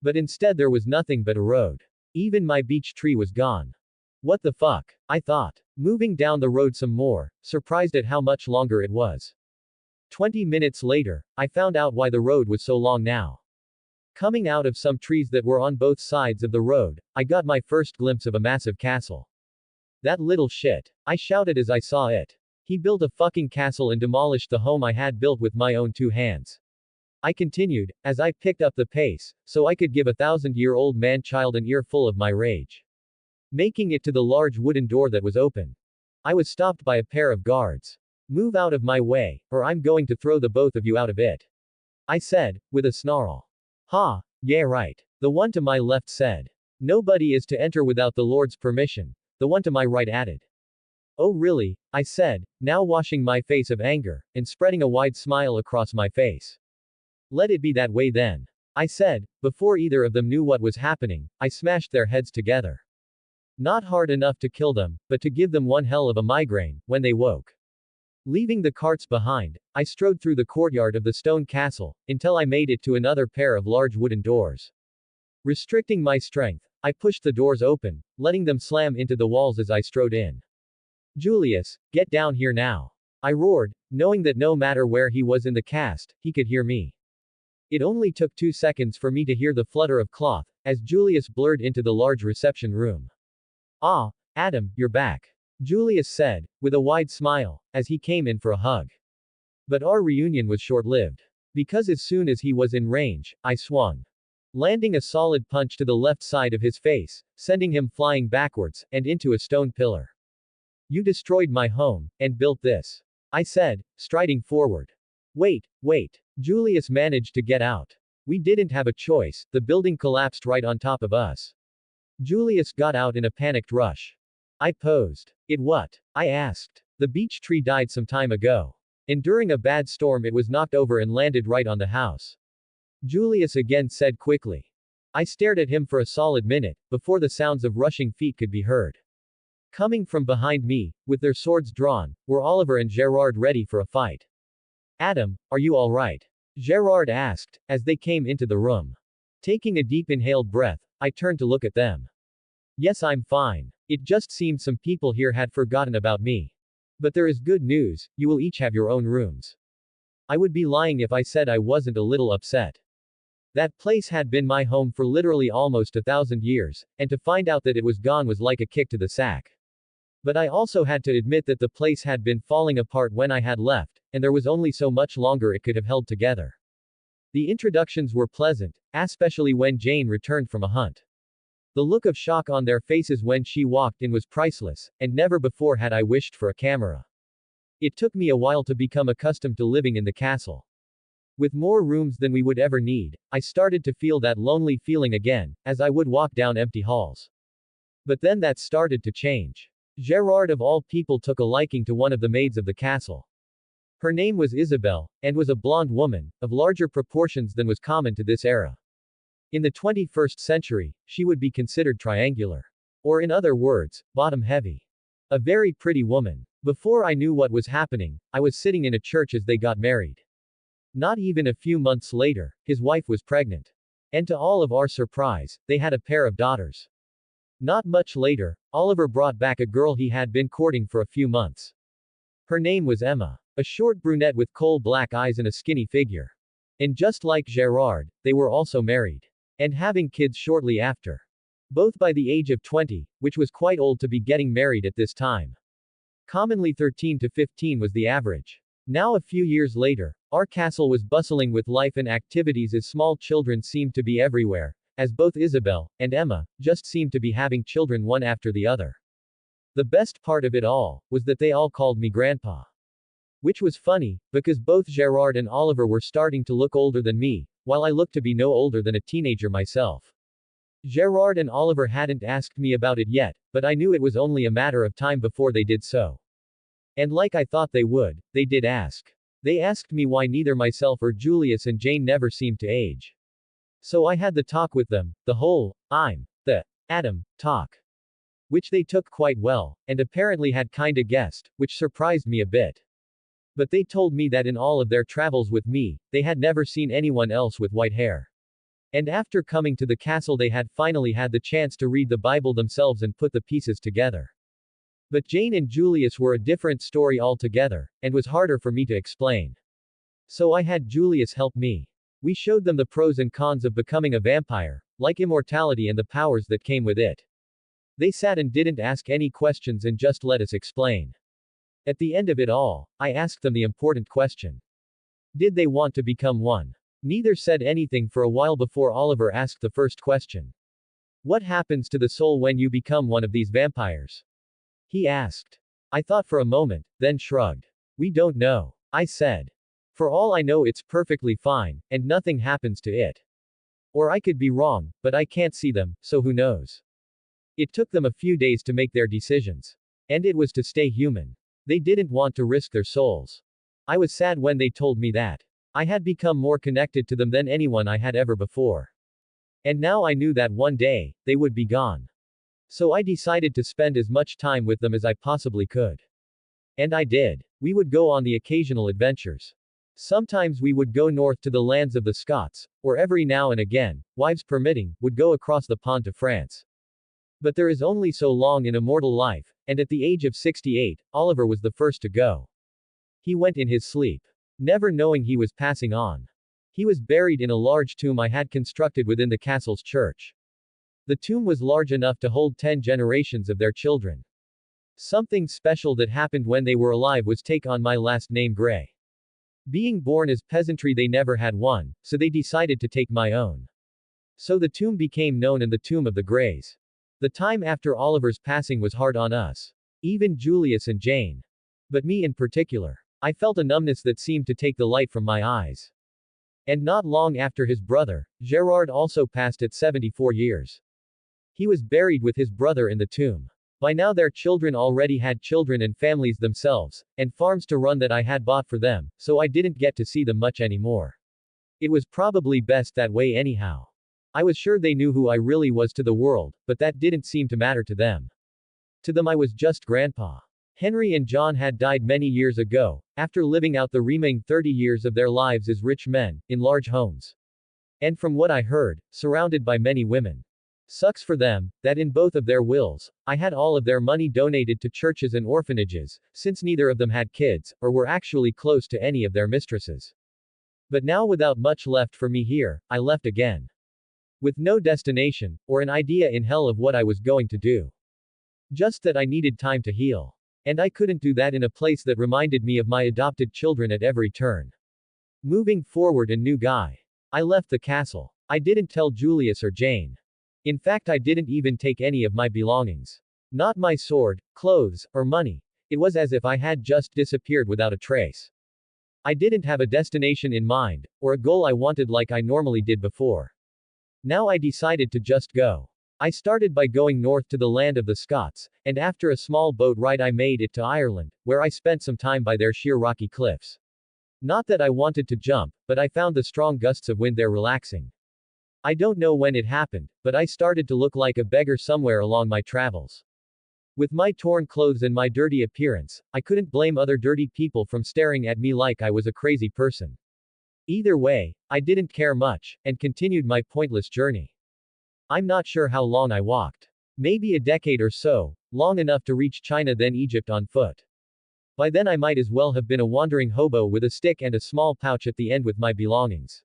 But instead there was nothing but a road. Even my beech tree was gone. What the fuck? I thought. Moving down the road some more, surprised at how much longer it was. 20 minutes later, I found out why the road was so long now. Coming out of some trees that were on both sides of the road, I got my first glimpse of a massive castle. That little shit. I shouted as I saw it. He built a fucking castle and demolished the home I had built with my own two hands. I continued, as I picked up the pace, so I could give a 1,000-year-old man-child an earful of my rage. Making it to the large wooden door that was open. I was stopped by a pair of guards. Move out of my way, or I'm going to throw the both of you out of it. I said, with a snarl. Ha, yeah right. The one to my left said. Nobody is to enter without the Lord's permission, the one to my right added. Oh really, I said, now washing my face of anger, and spreading a wide smile across my face. Let it be that way then. I said, before either of them knew what was happening, I smashed their heads together. Not hard enough to kill them, but to give them one hell of a migraine, when they woke. Leaving the carts behind, I strode through the courtyard of the stone castle, until I made it to another pair of large wooden doors. Restricting my strength, I pushed the doors open, letting them slam into the walls as I strode in. Julius, get down here now. I roared, knowing that no matter where he was in the cast, he could hear me. It only took 2 seconds for me to hear the flutter of cloth, as Julius blurred into the large reception room. Ah, Adam, you're back. Julius said, with a wide smile, as he came in for a hug. But our reunion was short-lived. Because as soon as he was in range, I swung. Landing a solid punch to the left side of his face, sending him flying backwards, and into a stone pillar. You destroyed my home, and built this. I said, striding forward. Wait. Julius managed to get out. We didn't have a choice, the building collapsed right on top of us. Julius got out in a panicked rush. I posed. It what? I asked. The beech tree died some time ago. And during a bad storm it was knocked over and landed right on the house. Julius again said quickly. I stared at him for a solid minute, before the sounds of rushing feet could be heard. Coming from behind me, with their swords drawn, were Oliver and Gerard ready for a fight. Adam, are you alright? Gerard asked, as they came into the room. Taking a deep inhaled breath, I turned to look at them. Yes, I'm fine. It just seemed some people here had forgotten about me. But there is good news, you will each have your own rooms. I would be lying if I said I wasn't a little upset. That place had been my home for literally almost 1,000 years, and to find out that it was gone was like a kick to the sack. But I also had to admit that the place had been falling apart when I had left, and there was only so much longer it could have held together. The introductions were pleasant, especially when Jane returned from a hunt. The look of shock on their faces when she walked in was priceless, and never before had I wished for a camera. It took me a while to become accustomed to living in the castle. With more rooms than we would ever need, I started to feel that lonely feeling again, as I would walk down empty halls. But then that started to change. Gerard of all people took a liking to one of the maids of the castle. Her name was Isabel, and was a blonde woman, of larger proportions than was common to this era. In the 21st century, she would be considered triangular. Or in other words, bottom-heavy. A very pretty woman. Before I knew what was happening, I was sitting in a church as they got married. Not even a few months later, his wife was pregnant. And to all of our surprise, they had a pair of daughters. Not much later, Oliver brought back a girl he had been courting for a few months. Her name was Emma. A short brunette with coal-black eyes and a skinny figure. And just like Gerard, they were also married. And having kids shortly after. Both by the age of 20, which was quite old to be getting married at this time. Commonly 13 to 15 was the average. Now a few years later, our castle was bustling with life and activities as small children seemed to be everywhere, as both Isabel and Emma just seemed to be having children one after the other. The best part of it all was that they all called me Grandpa. Which was funny, because both Gerard and Oliver were starting to look older than me, while I looked to be no older than a teenager myself. Gerard and Oliver hadn't asked me about it yet, but I knew it was only a matter of time before they did so. And like I thought they would, they did ask. They asked me why neither myself or Julius and Jane never seemed to age. So I had the talk with them, the whole, I'm the Adam talk. Which they took quite well, and apparently had kinda guessed, which surprised me a bit. But they told me that in all of their travels with me, they had never seen anyone else with white hair. And after coming to the castle they had finally had the chance to read the Bible themselves and put the pieces together. But Jane and Julius were a different story altogether, and was harder for me to explain. So I had Julius help me. We showed them the pros and cons of becoming a vampire, like immortality and the powers that came with it. They sat and didn't ask any questions and just let us explain. At the end of it all, I asked them the important question. Did they want to become one? Neither said anything for a while before Oliver asked the first question. What happens to the soul when you become one of these vampires? He asked. I thought for a moment, then shrugged. We don't know. I said. For all I know it's perfectly fine, and nothing happens to it. Or I could be wrong, but I can't see them, so who knows? It took them a few days to make their decisions. And it was to stay human. They didn't want to risk their souls. I was sad when they told me that. I had become more connected to them than anyone I had ever before. And now I knew that one day, they would be gone. So I decided to spend as much time with them as I possibly could. And I did. We would go on the occasional adventures. Sometimes we would go north to the lands of the Scots, or every now and again, wives permitting, would go across the pond to France. But there is only so long in a mortal life, and at the age of 68, Oliver was the first to go. He went in his sleep, never knowing he was passing on. He was buried in a large tomb I had constructed within the castle's church. The tomb was large enough to hold 10 generations of their children. Something special that happened when they were alive was take on my last name Gray. Being born as peasantry they never had one, so they decided to take my own. So the tomb became known as the Tomb of the Greys. The time after Oliver's passing was hard on us. Even Julius and Jane. But me in particular. I felt a numbness that seemed to take the light from my eyes. And not long after his brother, Gerard also passed at 74 years. He was buried with his brother in the tomb. By now their children already had children and families themselves, and farms to run that I had bought for them, so I didn't get to see them much anymore. It was probably best that way anyhow. I was sure they knew who I really was to the world, but that didn't seem to matter to them. To them I was just Grandpa. Henry and John had died many years ago, after living out the remaining 30 years of their lives as rich men, in large homes. And from what I heard, surrounded by many women. Sucks for them, that in both of their wills, I had all of their money donated to churches and orphanages, since neither of them had kids, or were actually close to any of their mistresses. But now without much left for me here, I left again. With no destination, or an idea in hell of what I was going to do. Just that I needed time to heal. And I couldn't do that in a place that reminded me of my adopted children at every turn. Moving forward, a new guy. I left the castle. I didn't tell Julius or Jane. In fact, I didn't even take any of my belongings. Not my sword, clothes, or money. It was as if I had just disappeared without a trace. I didn't have a destination in mind, or a goal I wanted like I normally did before. Now I decided to just go. I started by going north to the land of the Scots, and after a small boat ride I made it to Ireland, where I spent some time by their sheer rocky cliffs. Not that I wanted to jump, but I found the strong gusts of wind there relaxing. I don't know when it happened, but I started to look like a beggar somewhere along my travels. With my torn clothes and my dirty appearance, I couldn't blame other dirty people from staring at me like I was a crazy person. Either way, I didn't care much, and continued my pointless journey. I'm not sure how long I walked. Maybe a decade or so, long enough to reach China then Egypt on foot. By then I might as well have been a wandering hobo with a stick and a small pouch at the end with my belongings.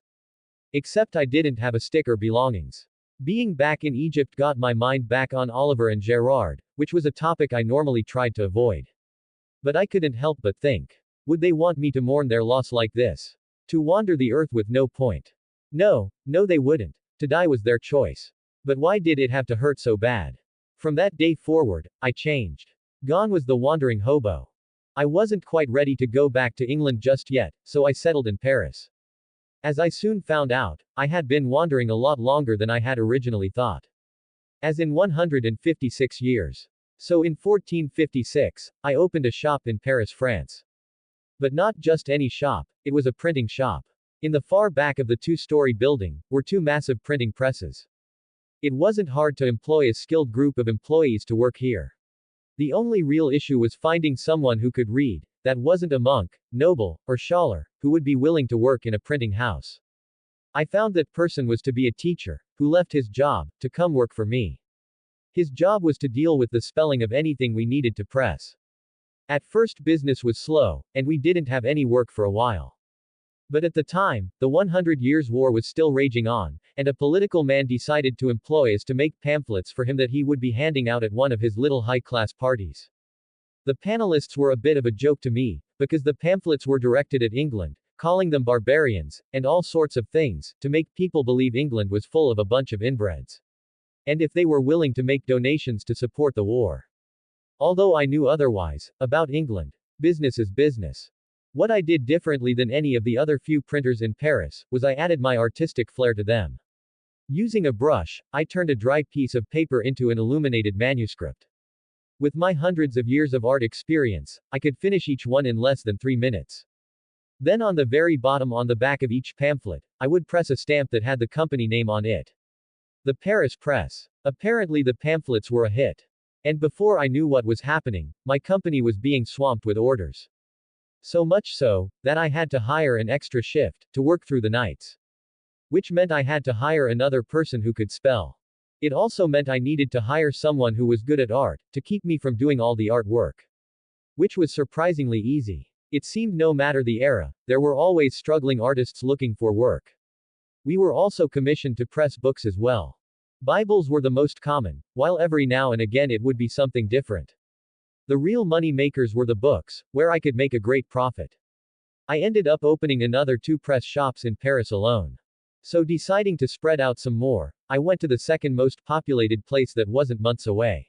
Except I didn't have a stick or belongings. Being back in Egypt got my mind back on Oliver and Gerard, which was a topic I normally tried to avoid. But I couldn't help but think. Would they want me to mourn their loss like this? To wander the earth with no point? No, they wouldn't. To die was their choice. But why did it have to hurt so bad? From that day forward, I changed. Gone was the wandering hobo. I wasn't quite ready to go back to England just yet, so I settled in Paris. As I soon found out, I had been wandering a lot longer than I had originally thought. As in 156 years. So in 1456, I opened a shop in Paris, France. But not just any shop, it was a printing shop. In the far back of the two-story building, were two massive printing presses. It wasn't hard to employ a skilled group of employees to work here. The only real issue was finding someone who could read, that wasn't a monk, noble, or scholar, who would be willing to work in a printing house. I found that person was to be a teacher, who left his job, to come work for me. His job was to deal with the spelling of anything we needed to press. At first business was slow, and we didn't have any work for a while. But at the time, the 100 Years' War was still raging on, and a political man decided to employ us to make pamphlets for him that he would be handing out at one of his little high-class parties. The panelists were a bit of a joke to me, because the pamphlets were directed at England, calling them barbarians, and all sorts of things, to make people believe England was full of a bunch of inbreds. And if they were willing to make donations to support the war. Although I knew otherwise, about England. Business is business. What I did differently than any of the other few printers in Paris, was I added my artistic flair to them. Using a brush, I turned a dry piece of paper into an illuminated manuscript. With my hundreds of years of art experience, I could finish each one in less than 3 minutes. Then on the very bottom on the back of each pamphlet, I would press a stamp that had the company name on it. The Paris Press. Apparently the pamphlets were a hit. And before I knew what was happening, my company was being swamped with orders. So much so, that I had to hire an extra shift, to work through the nights. Which meant I had to hire another person who could spell. It also meant I needed to hire someone who was good at art, to keep me from doing all the art work. Which was surprisingly easy. It seemed no matter the era, there were always struggling artists looking for work. We were also commissioned to press books as well. Bibles were the most common, while every now and again it would be something different. The real money makers were the books, where I could make a great profit. I ended up opening another 2 press shops in Paris alone. So deciding to spread out some more, I went to the second most populated place that wasn't months away.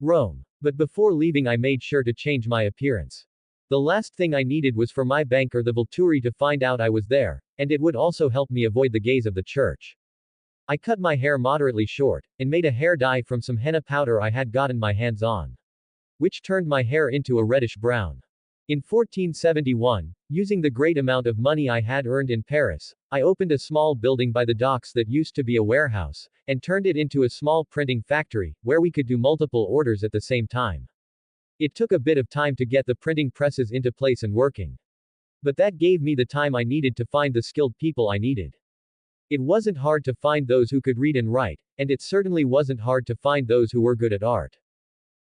Rome. But before leaving I made sure to change my appearance. The last thing I needed was for my banker the Volturi to find out I was there, and it would also help me avoid the gaze of the church. I cut my hair moderately short, and made a hair dye from some henna powder I had gotten my hands on. Which turned my hair into a reddish brown. In 1471, using the great amount of money I had earned in Paris, I opened a small building by the docks that used to be a warehouse, and turned it into a small printing factory, where we could do multiple orders at the same time. It took a bit of time to get the printing presses into place and working. But that gave me the time I needed to find the skilled people I needed. It wasn't hard to find those who could read and write, and it certainly wasn't hard to find those who were good at art.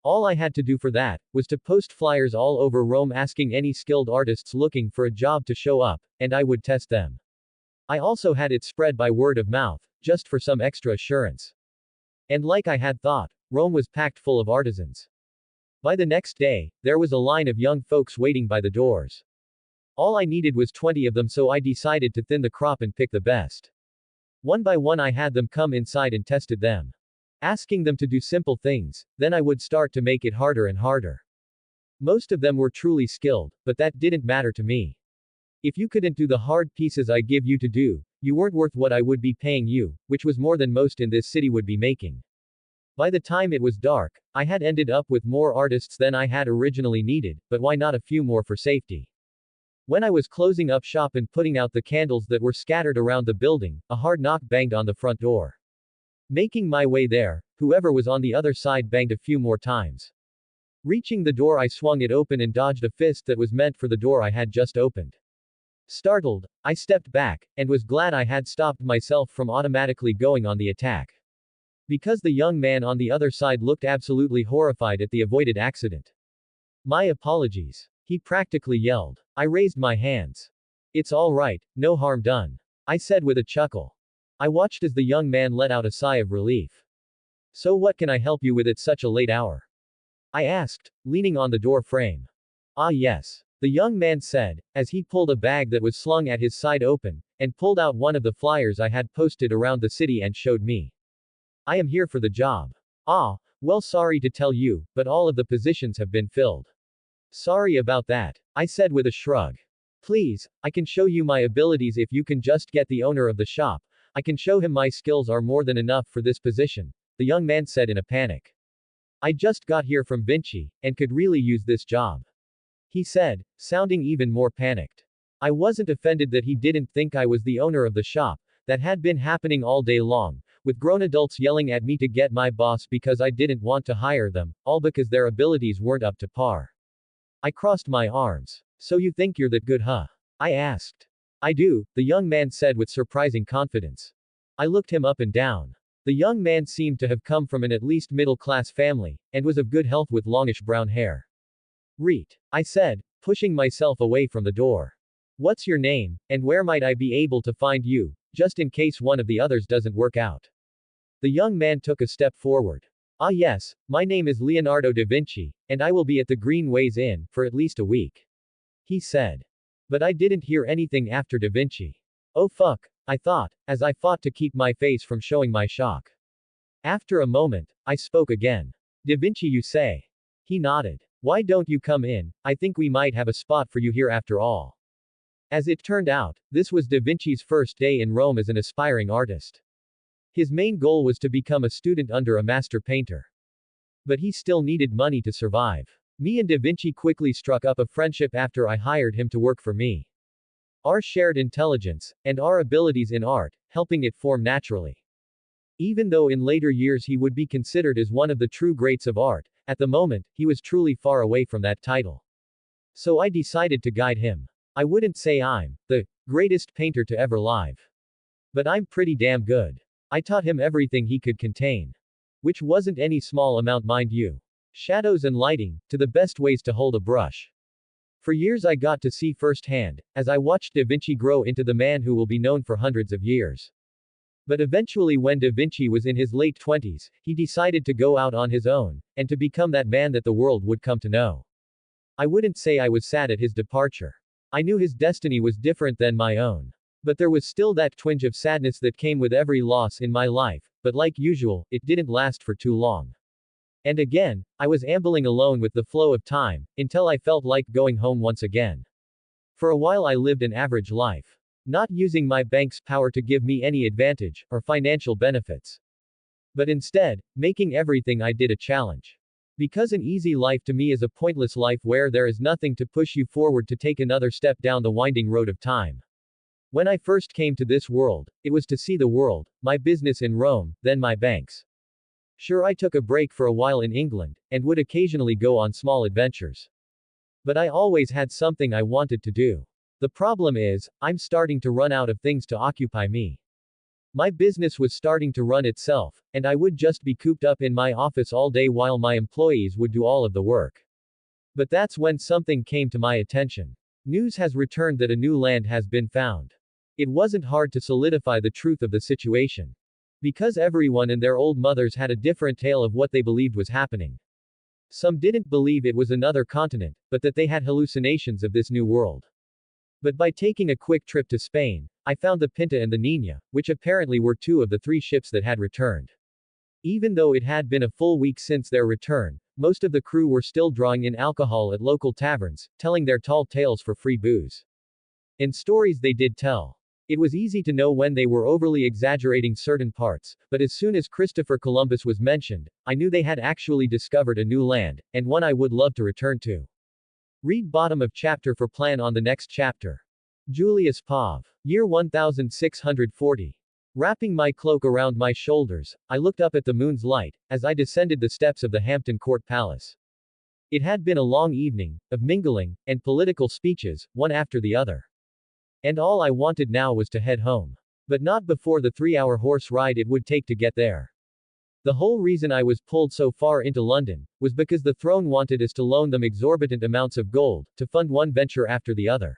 All I had to do for that was to post flyers all over Rome asking any skilled artists looking for a job to show up, and I would test them. I also had it spread by word of mouth, just for some extra assurance. And like I had thought, Rome was packed full of artisans. By the next day, there was a line of young folks waiting by the doors. All I needed was 20 of them, so I decided to thin the crop and pick the best. One by one I had them come inside and tested them. Asking them to do simple things, then I would start to make it harder and harder. Most of them were truly skilled, but that didn't matter to me. If you couldn't do the hard pieces I give you to do, you weren't worth what I would be paying you, which was more than most in this city would be making. By the time it was dark, I had ended up with more artists than I had originally needed, but why not a few more for safety? When I was closing up shop and putting out the candles that were scattered around the building, a hard knock banged on the front door. Making my way there, whoever was on the other side banged a few more times. Reaching the door, I swung it open and dodged a fist that was meant for the door I had just opened. Startled, I stepped back, and was glad I had stopped myself from automatically going on the attack. Because the young man on the other side looked absolutely horrified at the avoided accident. My apologies. He practically yelled. I raised my hands. It's all right, no harm done, I said with a chuckle. I watched as the young man let out a sigh of relief. So what can I help you with at such a late hour? I asked, leaning on the door frame. Ah yes, the young man said, as he pulled a bag that was slung at his side open, and pulled out one of the flyers I had posted around the city and showed me. I am here for the job. Ah, well, sorry to tell you, but all of the positions have been filled. Sorry about that, I said with a shrug. Please, I can show you my abilities if you can just get the owner of the shop. I can show him my skills are more than enough for this position, the young man said in a panic. I just got here from Vinci, and could really use this job, he said, sounding even more panicked. I wasn't offended that he didn't think I was the owner of the shop. That had been happening all day long, with grown adults yelling at me to get my boss because I didn't want to hire them, all because their abilities weren't up to par. I crossed my arms. So you think you're that good, huh? I asked. I do, the young man said with surprising confidence. I looked him up and down. The young man seemed to have come from an at least middle-class family, and was of good health with longish brown hair. Reet, I said, pushing myself away from the door. What's your name, and where might I be able to find you, just in case one of the others doesn't work out? The young man took a step forward. Ah yes, my name is Leonardo da Vinci, and I will be at the Greenways Inn for at least a week, he said. But I didn't hear anything after da Vinci. Oh fuck, I thought, as I fought to keep my face from showing my shock. After a moment, I spoke again. Da Vinci, you say? He nodded. Why don't you come in? I think we might have a spot for you here after all. As it turned out, this was Da Vinci's first day in Rome as an aspiring artist. His main goal was to become a student under a master painter. But he still needed money to survive. Me and Da Vinci quickly struck up a friendship after I hired him to work for me. Our shared intelligence, and our abilities in art, helping it form naturally. Even though in later years he would be considered as one of the true greats of art, at the moment, he was truly far away from that title. So I decided to guide him. I wouldn't say I'm the greatest painter to ever live. But I'm pretty damn good. I taught him everything he could contain. Which wasn't any small amount, mind you. Shadows and lighting, to the best ways to hold a brush. For years I got to see firsthand, as I watched Da Vinci grow into the man who will be known for hundreds of years. But eventually, when Da Vinci was in his late 20s, he decided to go out on his own, and to become that man that the world would come to know. I wouldn't say I was sad at his departure. I knew his destiny was different than my own. But there was still that twinge of sadness that came with every loss in my life, but like usual, it didn't last for too long. And again, I was ambling alone with the flow of time, until I felt like going home once again. For a while I lived an average life. Not using my bank's power to give me any advantage, or financial benefits. But instead, making everything I did a challenge. Because an easy life to me is a pointless life where there is nothing to push you forward to take another step down the winding road of time. When I first came to this world, it was to see the world, my business in Rome, then my banks. Sure, I took a break for a while in England, and would occasionally go on small adventures. But I always had something I wanted to do. The problem is, I'm starting to run out of things to occupy me. My business was starting to run itself, and I would just be cooped up in my office all day while my employees would do all of the work. But that's when something came to my attention. News has returned that a new land has been found. It wasn't hard to solidify the truth of the situation. Because everyone and their old mothers had a different tale of what they believed was happening. Some didn't believe it was another continent, but that they had hallucinations of this new world. But by taking a quick trip to Spain, I found the Pinta and the Niña, which apparently were two of the three ships that had returned. Even though it had been a full week since their return, most of the crew were still drawing in alcohol at local taverns, telling their tall tales for free booze. And stories they did tell. It was easy to know when they were overly exaggerating certain parts, but as soon as Christopher Columbus was mentioned, I knew they had actually discovered a new land, and one I would love to return to. Read bottom of chapter for plan on the next chapter. Julius Pav. Year 1640. Wrapping my cloak around my shoulders, I looked up at the moon's light, as I descended the steps of the Hampton Court Palace. It had been a long evening, of mingling, and political speeches, one after the other. And all I wanted now was to head home. But not before the 3-hour horse ride it would take to get there. The whole reason I was pulled so far into London, was because the throne wanted us to loan them exorbitant amounts of gold, to fund one venture after the other.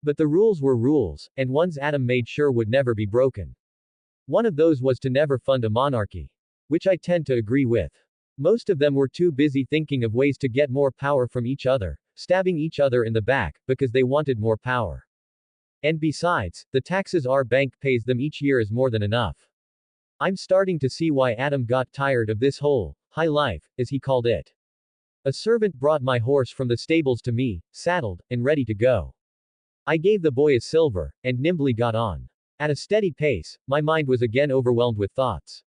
But the rules were rules, and ones Adam made sure would never be broken. One of those was to never fund a monarchy. Which I tend to agree with. Most of them were too busy thinking of ways to get more power from each other, stabbing each other in the back, because they wanted more power. And besides, the taxes our bank pays them each year is more than enough. I'm starting to see why Adam got tired of this whole high life, as he called it. A servant brought my horse from the stables to me, saddled, and ready to go. I gave the boy a silver, and nimbly got on. At a steady pace, my mind was again overwhelmed with thoughts.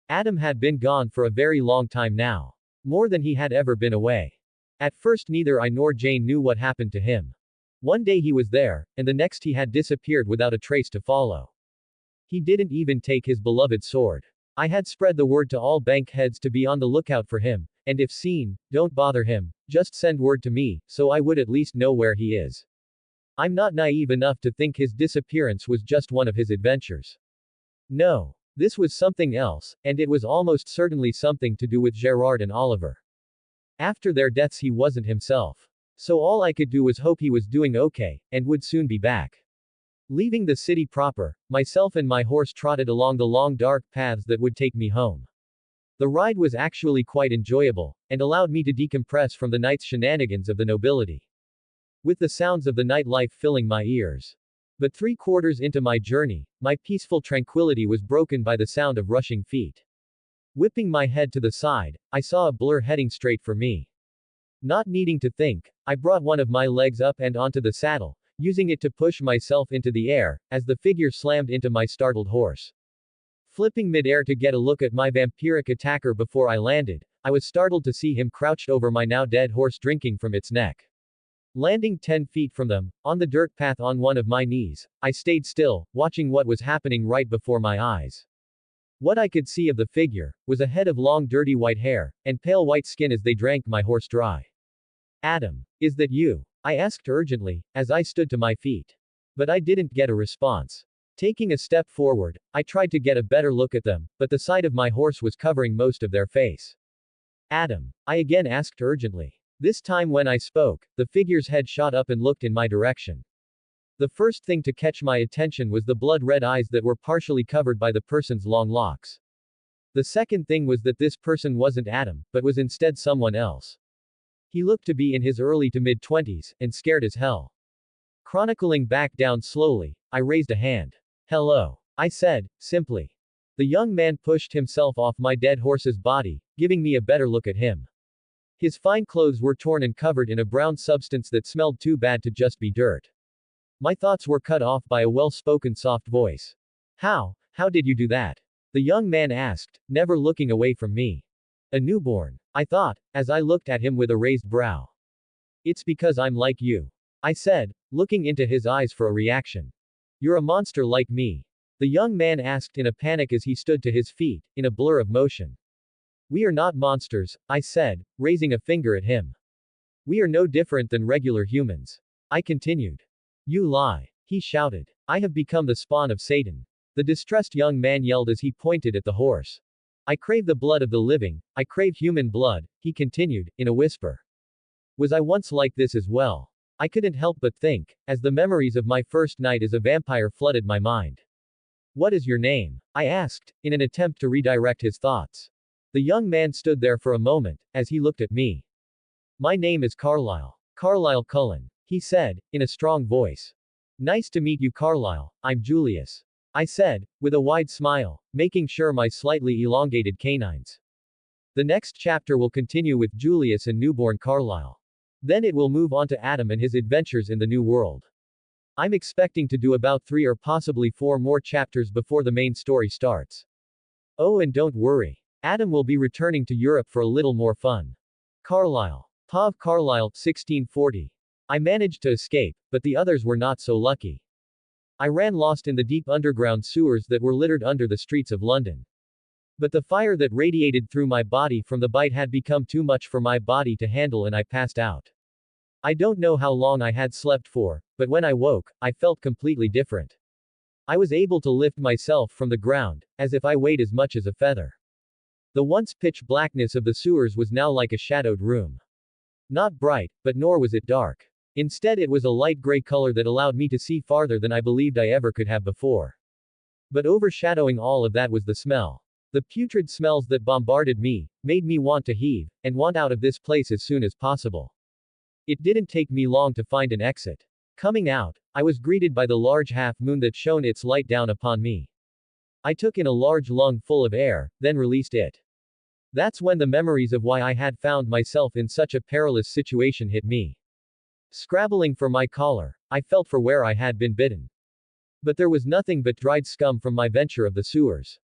Adam had been gone for a very long time now. More than he had ever been away. At first neither I nor Jane knew what happened to him. One day he was there, and the next he had disappeared without a trace to follow. He didn't even take his beloved sword. I had spread the word to all bank heads to be on the lookout for him, and if seen, don't bother him, just send word to me, so I would at least know where he is. I'm not naive enough to think his disappearance was just one of his adventures. No. This was something else, and it was almost certainly something to do with Gerard and Oliver. After their deaths he wasn't himself. So all I could do was hope he was doing okay, and would soon be back. Leaving the city proper, myself and my horse trotted along the long dark paths that would take me home. The ride was actually quite enjoyable, and allowed me to decompress from the night's shenanigans of the nobility. With the sounds of the nightlife filling my ears. But 3/4 into my journey, my peaceful tranquility was broken by the sound of rushing feet. Whipping my head to the side, I saw a blur heading straight for me. Not needing to think, I brought one of my legs up and onto the saddle, using it to push myself into the air, as the figure slammed into my startled horse. Flipping mid-air to get a look at my vampiric attacker before I landed, I was startled to see him crouched over my now dead horse drinking from its neck. Landing 10 feet from them, on the dirt path on one of my knees, I stayed still, watching what was happening right before my eyes. What I could see of the figure, was a head of long dirty white hair, and pale white skin as they drank my horse dry. Adam, is that you? I asked urgently, as I stood to my feet. But I didn't get a response. Taking a step forward, I tried to get a better look at them, but the side of my horse was covering most of their face. Adam, I again asked urgently. This time when I spoke, the figure's head shot up and looked in my direction. The first thing to catch my attention was the blood-red eyes that were partially covered by the person's long locks. The second thing was that this person wasn't Adam, but was instead someone else. He looked to be in his early to mid-20s, and scared as hell. Chronicling back down slowly, I raised a hand. Hello. I said, simply. The young man pushed himself off my dead horse's body, giving me a better look at him. His fine clothes were torn and covered in a brown substance that smelled too bad to just be dirt. My thoughts were cut off by a well-spoken soft voice. How did you do that? The young man asked, never looking away from me. A newborn, I thought, as I looked at him with a raised brow. It's because I'm like you. I said, looking into his eyes for a reaction. You're a monster like me. The young man asked in a panic as he stood to his feet, in a blur of motion. We are not monsters, I said, raising a finger at him. We are no different than regular humans. I continued. You lie. He shouted. I have become the spawn of Satan. The distressed young man yelled as he pointed at the horse. I crave the blood of the living, I crave human blood, he continued, in a whisper. Was I once like this as well? I couldn't help but think, as the memories of my first night as a vampire flooded my mind. What is your name? I asked, in an attempt to redirect his thoughts. The young man stood there for a moment, as he looked at me. My name is Carlyle. Carlyle Cullen, he said, in a strong voice. Nice to meet you, Carlyle, I'm Julius. I said, with a wide smile, making sure my slightly elongated canines. The next chapter will continue with Julius and newborn Carlyle. Then it will move on to Adam and his adventures in the new world. I'm expecting to do about 3 or possibly 4 more chapters before the main story starts. Oh, and don't worry. Adam will be returning to Europe for a little more fun. Carlyle. Pav Carlyle, 1640. I managed to escape, but the others were not so lucky. I ran lost in the deep underground sewers that were littered under the streets of London. But the fire that radiated through my body from the bite had become too much for my body to handle and I passed out. I don't know how long I had slept for, but when I woke, I felt completely different. I was able to lift myself from the ground, as if I weighed as much as a feather. The once pitch blackness of the sewers was now like a shadowed room. Not bright, but nor was it dark. Instead it was a light gray color that allowed me to see farther than I believed I ever could have before. But overshadowing all of that was the smell. The putrid smells that bombarded me, made me want to heave, and want out of this place as soon as possible. It didn't take me long to find an exit. Coming out, I was greeted by the large half-moon that shone its light down upon me. I took in a large lung full of air, then released it. That's when the memories of why I had found myself in such a perilous situation hit me. Scrabbling for my collar, I felt for where I had been bitten. But there was nothing but dried scum from my venture of the sewers.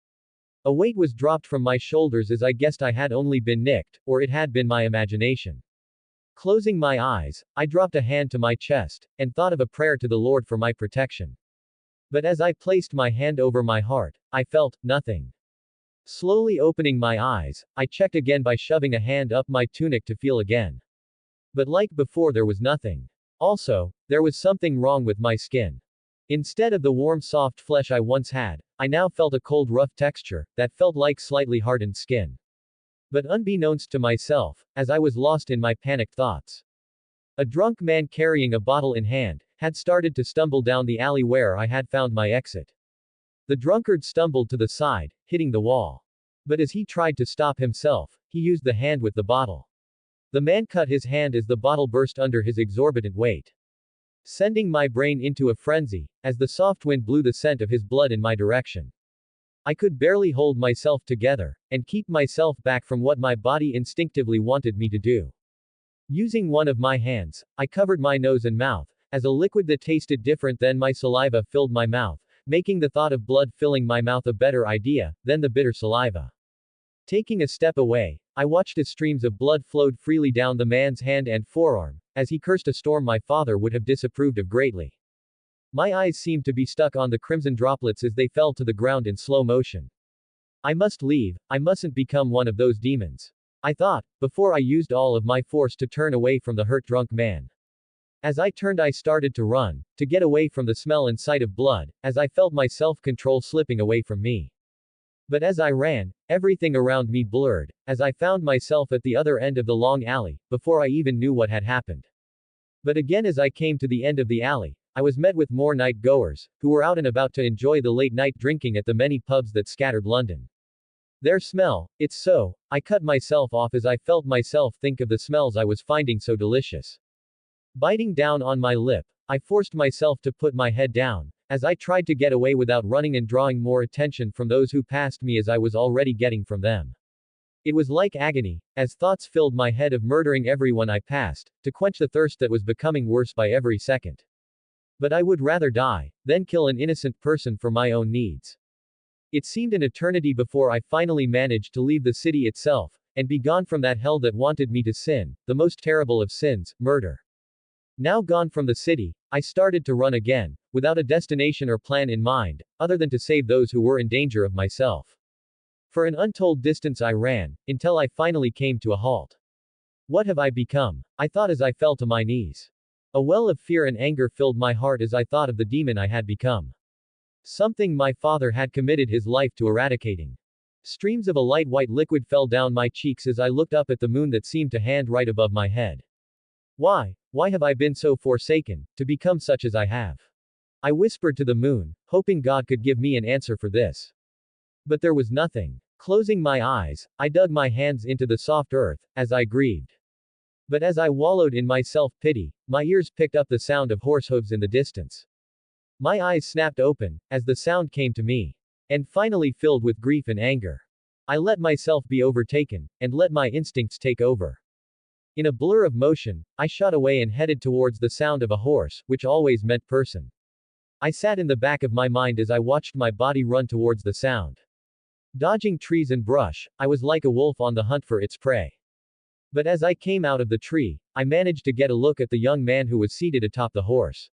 A weight was dropped from my shoulders as I guessed I had only been nicked, or it had been my imagination. Closing my eyes, I dropped a hand to my chest, and thought of a prayer to the Lord for my protection. But as I placed my hand over my heart, I felt nothing. Slowly opening my eyes, I checked again by shoving a hand up my tunic to feel again. But like before, there was nothing. Also, there was something wrong with my skin. Instead of the warm soft flesh I once had, I now felt a cold rough texture, that felt like slightly hardened skin. But unbeknownst to myself, as I was lost in my panicked thoughts, a drunk man carrying a bottle in hand, had started to stumble down the alley where I had found my exit. The drunkard stumbled to the side, hitting the wall. But as he tried to stop himself, he used the hand with the bottle. The man cut his hand as the bottle burst under his exorbitant weight, sending my brain into a frenzy, as the soft wind blew the scent of his blood in my direction. I could barely hold myself together, and keep myself back from what my body instinctively wanted me to do. Using one of my hands, I covered my nose and mouth, as a liquid that tasted different than my saliva filled my mouth, making the thought of blood filling my mouth a better idea than the bitter saliva. Taking a step away, I watched as streams of blood flowed freely down the man's hand and forearm, as he cursed a storm my father would have disapproved of greatly. My eyes seemed to be stuck on the crimson droplets as they fell to the ground in slow motion. I must leave, I mustn't become one of those demons, I thought, before I used all of my force to turn away from the hurt drunk man. As I turned, I started to run, to get away from the smell and sight of blood, as I felt my self-control slipping away from me. But as I ran, everything around me blurred, as I found myself at the other end of the long alley, before I even knew what had happened. But again, as I came to the end of the alley, I was met with more night-goers, who were out and about to enjoy the late-night drinking at the many pubs that scattered London. Their smell, it's so, I cut myself off as I felt myself think of the smells I was finding so delicious. Biting down on my lip, I forced myself to put my head down, as I tried to get away without running and drawing more attention from those who passed me as I was already getting from them. It was like agony, as thoughts filled my head of murdering everyone I passed, to quench the thirst that was becoming worse by every second. But I would rather die, than kill an innocent person for my own needs. It seemed an eternity before I finally managed to leave the city itself, and be gone from that hell that wanted me to sin, the most terrible of sins, murder. Now gone from the city, I started to run again, without a destination or plan in mind, other than to save those who were in danger of myself. For an untold distance I ran, until I finally came to a halt. What have I become? I thought as I fell to my knees. A well of fear and anger filled my heart as I thought of the demon I had become. Something my father had committed his life to eradicating. Streams of a light white liquid fell down my cheeks as I looked up at the moon that seemed to hand right above my head. Why have I been so forsaken, to become such as I have? I whispered to the moon, hoping God could give me an answer for this. But there was nothing. Closing my eyes, I dug my hands into the soft earth, as I grieved. But as I wallowed in my self-pity, my ears picked up the sound of horse hooves in the distance. My eyes snapped open, as the sound came to me. And finally filled with grief and anger. I let myself be overtaken, and let my instincts take over. In a blur of motion, I shot away and headed towards the sound of a horse, which always meant person. I sat in the back of my mind as I watched my body run towards the sound. Dodging trees and brush, I was like a wolf on the hunt for its prey. But as I came out of the tree, I managed to get a look at the young man who was seated atop the horse.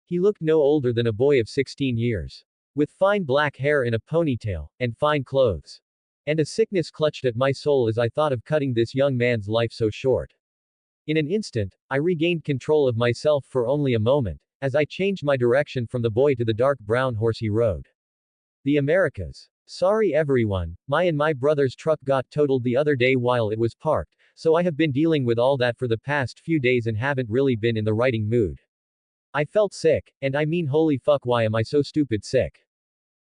He looked no older than a boy of 16 years. With fine black hair in a ponytail, and fine clothes. And a sickness clutched at my soul as I thought of cutting this young man's life so short. In an instant, I regained control of myself for only a moment, as I changed my direction from the boy to the dark brown horse he rode. The Americas. Sorry everyone, my brother's truck got totaled the other day while it was parked, so I have been dealing with all that for the past few days and haven't really been in the writing mood. I felt sick, and I mean holy fuck, why am I so stupid sick?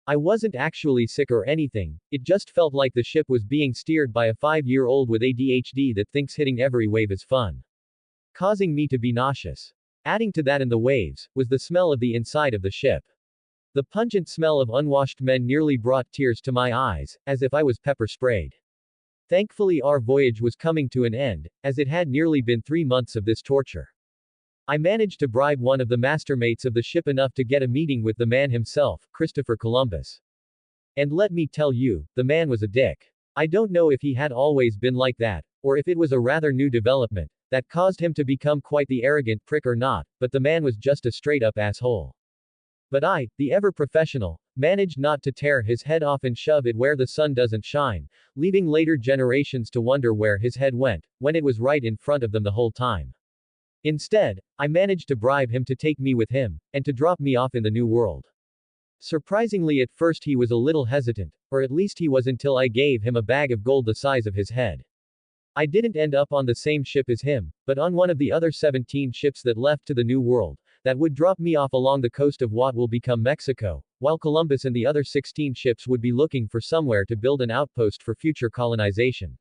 I wasn't actually sick or anything, it just felt like the ship was being steered by a 5-year-old with ADHD that thinks hitting every wave is fun. Causing me to be nauseous. Adding to that in the waves, was the smell of the inside of the ship. The pungent smell of unwashed men nearly brought tears to my eyes, as if I was pepper sprayed. Thankfully our voyage was coming to an end, as it had nearly been 3 months of this torture. I managed to bribe one of the mastermates of the ship enough to get a meeting with the man himself, Christopher Columbus. And let me tell you, the man was a dick. I don't know if he had always been like that, or if it was a rather new development, that caused him to become quite the arrogant prick or not, but the man was just a straight up asshole. But I, the ever professional, managed not to tear his head off and shove it where the sun doesn't shine, leaving later generations to wonder where his head went, when it was right in front of them the whole time. Instead, I managed to bribe him to take me with him, and to drop me off in the new world. Surprisingly, at first he was a little hesitant, or at least he was until I gave him a bag of gold the size of his head. I didn't end up on the same ship as him, but on one of the other 17 ships that left to the new world, that would drop me off along the coast of what will become Mexico, while Columbus and the other 16 ships would be looking for somewhere to build an outpost for future colonization.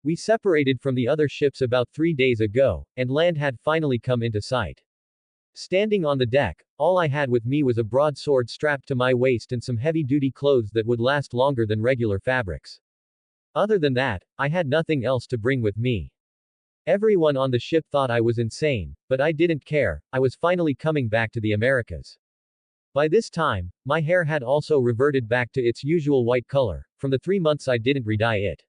We separated from the other ships about 3 days ago, and land had finally come into sight. Standing on the deck, all I had with me was a broadsword strapped to my waist and some heavy-duty clothes that would last longer than regular fabrics. Other than that, I had nothing else to bring with me. Everyone on the ship thought I was insane, but I didn't care, I was finally coming back to the Americas. By this time, my hair had also reverted back to its usual white color, from the 3 months I didn't re-dye it.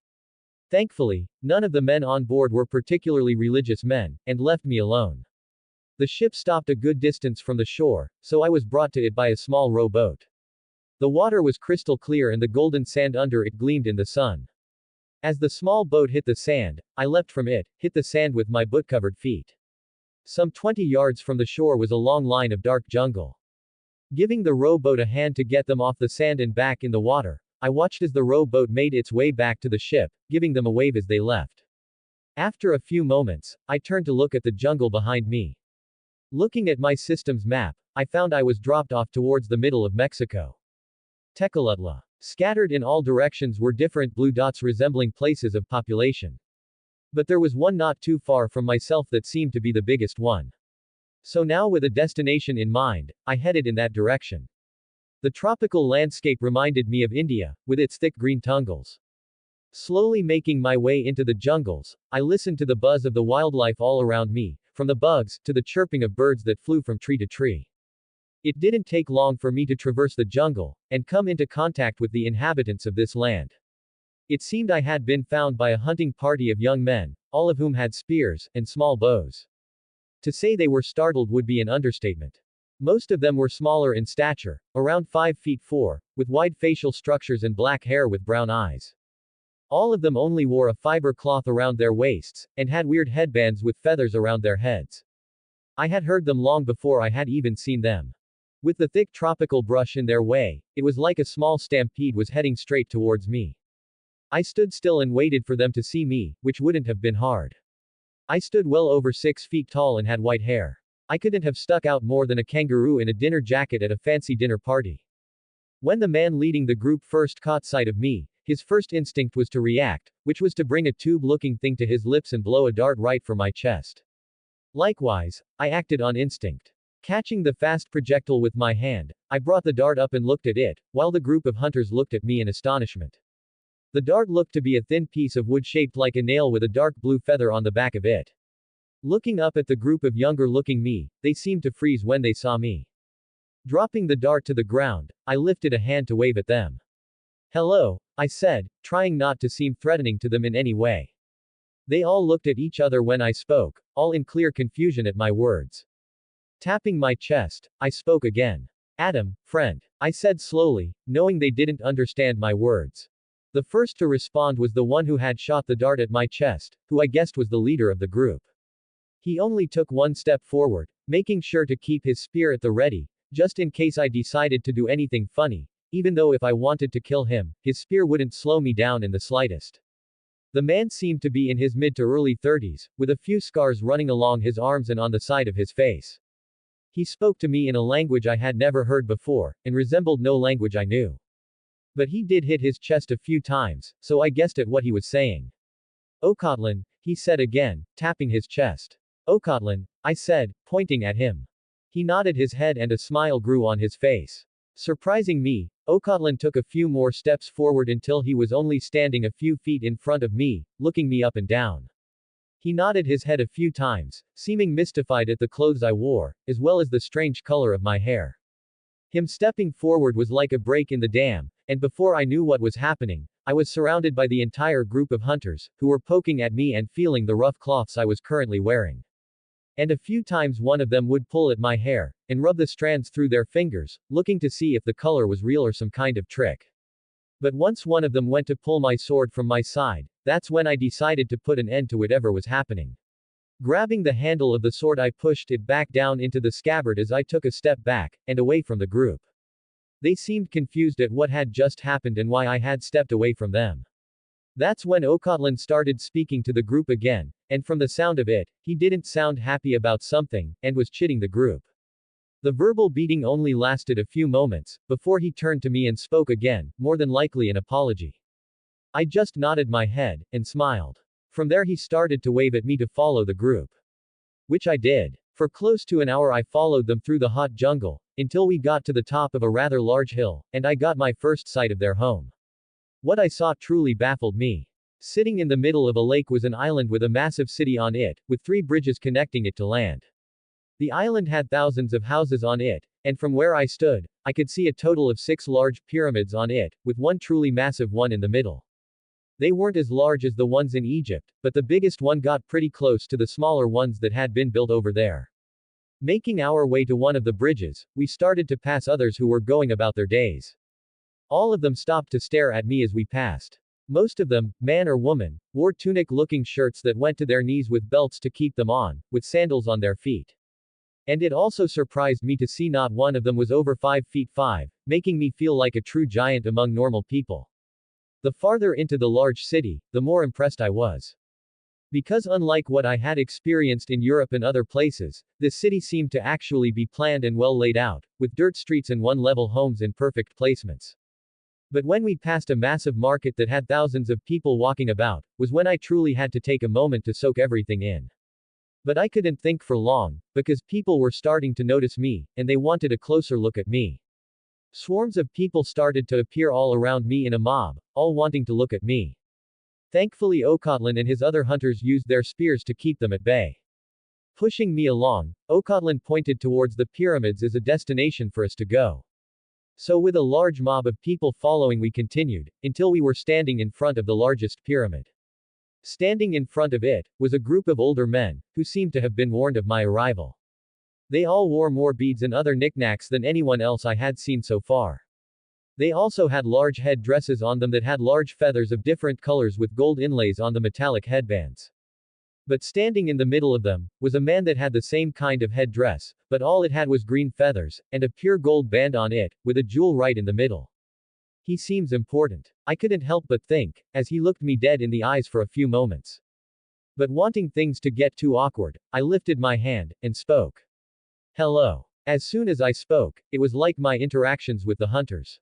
Thankfully, none of the men on board were particularly religious men, and left me alone. The ship stopped a good distance from the shore, so I was brought to it by a small rowboat. The water was crystal clear and the golden sand under it gleamed in the sun. As the small boat hit the sand, I leapt from it, hit the sand with my boot-covered feet. Some 20 yards from the shore was a long line of dark jungle. Giving the rowboat a hand to get them off the sand and back in the water, I watched as the rowboat made its way back to the ship, giving them a wave as they left. After a few moments, I turned to look at the jungle behind me. Looking at my system's map, I found I was dropped off towards the middle of Mexico. Tecolootla. Scattered in all directions were different blue dots resembling places of population. But there was one not too far from myself that seemed to be the biggest one. So now, with a destination in mind, I headed in that direction. The tropical landscape reminded me of India, with its thick green tungles. Slowly making my way into the jungles, I listened to the buzz of the wildlife all around me, from the bugs, to the chirping of birds that flew from tree to tree. It didn't take long for me to traverse the jungle, and come into contact with the inhabitants of this land. It seemed I had been found by a hunting party of young men, all of whom had spears, and small bows. To say they were startled would be an understatement. Most of them were smaller in stature, around 5 feet 4, with wide facial structures and black hair with brown eyes. All of them only wore a fiber cloth around their waists, and had weird headbands with feathers around their heads. I had heard them long before I had even seen them. With the thick tropical brush in their way, it was like a small stampede was heading straight towards me. I stood still and waited for them to see me, which wouldn't have been hard. I stood well over 6 feet tall and had white hair. I couldn't have stuck out more than a kangaroo in a dinner jacket at a fancy dinner party. When the man leading the group first caught sight of me, his first instinct was to react, which was to bring a tube-looking thing to his lips and blow a dart right for my chest. Likewise, I acted on instinct. Catching the fast projectile with my hand, I brought the dart up and looked at it, while the group of hunters looked at me in astonishment. The dart looked to be a thin piece of wood shaped like a nail with a dark blue feather on the back of it. Looking up at the group of younger-looking me, they seemed to freeze when they saw me. Dropping the dart to the ground, I lifted a hand to wave at them. "Hello," I said, trying not to seem threatening to them in any way. They all looked at each other when I spoke, all in clear confusion at my words. Tapping my chest, I spoke again. "Adam, friend," I said slowly, knowing they didn't understand my words. The first to respond was the one who had shot the dart at my chest, who I guessed was the leader of the group. He only took one step forward, making sure to keep his spear at the ready, just in case I decided to do anything funny, even though if I wanted to kill him, his spear wouldn't slow me down in the slightest. The man seemed to be in his mid to early 30s, with a few scars running along his arms and on the side of his face. He spoke to me in a language I had never heard before, and resembled no language I knew. But he did hit his chest a few times, so I guessed at what he was saying. "Okotlin," he said again, tapping his chest. "Okotlin," I said, pointing at him. He nodded his head and a smile grew on his face. Surprising me, Okotlin took a few more steps forward until he was only standing a few feet in front of me, looking me up and down. He nodded his head a few times, seeming mystified at the clothes I wore, as well as the strange color of my hair. Him stepping forward was like a break in the dam, and before I knew what was happening, I was surrounded by the entire group of hunters, who were poking at me and feeling the rough cloths I was currently wearing. And a few times one of them would pull at my hair, and rub the strands through their fingers, looking to see if the color was real or some kind of trick. But once one of them went to pull my sword from my side, that's when I decided to put an end to whatever was happening. Grabbing the handle of the sword, I pushed it back down into the scabbard as I took a step back, and away from the group. They seemed confused at what had just happened and why I had stepped away from them. That's when Okotlin started speaking to the group again, and from the sound of it, he didn't sound happy about something, and was chiding the group. The verbal beating only lasted a few moments, before he turned to me and spoke again, more than likely an apology. I just nodded my head, and smiled. From there he started to wave at me to follow the group. Which I did. For close to an hour I followed them through the hot jungle, until we got to the top of a rather large hill, and I got my first sight of their home. What I saw truly baffled me. Sitting in the middle of a lake was an island with a massive city on it, with 3 bridges connecting it to land. The island had thousands of houses on it, and from where I stood, I could see a total of 6 large pyramids on it, with one truly massive one in the middle. They weren't as large as the ones in Egypt, but the biggest one got pretty close to the smaller ones that had been built over there. Making our way to one of the bridges, we started to pass others who were going about their days. All of them stopped to stare at me as we passed. Most of them, man or woman, wore tunic-looking shirts that went to their knees with belts to keep them on, with sandals on their feet. And it also surprised me to see not one of them was over 5 feet 5, making me feel like a true giant among normal people. The farther into the large city, the more impressed I was. Because unlike what I had experienced in Europe and other places, this city seemed to actually be planned and well laid out, with dirt streets and one-level homes in perfect placements. But when we passed a massive market that had thousands of people walking about, was when I truly had to take a moment to soak everything in. But I couldn't think for long, because people were starting to notice me, and they wanted a closer look at me. Swarms of people started to appear all around me in a mob, all wanting to look at me. Thankfully Okotlin and his other hunters used their spears to keep them at bay. Pushing me along, Okotlin pointed towards the pyramids as a destination for us to go. So with a large mob of people following we continued, until we were standing in front of the largest pyramid. Standing in front of it, was a group of older men, who seemed to have been warned of my arrival. They all wore more beads and other knickknacks than anyone else I had seen so far. They also had large head dresses on them that had large feathers of different colors with gold inlays on the metallic headbands. But standing in the middle of them, was a man that had the same kind of headdress, but all it had was green feathers, and a pure gold band on it, with a jewel right in the middle. He seems important. I couldn't help but think, as he looked me dead in the eyes for a few moments. But wanting things to get too awkward, I lifted my hand, and spoke. Hello. As soon as I spoke, it was like my interactions with the hunters.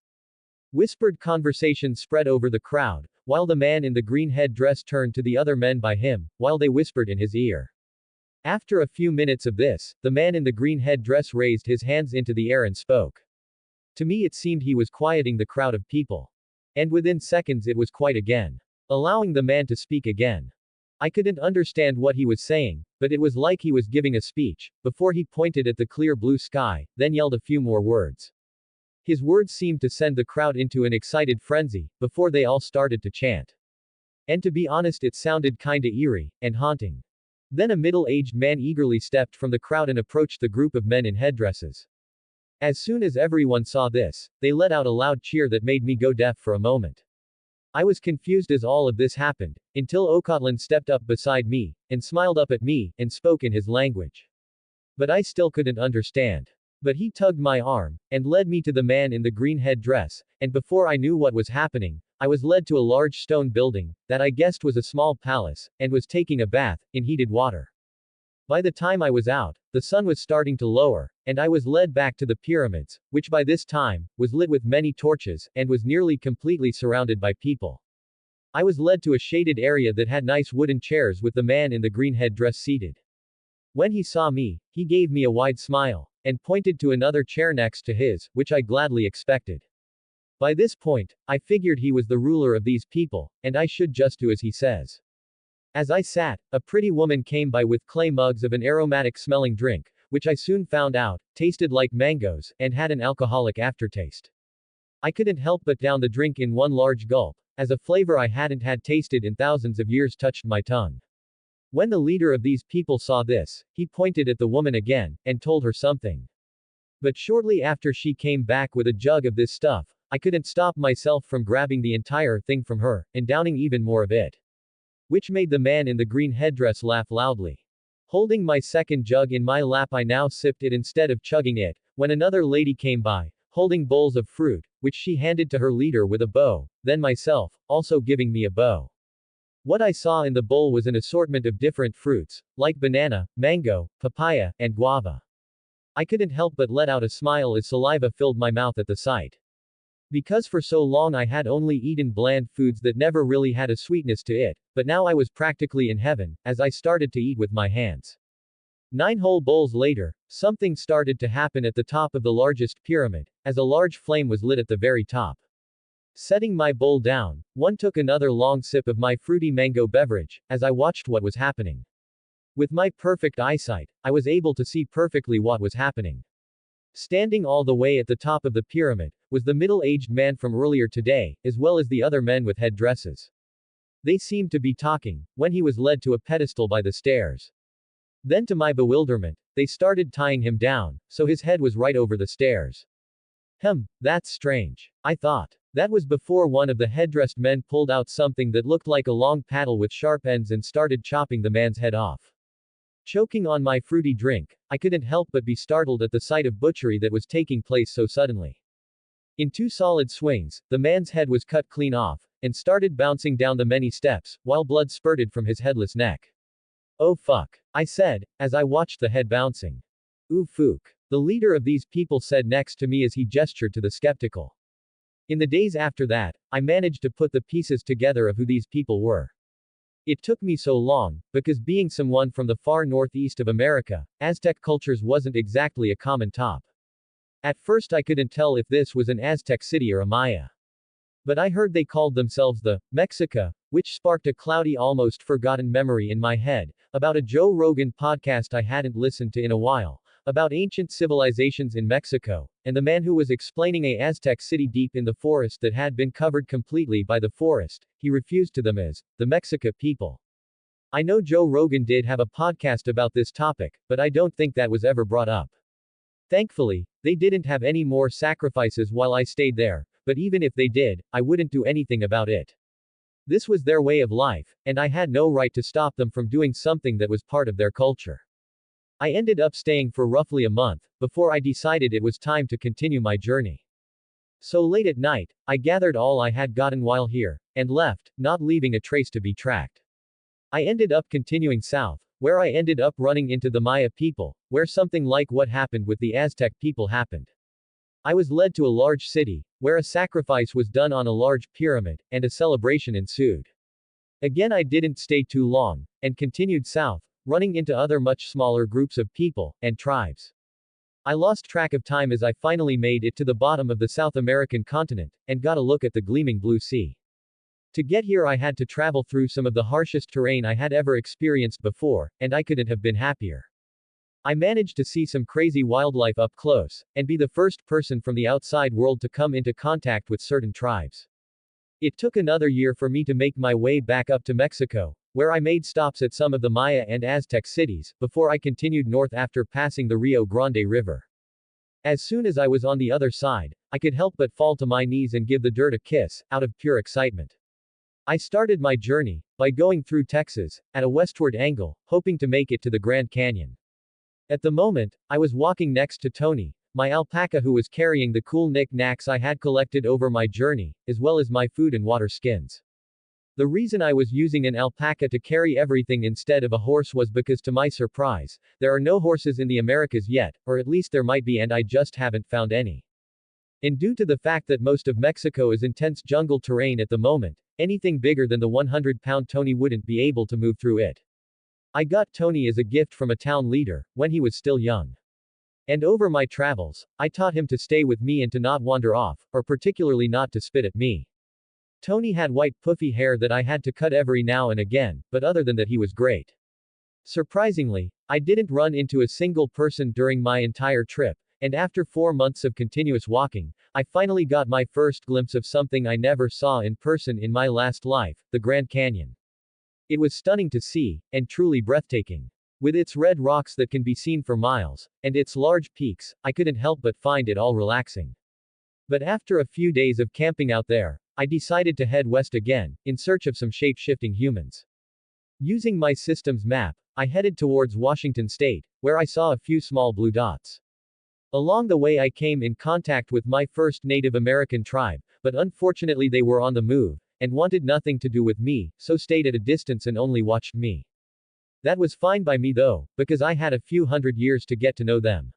Whispered conversation spread over the crowd, while the man in the green head-dress turned to the other men by him, while they whispered in his ear. After a few minutes of this, the man in the green head-dress raised his hands into the air and spoke. To me it seemed he was quieting the crowd of people. And within seconds it was quiet again. Allowing the man to speak again. I couldn't understand what he was saying, but it was like he was giving a speech, before he pointed at the clear blue sky, then yelled a few more words. His words seemed to send the crowd into an excited frenzy, before they all started to chant. And to be honest, it sounded kinda eerie, and haunting. Then a middle-aged man eagerly stepped from the crowd and approached the group of men in headdresses. As soon as everyone saw this, they let out a loud cheer that made me go deaf for a moment. I was confused as all of this happened, until Okotlan stepped up beside me, and smiled up at me, and spoke in his language. But I still couldn't understand. But he tugged my arm, and led me to the man in the green head-dress, and before I knew what was happening, I was led to a large stone building, that I guessed was a small palace, and was taking a bath, in heated water. By the time I was out, the sun was starting to lower, and I was led back to the pyramids, which by this time, was lit with many torches, and was nearly completely surrounded by people. I was led to a shaded area that had nice wooden chairs with the man in the green headdress seated. When he saw me, he gave me a wide smile, and pointed to another chair next to his, which I gladly expected. By this point, I figured he was the ruler of these people, and I should just do as he says. As I sat, a pretty woman came by with clay mugs of an aromatic-smelling drink, which I soon found out, tasted like mangoes, and had an alcoholic aftertaste. I couldn't help but down the drink in one large gulp, as a flavor I hadn't had tasted in thousands of years touched my tongue. When the leader of these people saw this, he pointed at the woman again, and told her something. But shortly after she came back with a jug of this stuff, I couldn't stop myself from grabbing the entire thing from her, and downing even more of it. Which made the man in the green headdress laugh loudly. Holding my second jug in my lap, I now sipped it instead of chugging it, when another lady came by, holding bowls of fruit, which she handed to her leader with a bow, then myself, also giving me a bow. What I saw in the bowl was an assortment of different fruits, like banana, mango, papaya, and guava. I couldn't help but let out a smile as saliva filled my mouth at the sight. Because for so long I had only eaten bland foods that never really had a sweetness to it, but now I was practically in heaven, as I started to eat with my hands. 9 whole bowls later, something started to happen at the top of the largest pyramid, as a large flame was lit at the very top. Setting my bowl down, one took another long sip of my fruity mango beverage, as I watched what was happening. With my perfect eyesight, I was able to see perfectly what was happening. Standing all the way at the top of the pyramid, was the middle-aged man from earlier today, as well as the other men with headdresses. They seemed to be talking, when he was led to a pedestal by the stairs. Then to my bewilderment, they started tying him down, so his head was right over the stairs. That's strange. I thought. That was before one of the headdressed men pulled out something that looked like a long paddle with sharp ends and started chopping the man's head off. Choking on my fruity drink, I couldn't help but be startled at the sight of butchery that was taking place so suddenly. In 2 solid swings, the man's head was cut clean off, and started bouncing down the many steps, while blood spurted from his headless neck. Oh fuck, I said, as I watched the head bouncing. Ooh fook. The leader of these people said next to me as he gestured to the skeptical. In the days after that, I managed to put the pieces together of who these people were. It took me so long, because being someone from the far northeast of America, Aztec cultures wasn't exactly a common top. At first I couldn't tell if this was an Aztec city or a Maya. But I heard they called themselves the Mexica, which sparked a cloudy, almost forgotten memory in my head, about a Joe Rogan podcast I hadn't listened to in a while, about ancient civilizations in Mexico, and the man who was explaining a Aztec city deep in the forest that had been covered completely by the forest. He refused to them as the Mexica people. I know Joe Rogan did have a podcast about this topic, but I don't think that was ever brought up. Thankfully, they didn't have any more sacrifices while I stayed there, but even if they did, I wouldn't do anything about it. This was their way of life, and I had no right to stop them from doing something that was part of their culture. I ended up staying for roughly a month, before I decided it was time to continue my journey. So late at night, I gathered all I had gotten while here, and left, not leaving a trace to be tracked. I ended up continuing south, where I ended up running into the Maya people, where something like what happened with the Aztec people happened. I was led to a large city, where a sacrifice was done on a large pyramid, and a celebration ensued. Again, I didn't stay too long, and continued south, running into other much smaller groups of people, and tribes. I lost track of time as I finally made it to the bottom of the South American continent, and got a look at the gleaming blue sea. To get here I had to travel through some of the harshest terrain I had ever experienced before, and I couldn't have been happier. I managed to see some crazy wildlife up close, and be the first person from the outside world to come into contact with certain tribes. It took another year for me to make my way back up to Mexico, where I made stops at some of the Maya and Aztec cities, before I continued north after passing the Rio Grande River. As soon as I was on the other side, I could help but fall to my knees and give the dirt a kiss, out of pure excitement. I started my journey, by going through Texas, at a westward angle, hoping to make it to the Grand Canyon. At the moment, I was walking next to Tony, my alpaca who was carrying the cool knick-knacks I had collected over my journey, as well as my food and water skins. The reason I was using an alpaca to carry everything instead of a horse was because, to my surprise, there are no horses in the Americas yet, or at least there might be, and I just haven't found any. And due to the fact that most of Mexico is intense jungle terrain at the moment, anything bigger than the 100-pound Tony wouldn't be able to move through it. I got Tony as a gift from a town leader, when he was still young. And over my travels, I taught him to stay with me and to not wander off, or particularly not to spit at me. Tony had white puffy hair that I had to cut every now and again, but other than that he was great. Surprisingly, I didn't run into a single person during my entire trip, and after 4 months of continuous walking, I finally got my first glimpse of something I never saw in person in my last life, the Grand Canyon. It was stunning to see, and truly breathtaking. With its red rocks that can be seen for miles, and its large peaks, I couldn't help but find it all relaxing. But after a few days of camping out there, I decided to head west again, in search of some shape-shifting humans. Using my system's map, I headed towards Washington State, where I saw a few small blue dots. Along the way I came in contact with my first Native American tribe, but unfortunately they were on the move, and wanted nothing to do with me, so stayed at a distance and only watched me. That was fine by me though, because I had a few hundred years to get to know them.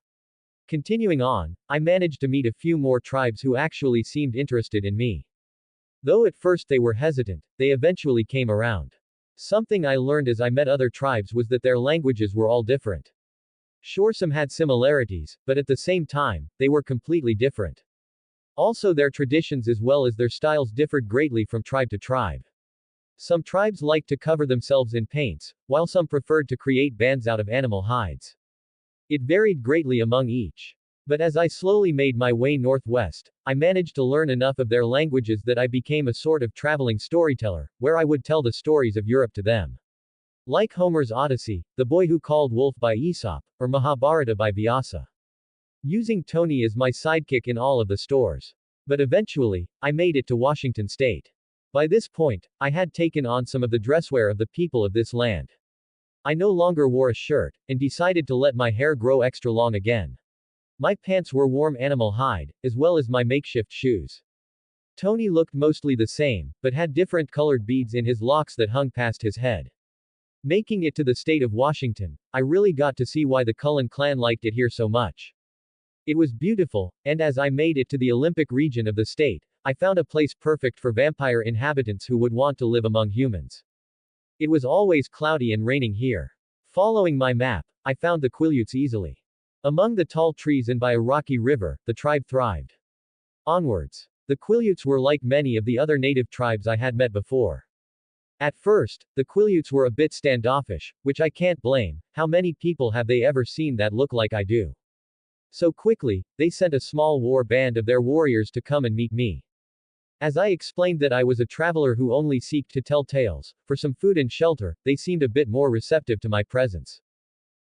Continuing on, I managed to meet a few more tribes who actually seemed interested in me. Though at first they were hesitant, they eventually came around. Something I learned as I met other tribes was that their languages were all different. Sure, some had similarities, but at the same time, they were completely different. Also, their traditions as well as their styles differed greatly from tribe to tribe. Some tribes liked to cover themselves in paints, while some preferred to create bands out of animal hides. It varied greatly among each. But as I slowly made my way northwest, I managed to learn enough of their languages that I became a sort of traveling storyteller, where I would tell the stories of Europe to them. Like Homer's Odyssey, The Boy Who Called Wolf by Aesop, or Mahabharata by Vyasa. Using Tony as my sidekick in all of the stores. But eventually, I made it to Washington State. By this point, I had taken on some of the dresswear of the people of this land. I no longer wore a shirt, and decided to let my hair grow extra long again. My pants were warm animal hide, as well as my makeshift shoes. Tony looked mostly the same, but had different colored beads in his locks that hung past his head. Making it to the state of Washington, I really got to see why the Cullen clan liked it here so much. It was beautiful, and as I made it to the Olympic region of the state, I found a place perfect for vampire inhabitants who would want to live among humans. It was always cloudy and raining here. Following my map, I found the Quileutes easily. Among the tall trees and by a rocky river, the tribe thrived. Onwards. The Quileutes were like many of the other native tribes I had met before. At first, the Quileutes were a bit standoffish, which I can't blame. How many people have they ever seen that look like I do? So quickly, they sent a small war band of their warriors to come and meet me. As I explained that I was a traveler who only seeked to tell tales, for some food and shelter, they seemed a bit more receptive to my presence.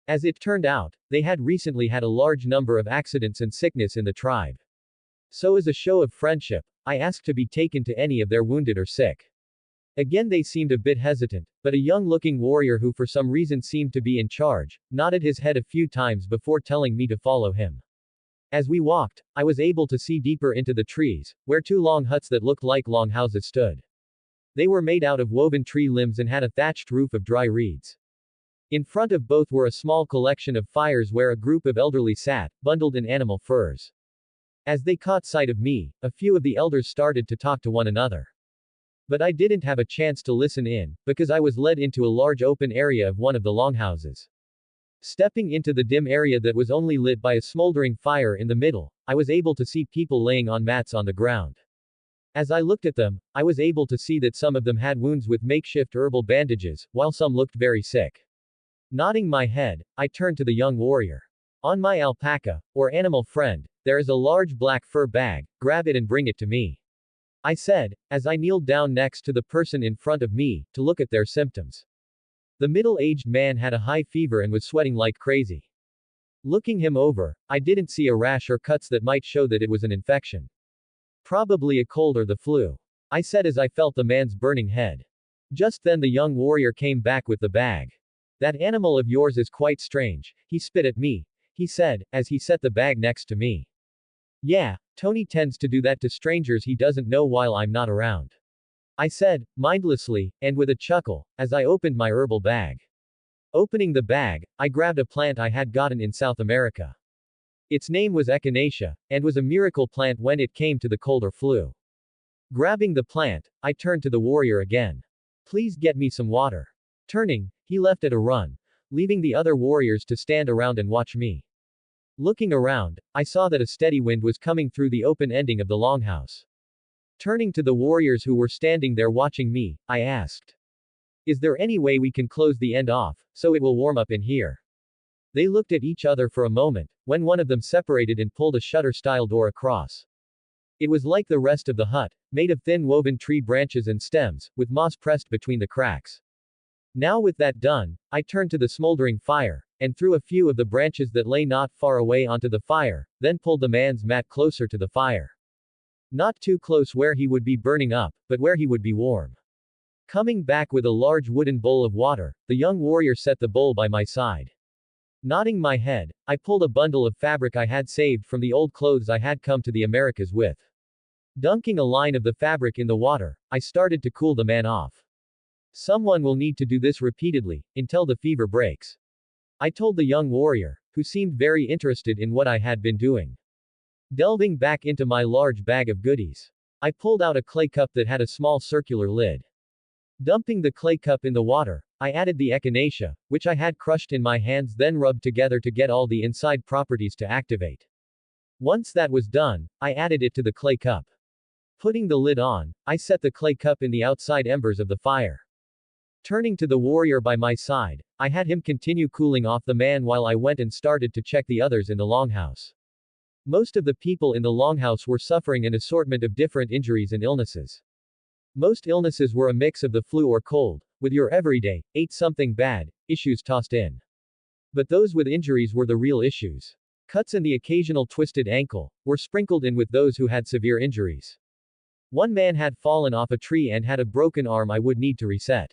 As it turned out, they had recently had a large number of accidents and sickness in the tribe. So as a show of friendship, I asked to be taken to any of their wounded or sick. Again they seemed a bit hesitant, but a young-looking warrior who for some reason seemed to be in charge, nodded his head a few times before telling me to follow him. As we walked, I was able to see deeper into the trees, where two long huts that looked like long houses stood. They were made out of woven tree limbs and had a thatched roof of dry reeds. In front of both were a small collection of fires where a group of elderly sat, bundled in animal furs. As they caught sight of me, a few of the elders started to talk to one another. But I didn't have a chance to listen in, because I was led into a large open area of one of the longhouses. Stepping into the dim area that was only lit by a smoldering fire in the middle, I was able to see people laying on mats on the ground. As I looked at them, I was able to see that some of them had wounds with makeshift herbal bandages, while some looked very sick. Nodding my head, I turned to the young warrior. On my alpaca, or animal friend, there is a large black fur bag, grab it and bring it to me. I said, as I kneeled down next to the person in front of me, to look at their symptoms. The middle-aged man had a high fever and was sweating like crazy. Looking him over, I didn't see a rash or cuts that might show that it was an infection. Probably a cold or the flu. I said as I felt the man's burning head. Just then the young warrior came back with the bag. That animal of yours is quite strange. He spit at me, he said, as he set the bag next to me. Yeah, Tony tends to do that to strangers he doesn't know while I'm not around. I said, mindlessly, and with a chuckle, as I opened my herbal bag. Opening the bag, I grabbed a plant I had gotten in South America. Its name was echinacea, and was a miracle plant when it came to the cold or flu. Grabbing the plant, I turned to the warrior again. Please get me some water. Turning, he left at a run, leaving the other warriors to stand around and watch me. Looking around, I saw that a steady wind was coming through the open ending of the longhouse. Turning to the warriors who were standing there watching me, I asked. Is there any way we can close the end off, so it will warm up in here? They looked at each other for a moment, when one of them separated and pulled a shutter-style door across. It was like the rest of the hut, made of thin woven tree branches and stems, with moss pressed between the cracks. Now with that done, I turned to the smoldering fire, and threw a few of the branches that lay not far away onto the fire, then pulled the man's mat closer to the fire. Not too close where he would be burning up, but where he would be warm. Coming back with a large wooden bowl of water, the young warrior set the bowl by my side. Nodding my head, I pulled a bundle of fabric I had saved from the old clothes I had come to the Americas with. Dunking a line of the fabric in the water, I started to cool the man off. Someone will need to do this repeatedly, until the fever breaks. I told the young warrior, who seemed very interested in what I had been doing. Delving back into my large bag of goodies, I pulled out a clay cup that had a small circular lid. Dumping the clay cup in the water, I added the echinacea, which I had crushed in my hands then rubbed together to get all the inside properties to activate. Once that was done, I added it to the clay cup. Putting the lid on, I set the clay cup in the outside embers of the fire. Turning to the warrior by my side, I had him continue cooling off the man while I went and started to check the others in the longhouse. Most of the people in the longhouse were suffering an assortment of different injuries and illnesses. Most illnesses were a mix of the flu or cold, with your everyday, ate something bad, issues tossed in. But those with injuries were the real issues. Cuts and the occasional twisted ankle were sprinkled in with those who had severe injuries. One man had fallen off a tree and had a broken arm I would need to reset.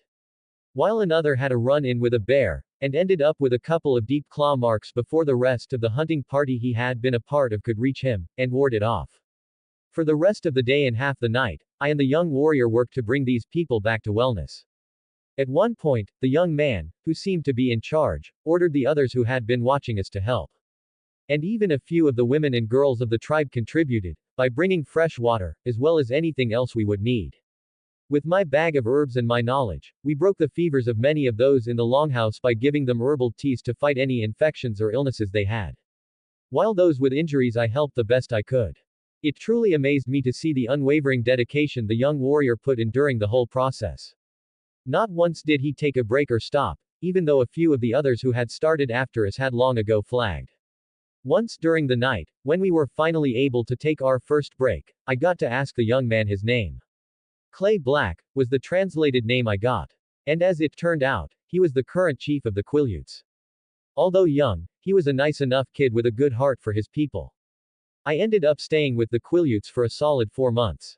While another had a run-in with a bear, and ended up with a couple of deep claw marks before the rest of the hunting party he had been a part of could reach him, and ward it off. For the rest of the day and half the night, I and the young warrior worked to bring these people back to wellness. At one point, the young man, who seemed to be in charge, ordered the others who had been watching us to help. And even a few of the women and girls of the tribe contributed, by bringing fresh water, as well as anything else we would need. With my bag of herbs and my knowledge, we broke the fevers of many of those in the longhouse by giving them herbal teas to fight any infections or illnesses they had. While those with injuries I helped the best I could. It truly amazed me to see the unwavering dedication the young warrior put in during the whole process. Not once did he take a break or stop, even though a few of the others who had started after us had long ago flagged. Once during the night, when we were finally able to take our first break, I got to ask the young man his name. Clay Black was the translated name I got. And as it turned out, he was the current chief of the Quileutes. Although young, he was a nice enough kid with a good heart for his people. I ended up staying with the Quileutes for a solid 4 months.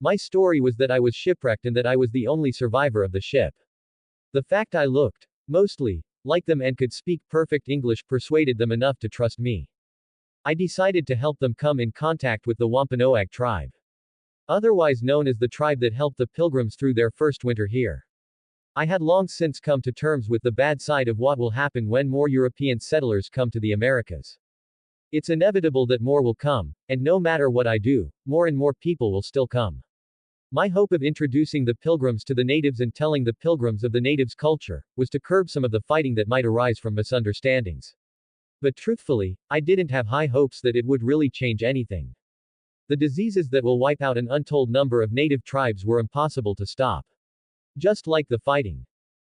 My story was that I was shipwrecked and that I was the only survivor of the ship. The fact I looked, mostly, like them and could speak perfect English persuaded them enough to trust me. I decided to help them come in contact with the Wampanoag tribe. Otherwise known as the tribe that helped the Pilgrims through their first winter here. I had long since come to terms with the bad side of what will happen when more European settlers come to the Americas. It's inevitable that more will come, and no matter what I do, more and more people will still come. My hope of introducing the Pilgrims to the natives and telling the Pilgrims of the natives' culture was to curb some of the fighting that might arise from misunderstandings. But truthfully, I didn't have high hopes that it would really change anything. The diseases that will wipe out an untold number of native tribes were impossible to stop. Just like the fighting.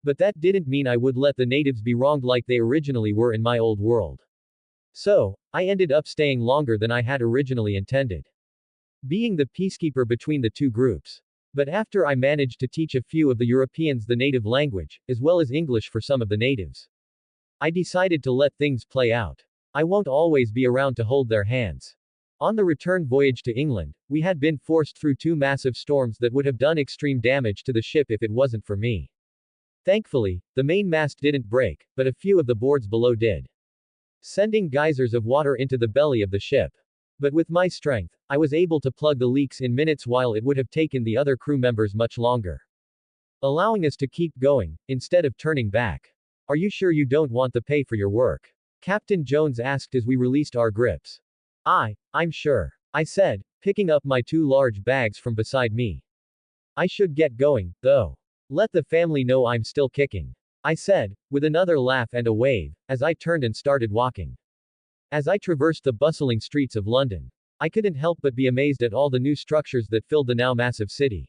But that didn't mean I would let the natives be wronged like they originally were in my old world. So, I ended up staying longer than I had originally intended. Being the peacekeeper between the two groups. But after I managed to teach a few of the Europeans the native language, as well as English for some of the natives, I decided to let things play out. I won't always be around to hold their hands. On the return voyage to England, we had been forced through two massive storms that would have done extreme damage to the ship if it wasn't for me. Thankfully, the main mast didn't break, but a few of the boards below did, sending geysers of water into the belly of the ship. But with my strength, I was able to plug the leaks in minutes while it would have taken the other crew members much longer, allowing us to keep going, instead of turning back. Are you sure you don't want the pay for your work? Captain Jones asked as we released our grips. I'm sure, I said, picking up my two large bags from beside me. I should get going, though. Let the family know I'm still kicking, I said, with another laugh and a wave, as I turned and started walking. As I traversed the bustling streets of London, I couldn't help but be amazed at all the new structures that filled the now massive city,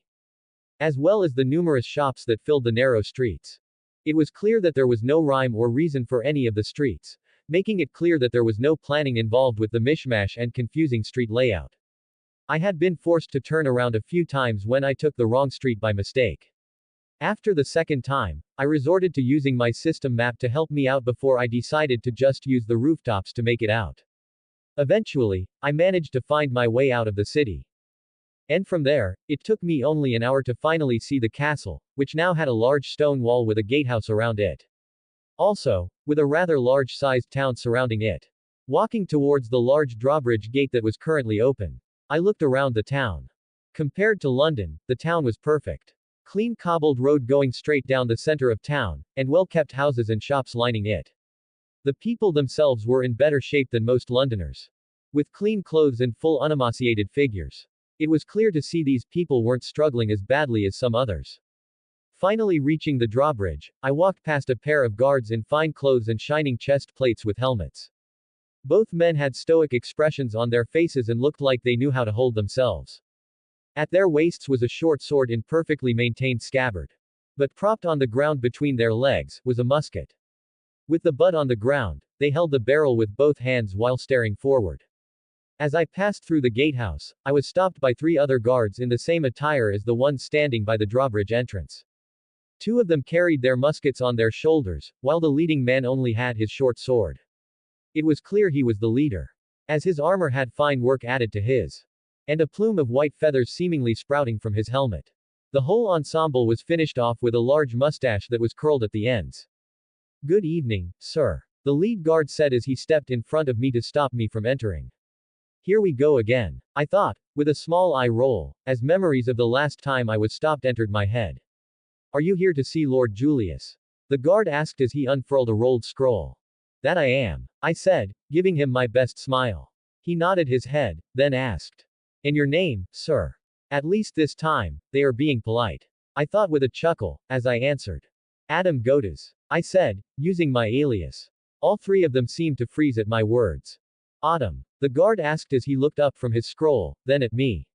as well as the numerous shops that filled the narrow streets. It was clear that there was no rhyme or reason for any of the streets, making it clear that there was no planning involved with the mishmash and confusing street layout. I had been forced to turn around a few times when I took the wrong street by mistake. After the second time, I resorted to using my system map to help me out before I decided to just use the rooftops to make it out. Eventually, I managed to find my way out of the city. And from there, it took me only an hour to finally see the castle, which now had a large stone wall with a gatehouse around it. Also, with a rather large-sized town surrounding it. Walking towards the large drawbridge gate that was currently open, I looked around the town. Compared to London, the town was perfect. Clean cobbled road going straight down the center of town, and well-kept houses and shops lining it. The people themselves were in better shape than most Londoners, with clean clothes and full unemaciated figures. It was clear to see these people weren't struggling as badly as some others. Finally reaching the drawbridge, I walked past a pair of guards in fine clothes and shining chest plates with helmets. Both men had stoic expressions on their faces and looked like they knew how to hold themselves. At their waists was a short sword in perfectly maintained scabbard. But propped on the ground between their legs, was a musket. With the butt on the ground, they held the barrel with both hands while staring forward. As I passed through the gatehouse, I was stopped by three other guards in the same attire as the one standing by the drawbridge entrance. Two of them carried their muskets on their shoulders, while the leading man only had his short sword. It was clear he was the leader, as his armor had fine work added to his, and a plume of white feathers seemingly sprouting from his helmet. The whole ensemble was finished off with a large mustache that was curled at the ends. "Good evening, sir," the lead guard said as he stepped in front of me to stop me from entering. "Here we go again," I thought, with a small eye roll, as memories of the last time I was stopped entered my head. "Are you here to see Lord Julius?" the guard asked as he unfurled a rolled scroll. "That I am," I said, giving him my best smile. He nodded his head, then asked, "And your name, sir?" At least this time, they are being polite, I thought with a chuckle, as I answered. "Adam Godas," I said, using my alias. All three of them seemed to freeze at my words. "Autumn," the guard asked as he looked up from his scroll, then at me.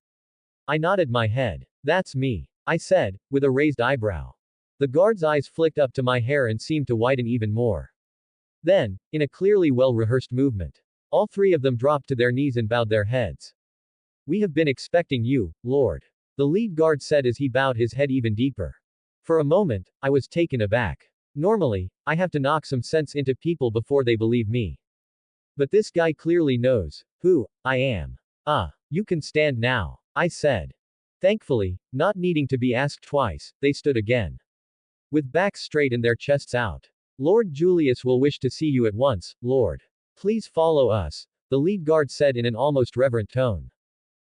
I nodded my head. "That's me," I said, with a raised eyebrow. The guard's eyes flicked up to my hair and seemed to widen even more. Then, in a clearly well-rehearsed movement, all three of them dropped to their knees and bowed their heads. "We have been expecting you, Lord," the lead guard said as he bowed his head even deeper. For a moment, I was taken aback. Normally, I have to knock some sense into people before they believe me. But this guy clearly knows who I am. You can stand now," I said. Thankfully, not needing to be asked twice, they stood again. With backs straight and their chests out. Lord Julius will wish to see you at once, Lord. Please follow us, the lead guard said in an almost reverent tone.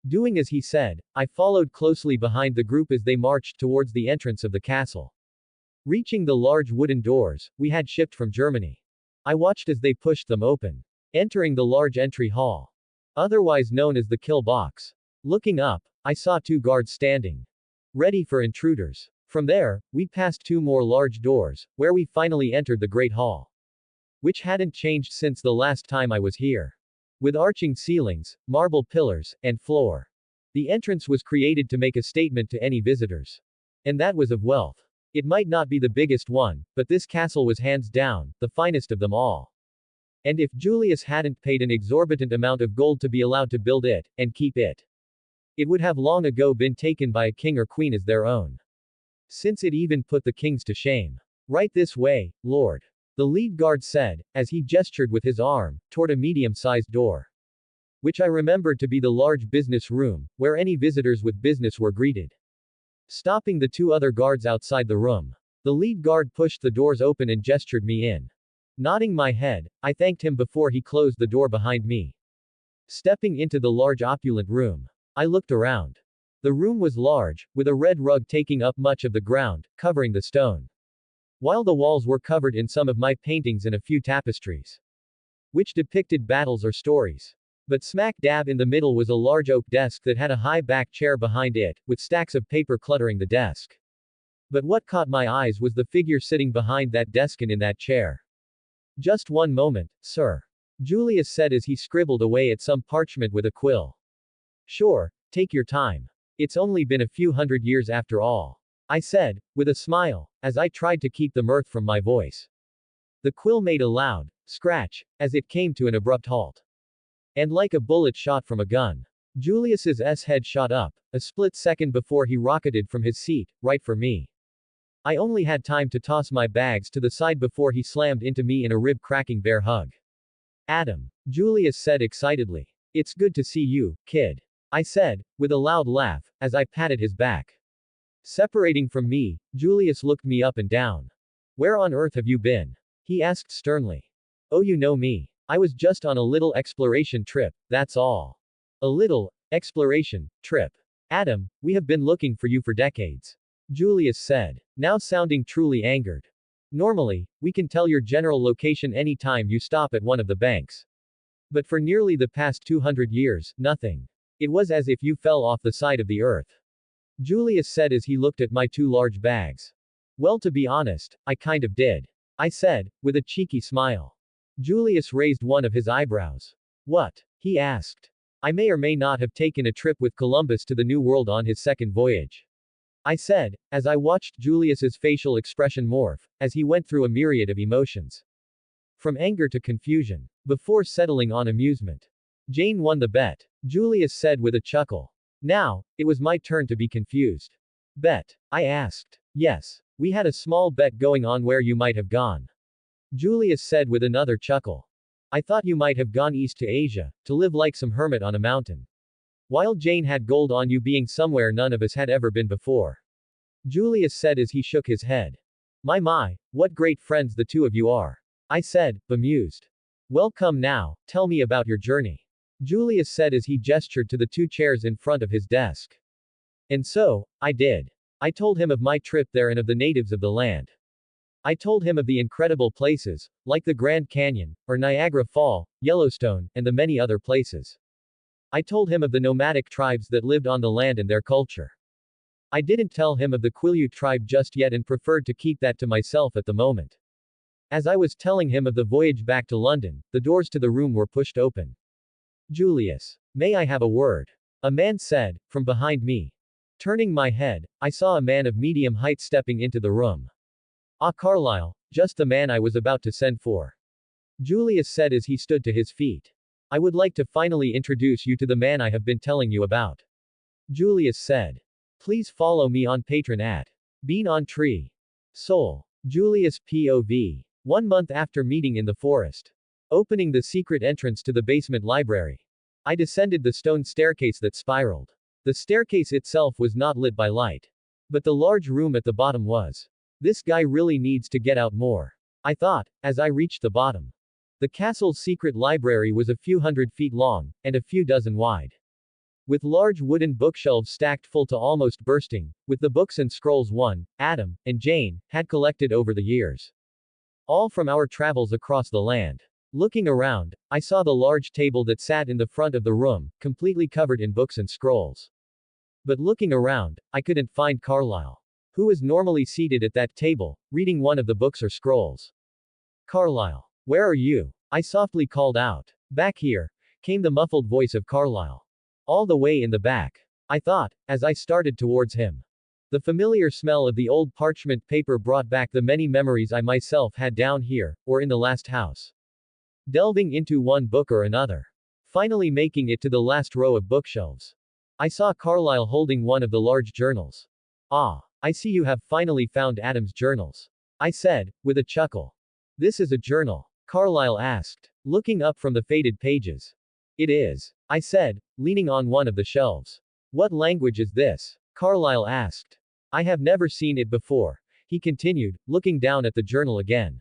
Doing as he said, I followed closely behind the group as they marched towards the entrance of the castle. Reaching the large wooden doors, we had shipped from Germany. I watched as they pushed them open. Entering the large entry hall. Otherwise known as the kill box. Looking up, I saw 2 guards standing. Ready for intruders. From there, we passed 2 more large doors, where we finally entered the Great Hall. Which hadn't changed since the last time I was here. With arching ceilings, marble pillars, and floor. The entrance was created to make a statement to any visitors. And that was of wealth. It might not be the biggest one, but this castle was hands down, the finest of them all. And if Julius hadn't paid an exorbitant amount of gold to be allowed to build it, and keep it, it would have long ago been taken by a king or queen as their own. Since it even put the kings to shame. Right this way, Lord. The lead guard said, as he gestured with his arm, toward a medium-sized door. Which I remembered to be the large business room, where any visitors with business were greeted. Stopping the 2 other guards outside the room. The lead guard pushed the doors open and gestured me in. Nodding my head, I thanked him before he closed the door behind me. Stepping into the large opulent room. I looked around. The room was large, with a red rug taking up much of the ground, covering the stone. While the walls were covered in some of my paintings and a few tapestries, which depicted battles or stories. But smack dab in the middle was a large oak desk that had a high back chair behind it, with stacks of paper cluttering the desk. But what caught my eyes was the figure sitting behind that desk and in that chair. Just one moment, sir. Julius said as he scribbled away at some parchment with a quill. Sure, take your time. It's only been a few hundred years after all. I said, with a smile, as I tried to keep the mirth from my voice. The quill made a loud scratch, as it came to an abrupt halt. And like a bullet shot from a gun, Julius's head shot up, a split second before he rocketed from his seat, right for me. I only had time to toss my bags to the side before he slammed into me in a rib-cracking bear hug. Adam. Julius said excitedly. It's good to see you, kid. I said, with a loud laugh, as I patted his back. Separating from me, Julius looked me up and down. Where on earth have you been? He asked sternly. Oh, you know me. I was just on a little exploration trip, that's all. A little exploration trip. Adam, we have been looking for you for decades. Julius said, now sounding truly angered. Normally, we can tell your general location anytime you stop at one of the banks. But for nearly the past 200 years, nothing. It was as if you fell off the side of the earth. Julius said as he looked at my 2 large bags. Well, to be honest, I kind of did. I said, with a cheeky smile. Julius raised one of his eyebrows. What? He asked. I may or may not have taken a trip with Columbus to the New World on his second voyage. I said, as I watched Julius's facial expression morph, as he went through a myriad of emotions. From anger to confusion. Before settling on amusement. Jane won the bet. Julius said with a chuckle. Now, it was my turn to be confused. Bet? I asked. Yes. We had a small bet going on where you might have gone. Julius said with another chuckle. I thought you might have gone east to Asia, to live like some hermit on a mountain. While Jane had gold on you being somewhere none of us had ever been before. Julius said as he shook his head. My, what great friends the 2 of you are. I said, bemused. Well, come now, tell me about your journey. Julius said as he gestured to the 2 chairs in front of his desk. And so, I did. I told him of my trip there and of the natives of the land. I told him of the incredible places, like the Grand Canyon, or Niagara Fall, Yellowstone, and the many other places. I told him of the nomadic tribes that lived on the land and their culture. I didn't tell him of the Quileute tribe just yet and preferred to keep that to myself at the moment. As I was telling him of the voyage back to London, the doors to the room were pushed open. Julius. May I have a word? A man said, from behind me. Turning my head, I saw a man of medium height stepping into the room. Ah, Carlyle, just the man I was about to send for. Julius said as he stood to his feet. I would like to finally introduce you to the man I have been telling you about. Julius said. Please follow me on Patreon at Bean on Tree. Seoul. Julius POV. 1 month after meeting in the forest. Opening the secret entrance to the basement library. I descended the stone staircase that spiraled. The staircase itself was not lit by light. But the large room at the bottom was. This guy really needs to get out more, I thought, as I reached the bottom. The castle's secret library was a few hundred feet long, and a few dozen wide. With large wooden bookshelves stacked full to almost bursting, with the books and scrolls Adam, and Jane, had collected over the years. All from our travels across the land. Looking around, I saw the large table that sat in the front of the room, completely covered in books and scrolls. But looking around, I couldn't find Carlyle, who was normally seated at that table, reading one of the books or scrolls. Carlyle, where are you? I softly called out. Back here, came the muffled voice of Carlyle. All the way in the back, I thought, as I started towards him. The familiar smell of the old parchment paper brought back the many memories I myself had down here, or in the last house. Delving into one book or another. Finally making it to the last row of bookshelves. I saw Carlyle holding one of the large journals. Ah, I see you have finally found Adam's journals, I said, with a chuckle. This is a journal? Carlyle asked, looking up from the faded pages. It is, I said, leaning on one of the shelves. What language is this? Carlyle asked. I have never seen it before, he continued, looking down at the journal again.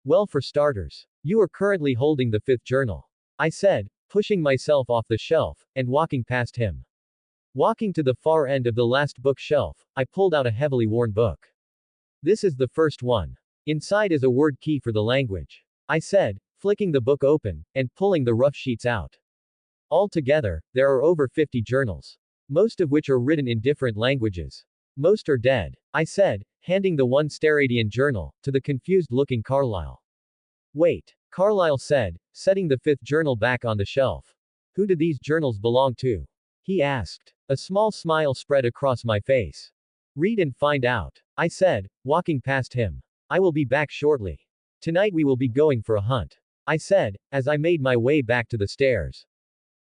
Well, for starters, you are currently holding the fifth journal, I said, pushing myself off the shelf, and walking past him. Walking to the far end of the last bookshelf, I pulled out a heavily worn book. This is the first one. Inside is a word key for the language, I said, flicking the book open, and pulling the rough sheets out. Altogether, there are over 50 journals. Most of which are written in different languages. Most are dead, I said, handing the one Steradian journal, to the confused-looking Carlyle. Wait, Carlyle said, setting the fifth journal back on the shelf. Who do these journals belong to? He asked. A small smile spread across my face. Read and find out, I said, walking past him. I will be back shortly. Tonight we will be going for a hunt, I said, as I made my way back to the stairs.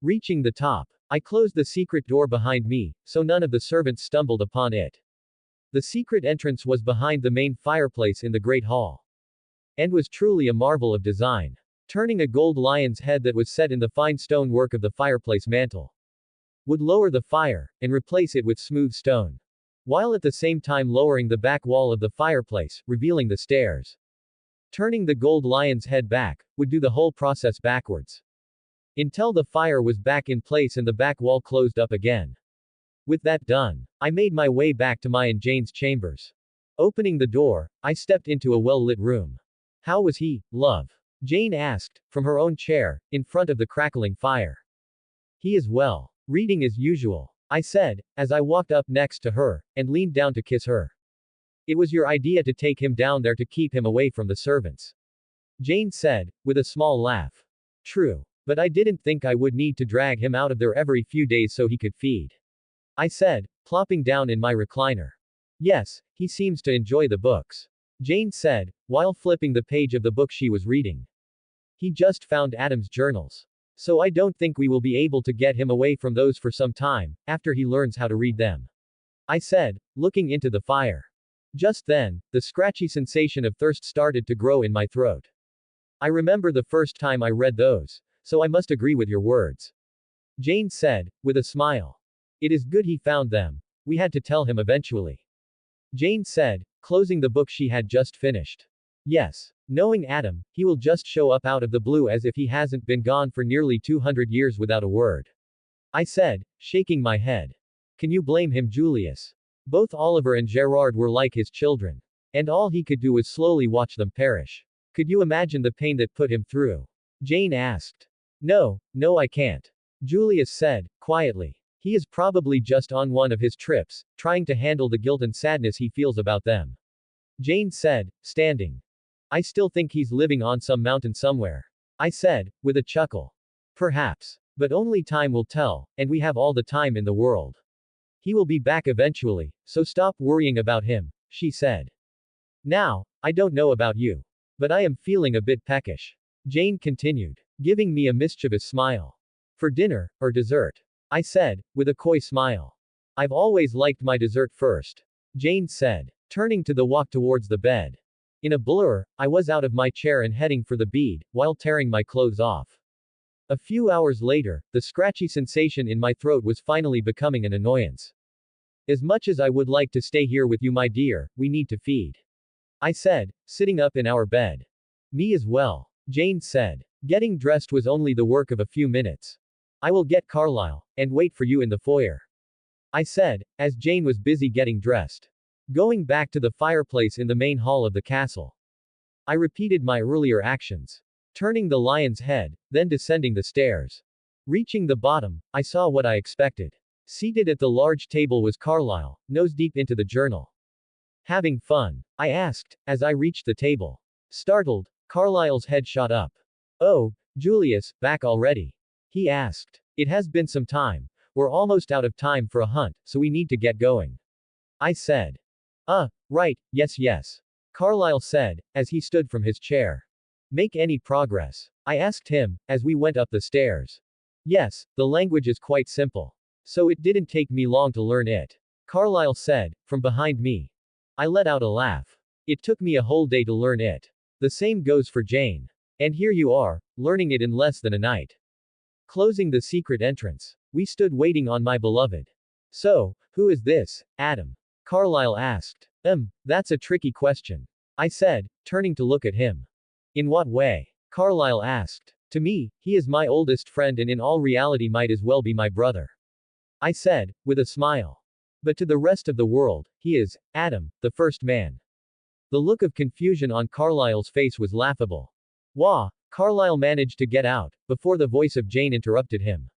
Reaching the top, I closed the secret door behind me, so none of the servants stumbled upon it. The secret entrance was behind the main fireplace in the great hall. And was truly a marvel of design. Turning a gold lion's head that was set in the fine stone work of the fireplace mantel. Would lower the fire, and replace it with smooth stone. While at the same time lowering the back wall of the fireplace, revealing the stairs. Turning the gold lion's head back, would do the whole process backwards. Until the fire was back in place and the back wall closed up again. With that done, I made my way back to my and Jane's chambers. Opening the door, I stepped into a well-lit room. How was he, love? Jane asked, from her own chair, in front of the crackling fire. He is well. Reading as usual, I said, as I walked up next to her, and leaned down to kiss her. It was your idea to take him down there to keep him away from the servants, Jane said, with a small laugh. True. But I didn't think I would need to drag him out of there every few days so he could feed, I said, plopping down in my recliner. Yes, he seems to enjoy the books, Jane said, while flipping the page of the book she was reading. He just found Adam's journals. So I don't think we will be able to get him away from those for some time, after he learns how to read them, I said, looking into the fire. Just then, the scratchy sensation of thirst started to grow in my throat. I remember the first time I read those, so I must agree with your words, Jane said, with a smile. It is good he found them. We had to tell him eventually, Jane said, closing the book she had just finished. Yes. Knowing Adam, he will just show up out of the blue as if he hasn't been gone for nearly 200 years without a word, I said, shaking my head. Can you blame him, Julius? Both Oliver and Gerard were like his children. And all he could do was slowly watch them perish. Could you imagine the pain that put him through? Jane asked. No, I can't, Julius said, quietly. He is probably just on one of his trips, trying to handle the guilt and sadness he feels about them, Jane said, standing. I still think he's living on some mountain somewhere, I said, with a chuckle. Perhaps. But only time will tell, and we have all the time in the world. He will be back eventually, so stop worrying about him, she said. Now, I don't know about you, but I am feeling a bit peckish, Jane continued, giving me a mischievous smile. For dinner, or dessert? I said, with a coy smile. I've always liked my dessert first, Jane said, turning to the walk towards the bed. In a blur, I was out of my chair and heading for the bed, while tearing my clothes off. A few hours later, the scratchy sensation in my throat was finally becoming an annoyance. As much as I would like to stay here with you, my dear, we need to feed. I said, sitting up in our bed. Me as well. Jane said. Getting dressed was only the work of a few minutes. I will get Carlyle, and wait for you in the foyer. I said, as Jane was busy getting dressed. Going back to the fireplace in the main hall of the castle. I repeated my earlier actions. Turning the lion's head, then descending the stairs. Reaching the bottom, I saw what I expected. Seated at the large table was Carlyle, nose deep into the journal. Having fun? I asked, as I reached the table. Startled, Carlyle's head shot up. Oh, Julius, back already? He asked. It has been some time. We're almost out of time for a hunt, so we need to get going. I said. Right, yes. Carlyle said, as he stood from his chair. Make any progress? I asked him, as we went up the stairs. Yes, the language is quite simple. So it didn't take me long to learn it. Carlyle said, from behind me. I let out a laugh. It took me a whole day to learn it. The same goes for Jane. And here you are, learning it in less than a night. Closing the secret entrance. We stood waiting on my beloved. So, who is this, Adam? Carlyle asked. That's a tricky question. I said, turning to look at him. In what way? Carlyle asked. To me, he is my oldest friend and in all reality might as well be my brother. I said, with a smile. But to the rest of the world, he is, Adam, the first man. The look of confusion on Carlyle's face was laughable. Wah, Carlyle managed to get out, before the voice of Jane interrupted him.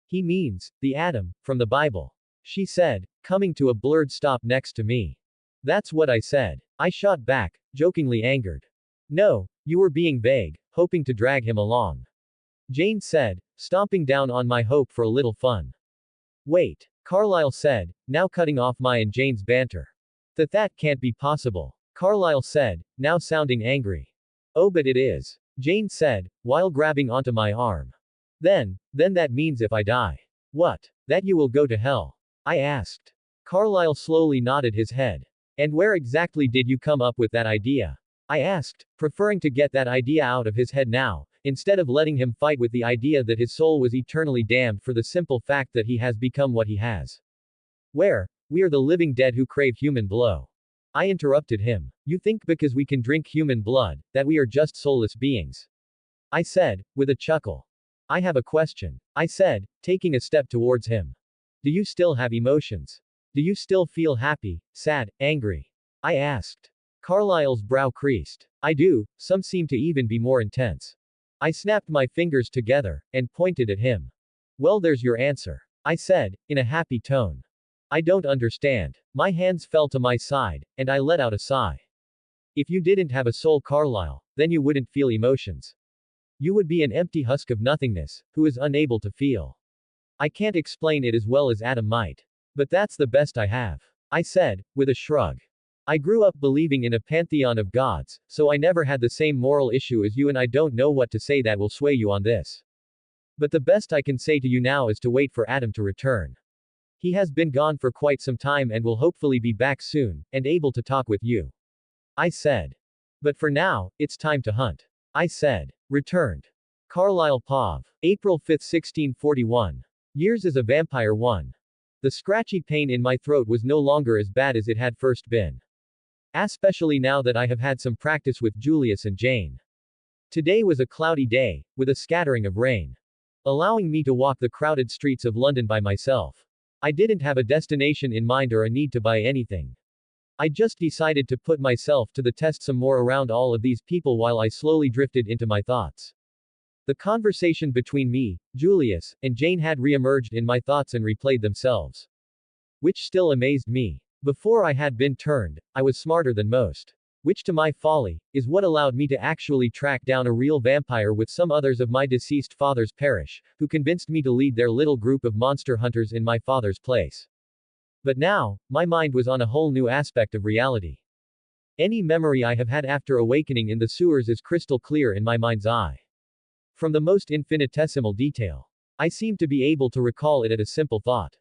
He means, the Adam, from the Bible. She said, coming to a blurred stop next to me. That's what I said. I shot back, jokingly angered. No, you were being vague, hoping to drag him along. Jane said, stomping down on my hope for a little fun. Wait, Carlyle said, now cutting off my and Jane's banter. That can't be possible. Carlyle said, now sounding angry. Oh, but it is. Jane said, while grabbing onto my arm. Then that means if I die. What? That you will go to hell? I asked. Carlyle slowly nodded his head. And where exactly did you come up with that idea? I asked, preferring to get that idea out of his head now, instead of letting him fight with the idea that his soul was eternally damned for the simple fact that he has become what he has. Where? We are the living dead who crave human blood. I interrupted him. You think because we can drink human blood, that we are just soulless beings? I said, with a chuckle. I have a question. I said, taking a step towards him. Do you still have emotions? Do you still feel happy, sad, angry? I asked. Carlyle's brow creased. I do, some seem to even be more intense. I snapped my fingers together, and pointed at him. Well, there's your answer. I said, in a happy tone. I don't understand. My hands fell to my side, and I let out a sigh. If you didn't have a soul, Carlyle, then you wouldn't feel emotions. You would be an empty husk of nothingness, who is unable to feel. I can't explain it as well as Adam might. But that's the best I have. I said, with a shrug. I grew up believing in a pantheon of gods, so I never had the same moral issue as you, and I don't know what to say that will sway you on this. But the best I can say to you now is to wait for Adam to return. He has been gone for quite some time and will hopefully be back soon, and able to talk with you. I said. But for now, it's time to hunt. I said. Returned. Carlyle Pav. April 5, 1641. Years as a vampire 1. The scratchy pain in my throat was no longer as bad as it had first been. Especially now that I have had some practice with Julius and Jane. Today was a cloudy day, with a scattering of rain. Allowing me to walk the crowded streets of London by myself. I didn't have a destination in mind or a need to buy anything. I just decided to put myself to the test some more around all of these people while I slowly drifted into my thoughts. The conversation between me, Julius, and Jane had re-emerged in my thoughts and replayed themselves. Which still amazed me. Before I had been turned, I was smarter than most. Which to my folly, is what allowed me to actually track down a real vampire with some others of my deceased father's parish, who convinced me to lead their little group of monster hunters in my father's place. But now, my mind was on a whole new aspect of reality. Any memory I have had after awakening in the sewers is crystal clear in my mind's eye. From the most infinitesimal detail. I seemed to be able to recall it at a simple thought.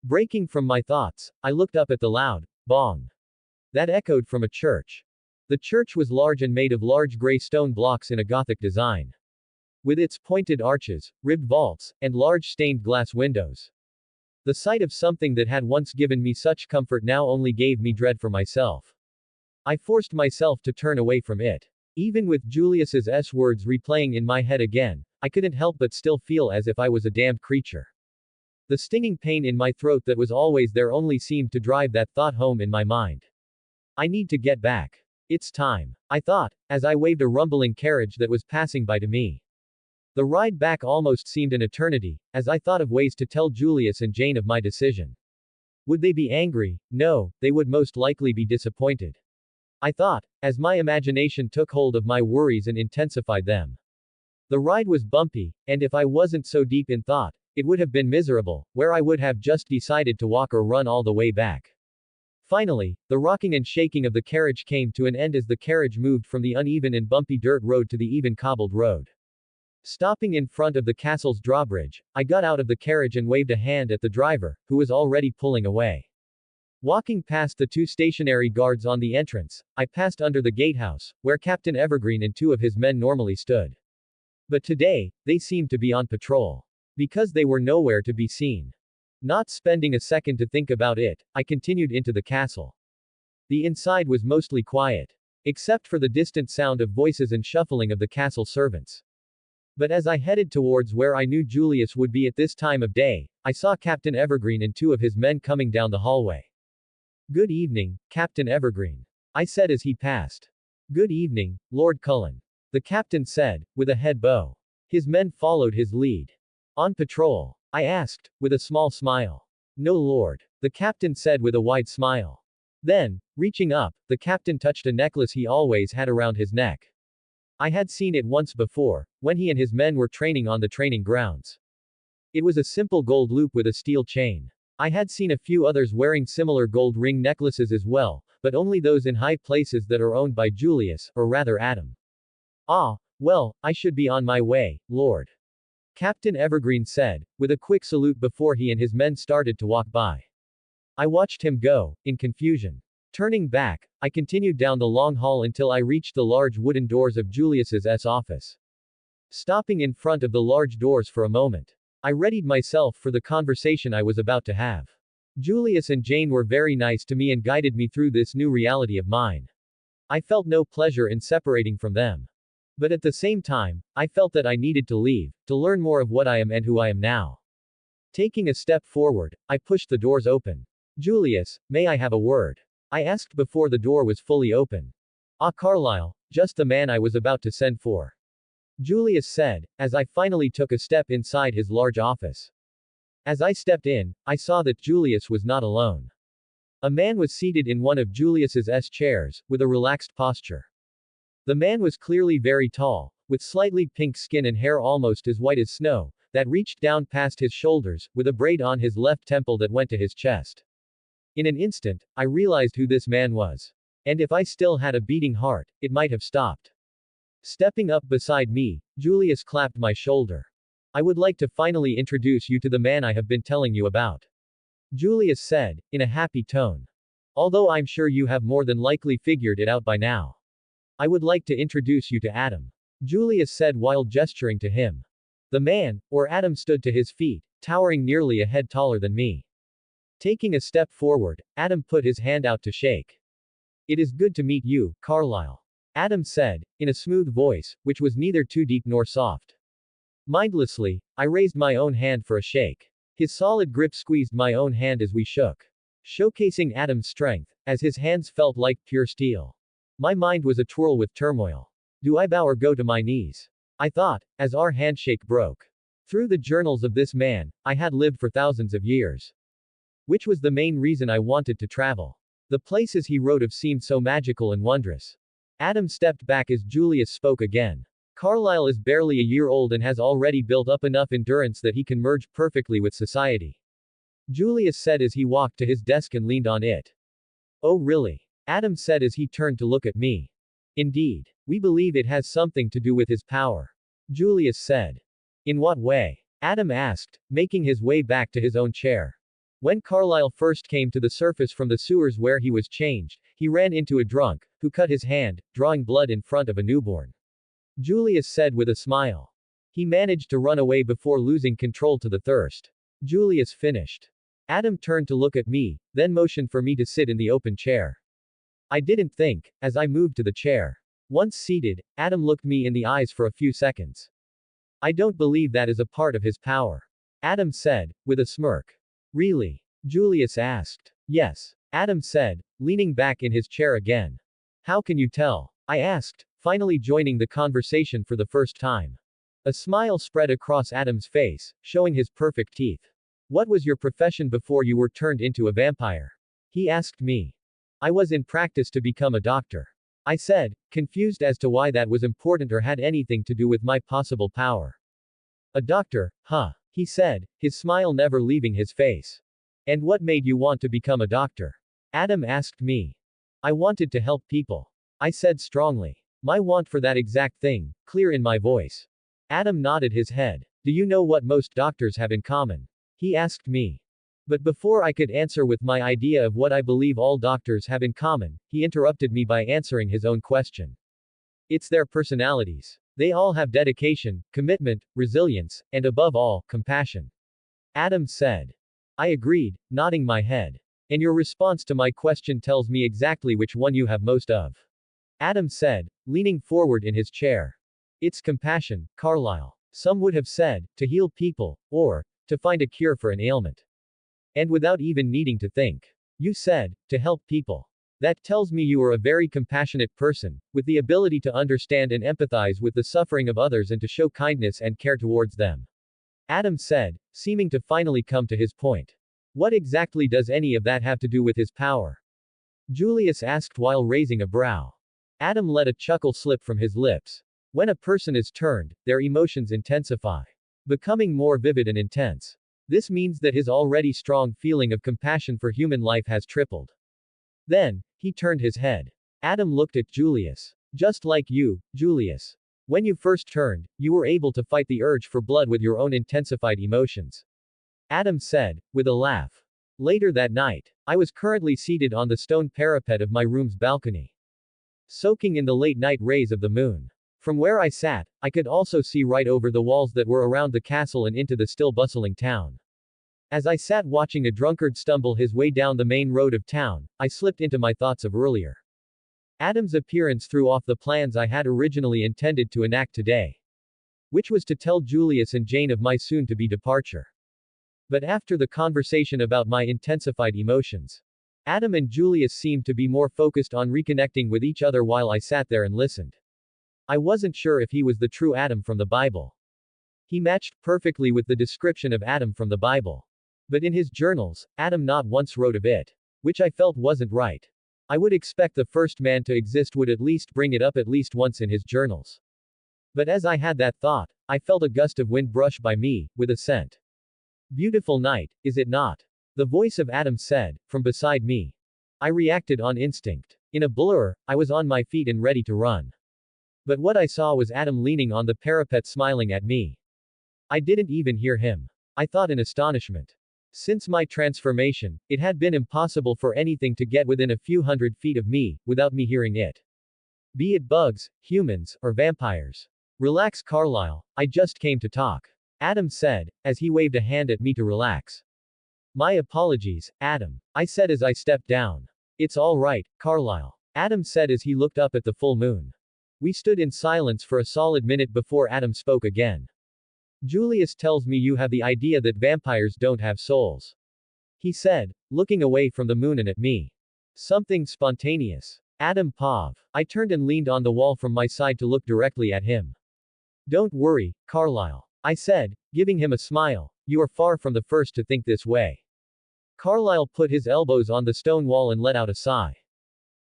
Breaking from my thoughts, I looked up at the loud bong that echoed from a church. The church was large and made of large gray stone blocks in a Gothic design. with its pointed arches, ribbed vaults, and large stained glass windows. The sight of something that had once given me such comfort now only gave me dread for myself. I forced myself to turn away from it. Even with Julius's words replaying in my head again, I couldn't help but still feel as if I was a damned creature. The stinging pain in my throat that was always there only seemed to drive that thought home in my mind. I need to get back. It's time, I thought, as I waved a rumbling carriage that was passing by to me. The ride back almost seemed an eternity, as I thought of ways to tell Julius and Jane of my decision. Would they be angry? No, they would most likely be disappointed. I thought, as my imagination took hold of my worries and intensified them. The ride was bumpy, and if I wasn't so deep in thought, it would have been miserable, where I would have just decided to walk or run all the way back. Finally, the rocking and shaking of the carriage came to an end as the carriage moved from the uneven and bumpy dirt road to the even cobbled road. Stopping in front of the castle's drawbridge, I got out of the carriage and waved a hand at the driver, who was already pulling away. Walking past the two stationary guards on the entrance, I passed under the gatehouse, where Captain Evergreen and two of his men normally stood. But today, they seemed to be on patrol. Because they were nowhere to be seen. Not spending a second to think about it, I continued into the castle. The inside was mostly quiet. Except for the distant sound of voices and shuffling of the castle servants. But as I headed towards where I knew Julius would be at this time of day, I saw Captain Evergreen and two of his men coming down the hallway. Good evening, Captain Evergreen. I said as he passed. Good evening, Lord Cullen. The captain said, with a head bow. His men followed his lead. On patrol? I asked, with a small smile. No, Lord. The captain said with a wide smile. Then, reaching up, the captain touched a necklace he always had around his neck. I had seen it once before, when he and his men were training on the training grounds. It was a simple gold loop with a steel chain. I had seen a few others wearing similar gold ring necklaces as well, but only those in high places that are owned by Julius, or rather Adam. Ah, well, I should be on my way, Lord. Captain Evergreen said, with a quick salute before he and his men started to walk by. I watched him go, in confusion. Turning back, I continued down the long hall until I reached the large wooden doors of Julius's office. Stopping in front of the large doors for a moment, I readied myself for the conversation I was about to have. Julius and Jane were very nice to me and guided me through this new reality of mine. I felt no pleasure in separating from them. But at the same time, I felt that I needed to leave, to learn more of what I am and who I am now. Taking a step forward, I pushed the doors open. Julius, may I have a word? I asked before the door was fully open. Ah, Carlyle, just the man I was about to send for. Julius said, as I finally took a step inside his large office. As I stepped in, I saw that Julius was not alone. A man was seated in one of Julius's chairs, with a relaxed posture. The man was clearly very tall, with slightly pink skin and hair almost as white as snow, that reached down past his shoulders, with a braid on his left temple that went to his chest. In an instant, I realized who this man was. And if I still had a beating heart, it might have stopped. Stepping up beside me, Julius clapped my shoulder. I would like to finally introduce you to the man I have been telling you about. Julius said, in a happy tone. Although I'm sure you have more than likely figured it out by now. I would like to introduce you to Adam. Julius said while gesturing to him. The man, or Adam, stood to his feet, towering nearly a head taller than me. Taking a step forward, Adam put his hand out to shake. It is good to meet you, Carlyle. Adam said, in a smooth voice, which was neither too deep nor soft. Mindlessly, I raised my own hand for a shake. His solid grip squeezed my own hand as we shook. Showcasing Adam's strength, as his hands felt like pure steel. My mind was atwirl with turmoil. Do I bow or go to my knees? I thought, as our handshake broke. Through the journals of this man, I had lived for thousands of years. Which was the main reason I wanted to travel. The places he wrote of seemed so magical and wondrous. Adam stepped back as Julius spoke again. Carlyle is barely a year old and has already built up enough endurance that he can merge perfectly with society. Julius said as he walked to his desk and leaned on it. Oh really? Adam said as he turned to look at me. Indeed. We believe it has something to do with his power. Julius said. In what way? Adam asked, making his way back to his own chair. When Carlyle first came to the surface from the sewers where he was changed, he ran into a drunk, who cut his hand, drawing blood in front of a newborn. Julius said with a smile. He managed to run away before losing control to the thirst. Julius finished. Adam turned to look at me, then motioned for me to sit in the open chair. I didn't think, as I moved to the chair. Once seated, Adam looked me in the eyes for a few seconds. I don't believe that is a part of his power. Adam said, with a smirk. Really? Julius asked. Yes. Adam said, leaning back in his chair again. How can you tell? I asked, finally joining the conversation for the first time. A smile spread across Adam's face, showing his perfect teeth. What was your profession before you were turned into a vampire? He asked me. I was in practice to become a doctor. I said, confused as to why that was important or had anything to do with my possible power. A doctor, huh? He said, his smile never leaving his face. And what made you want to become a doctor? Adam asked me. I wanted to help people. I said strongly. My want for that exact thing, clear in my voice. Adam nodded his head. Do you know what most doctors have in common? He asked me. But before I could answer with my idea of what I believe all doctors have in common, he interrupted me by answering his own question. It's their personalities. They all have dedication, commitment, resilience, and above all, compassion. Adam said. I agreed, nodding my head. And your response to my question tells me exactly which one you have most of. Adam said, leaning forward in his chair. It's compassion, Carlyle. Some would have said, to heal people, or, to find a cure for an ailment. And without even needing to think. You said, to help people. That tells me you are a very compassionate person, with the ability to understand and empathize with the suffering of others and to show kindness and care towards them. Adam said, seeming to finally come to his point. What exactly does any of that have to do with his power? Julius asked while raising a brow. Adam let a chuckle slip from his lips. When a person is turned, their emotions intensify, becoming more vivid and intense. This means that his already strong feeling of compassion for human life has tripled. Then, he turned his head. Adam looked at Julius. Just like you, Julius. When you first turned, you were able to fight the urge for blood with your own intensified emotions. Adam said, with a laugh. Later that night, I was currently seated on the stone parapet of my room's balcony, soaking in the late night rays of the moon. From where I sat, I could also see right over the walls that were around the castle and into the still bustling town. As I sat watching a drunkard stumble his way down the main road of town, I slipped into my thoughts of earlier. Adam's appearance threw off the plans I had originally intended to enact today, which was to tell Julius and Jane of my soon-to-be departure. But after the conversation about my intensified emotions, Adam and Julius seemed to be more focused on reconnecting with each other while I sat there and listened. I wasn't sure if he was the true Adam from the Bible. He matched perfectly with the description of Adam from the Bible. But in his journals, Adam not once wrote of it. Which I felt wasn't right. I would expect the first man to exist would at least bring it up at least once in his journals. But as I had that thought, I felt a gust of wind brush by me, with a scent. Beautiful night, is it not? The voice of Adam said, from beside me. I reacted on instinct. In a blur, I was on my feet and ready to run. But what I saw was Adam leaning on the parapet smiling at me. I didn't even hear him. I thought in astonishment. Since my transformation, it had been impossible for anything to get within a few hundred feet of me, without me hearing it. Be it bugs, humans, or vampires. Relax, Carlyle, I just came to talk. Adam said, as he waved a hand at me to relax. My apologies, Adam. I said as I stepped down. It's all right, Carlyle. Adam said as he looked up at the full moon. We stood in silence for a solid minute before Adam spoke again. Julius tells me you have the idea that vampires don't have souls. He said, looking away from the moon and at me. Something spontaneous. Adam Pav. I turned and leaned on the wall from my side to look directly at him. Don't worry, Carlyle. I said, giving him a smile. You are far from the first to think this way. Carlyle put his elbows on the stone wall and let out a sigh.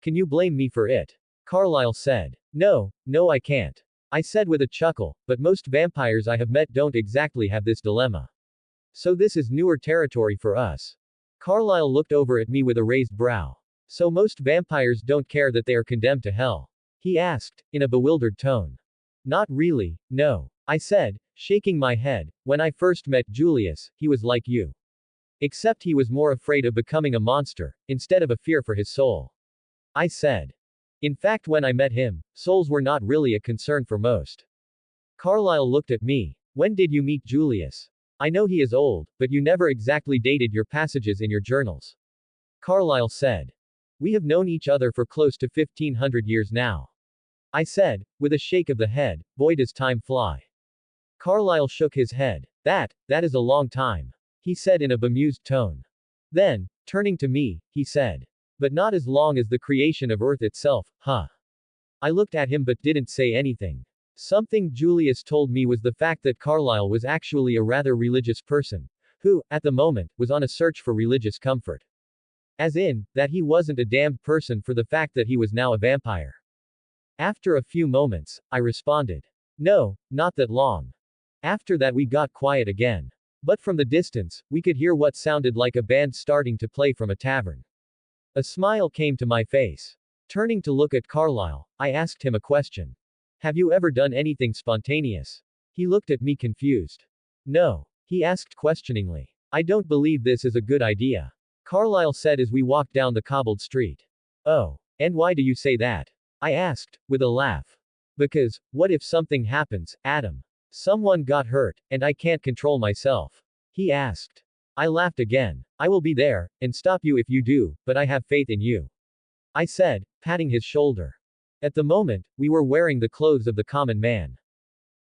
Can you blame me for it? Carlyle said. No, I can't. I said with a chuckle, but most vampires I have met don't exactly have this dilemma. So this is newer territory for us. Carlyle looked over at me with a raised brow. So most vampires don't care that they are condemned to hell? He asked, in a bewildered tone. Not really, no. I said, shaking my head. When I first met Julius, he was like you. Except he was more afraid of becoming a monster, instead of a fear for his soul. I said. In fact, when I met him, souls were not really a concern for most. Carlyle looked at me. When did you meet Julius? I know he is old, but you never exactly dated your passages in your journals. Carlyle said. We have known each other for close to 1500 years now. I said, with a shake of the head, boy does time fly. Carlyle shook his head. That is a long time. He said in a bemused tone. Then, turning to me, he said. But not as long as the creation of Earth itself, huh? I looked at him but didn't say anything. Something Julius told me was the fact that Carlyle was actually a rather religious person, who, at the moment, was on a search for religious comfort. As in, that he wasn't a damned person for the fact that he was now a vampire. After a few moments, I responded. No, not that long. After that we got quiet again. But from the distance, we could hear what sounded like a band starting to play from a tavern. A smile came to my face. Turning to look at Carlyle, I asked him a question. Have you ever done anything spontaneous? He looked at me confused. No. He asked questioningly. I don't believe this is a good idea. Carlyle said as we walked down the cobbled street. Oh. And why do you say that? I asked, with a laugh. Because, what if something happens, Adam? Someone got hurt, and I can't control myself. He asked. I laughed again. I will be there, and stop you if you do, but I have faith in you. I said, patting his shoulder. At the moment, we were wearing the clothes of the common man.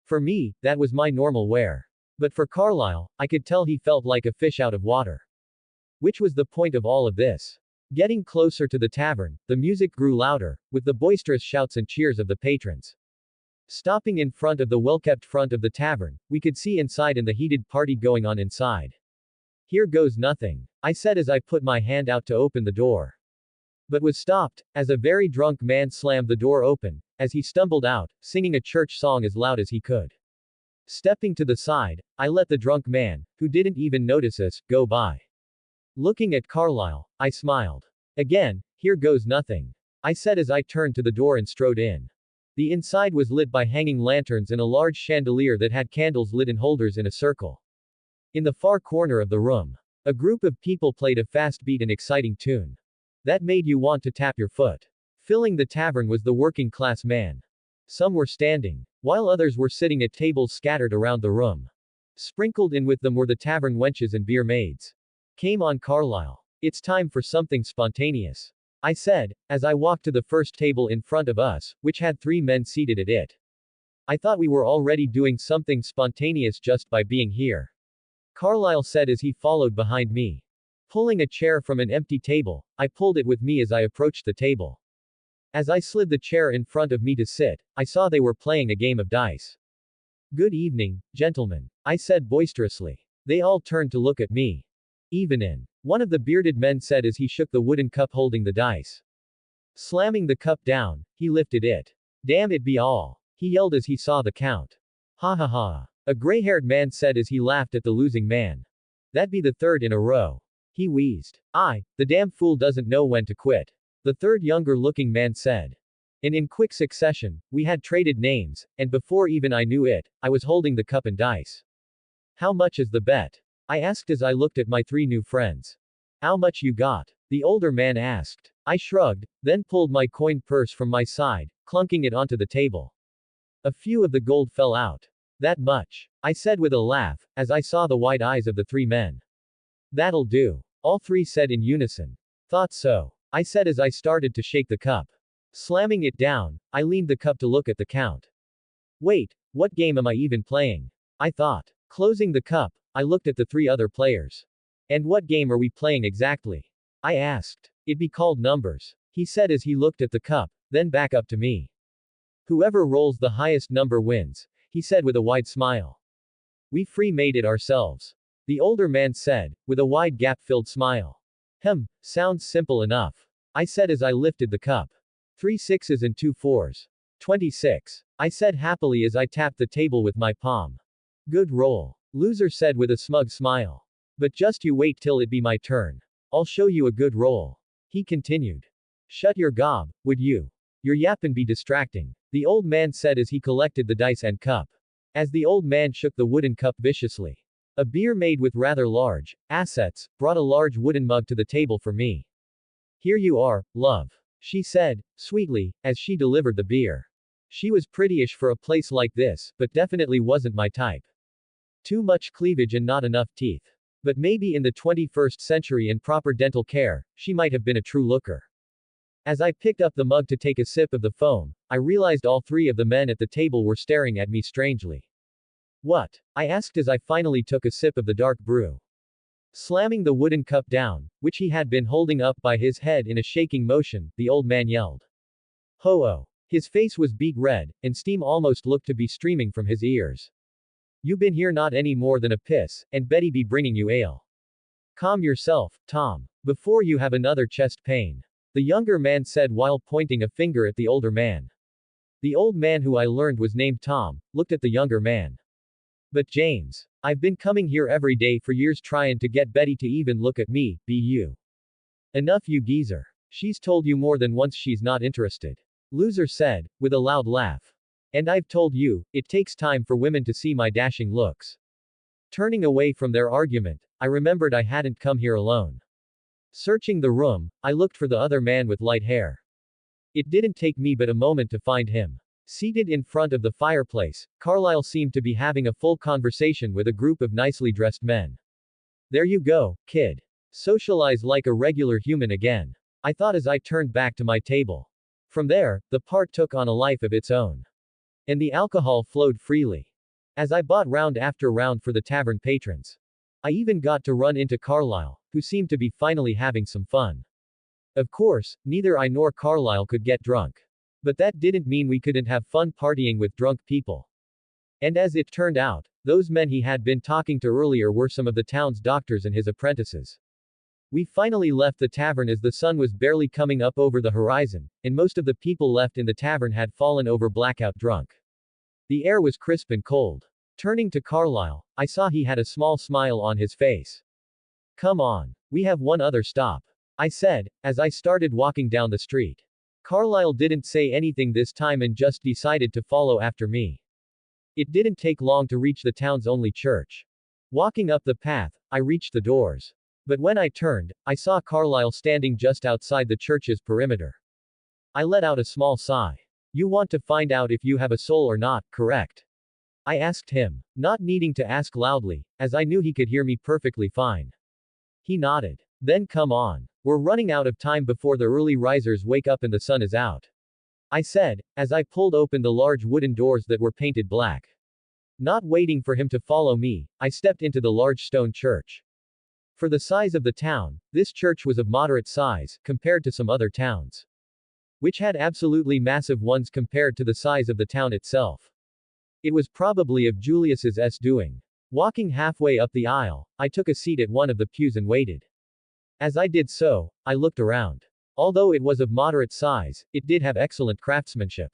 For me, that was my normal wear. But for Carlyle, I could tell he felt like a fish out of water. Which was the point of all of this. Getting closer to the tavern, the music grew louder, with the boisterous shouts and cheers of the patrons. Stopping in front of the well-kept front of the tavern, we could see inside and the heated party going on inside. Here goes nothing, I said as I put my hand out to open the door. But was stopped, as a very drunk man slammed the door open, as he stumbled out, singing a church song as loud as he could. Stepping to the side, I let the drunk man, who didn't even notice us, go by. Looking at Carlyle, I smiled. Again, here goes nothing, I said as I turned to the door and strode in. The inside was lit by hanging lanterns and a large chandelier that had candles lit in holders in a circle. In the far corner of the room, a group of people played a fast beat and exciting tune. That made you want to tap your foot. Filling the tavern was the working class man. Some were standing, while others were sitting at tables scattered around the room. Sprinkled in with them were the tavern wenches and beer maids. Came on, Carlyle. It's time for something spontaneous, I said, as I walked to the first table in front of us, which had 3 men seated at it. I thought we were already doing something spontaneous just by being here. Carlyle said as he followed behind me. Pulling a chair from an empty table, I pulled it with me as I approached the table. As I slid the chair in front of me to sit, I saw they were playing a game of dice. Good evening, gentlemen, I said boisterously. They all turned to look at me. Evenin', one of the bearded men said as he shook the wooden cup holding the dice. Slamming the cup down, he lifted it. Damn it be all, he yelled as he saw the count. Ha ha ha. A gray-haired man said as he laughed at the losing man. That be the 3rd in a row. He wheezed. The damn fool doesn't know when to quit. The 3rd younger-looking man said. And in quick succession, we had traded names, and before even I knew it, I was holding the cup and dice. How much is the bet? I asked as I looked at my 3 new friends. How much you got? The older man asked. I shrugged, then pulled my coin purse from my side, clunking it onto the table. A few of the gold fell out. That much, I said with a laugh, as I saw the wide eyes of the 3 men. That'll do, all 3 said in unison. Thought so, I said as I started to shake the cup. Slamming it down, I leaned the cup to look at the count. Wait, what game am I even playing? I thought. Closing the cup, I looked at the 3 other players. And what game are we playing exactly? I asked. It'd be called numbers, he said as he looked at the cup, then back up to me. Whoever rolls the highest number wins, he said with a wide smile. We free-made it ourselves, the older man said, with a wide gap-filled smile. Sounds simple enough, I said as I lifted the cup. 3 6s and 2 4s. 26, I said happily as I tapped the table with my palm. Good roll, loser said with a smug smile. But just you wait till it be my turn. I'll show you a good roll, he continued. Shut your gob, would you? Your yappin' be distracting, the old man said as he collected the dice and cup. As the old man shook the wooden cup viciously. A beer maid with rather large assets brought a large wooden mug to the table for me. Here you are, love, she said, sweetly, as she delivered the beer. She was prettyish for a place like this, but definitely wasn't my type. Too much cleavage and not enough teeth. But maybe in the 21st century and proper dental care, she might have been a true looker. As I picked up the mug to take a sip of the foam, I realized all three of the men at the table were staring at me strangely. What? I asked as I finally took a sip of the dark brew. Slamming the wooden cup down, which he had been holding up by his head in a shaking motion, the old man yelled. Ho-oh. His face was beet red, and steam almost looked to be streaming from his ears. You been here not any more than a piss, and Betty be bringing you ale. Calm yourself, Tom, before you have another chest pain. The younger man said while pointing a finger at the older man. The old man, who I learned was named Tom, looked at the younger man. But James, I've been coming here every day for years trying to get Betty to even look at me, be you. Enough you geezer. She's told you more than once she's not interested. Loser said, with a loud laugh. And I've told you, it takes time for women to see my dashing looks. Turning away from their argument, I remembered I hadn't come here alone. Searching the room, I looked for the other man with light hair. It didn't take me but a moment to find him. Seated in front of the fireplace, Carlyle seemed to be having a full conversation with a group of nicely dressed men. There you go, kid. Socialize like a regular human again, I thought as I turned back to my table. From there, the part took on a life of its own. And the alcohol flowed freely. As I bought round after round for the tavern patrons. I even got to run into Carlyle, who seemed to be finally having some fun. Of course, neither I nor Carlyle could get drunk. But that didn't mean we couldn't have fun partying with drunk people. And as it turned out, those men he had been talking to earlier were some of the town's doctors and his apprentices. We finally left the tavern as the sun was barely coming up over the horizon, and most of the people left in the tavern had fallen over blackout drunk. The air was crisp and cold. Turning to Carlyle, I saw he had a small smile on his face. Come on. We have one other stop, I said, as I started walking down the street. Carlyle didn't say anything this time and just decided to follow after me. It didn't take long to reach the town's only church. Walking up the path, I reached the doors. But when I turned, I saw Carlyle standing just outside the church's perimeter. I let out a small sigh. You want to find out if you have a soul or not, correct? I asked him, not needing to ask loudly, as I knew he could hear me perfectly fine. He nodded. Then come on. We're running out of time before the early risers wake up and the sun is out, I said, as I pulled open the large wooden doors that were painted black. Not waiting for him to follow me, I stepped into the large stone church. For the size of the town, this church was of moderate size, compared to some other towns, which had absolutely massive ones compared to the size of the town itself. It was probably of Julius's doing. Walking halfway up the aisle, I took a seat at one of the pews and waited. As I did so, I looked around. Although it was of moderate size, it did have excellent craftsmanship.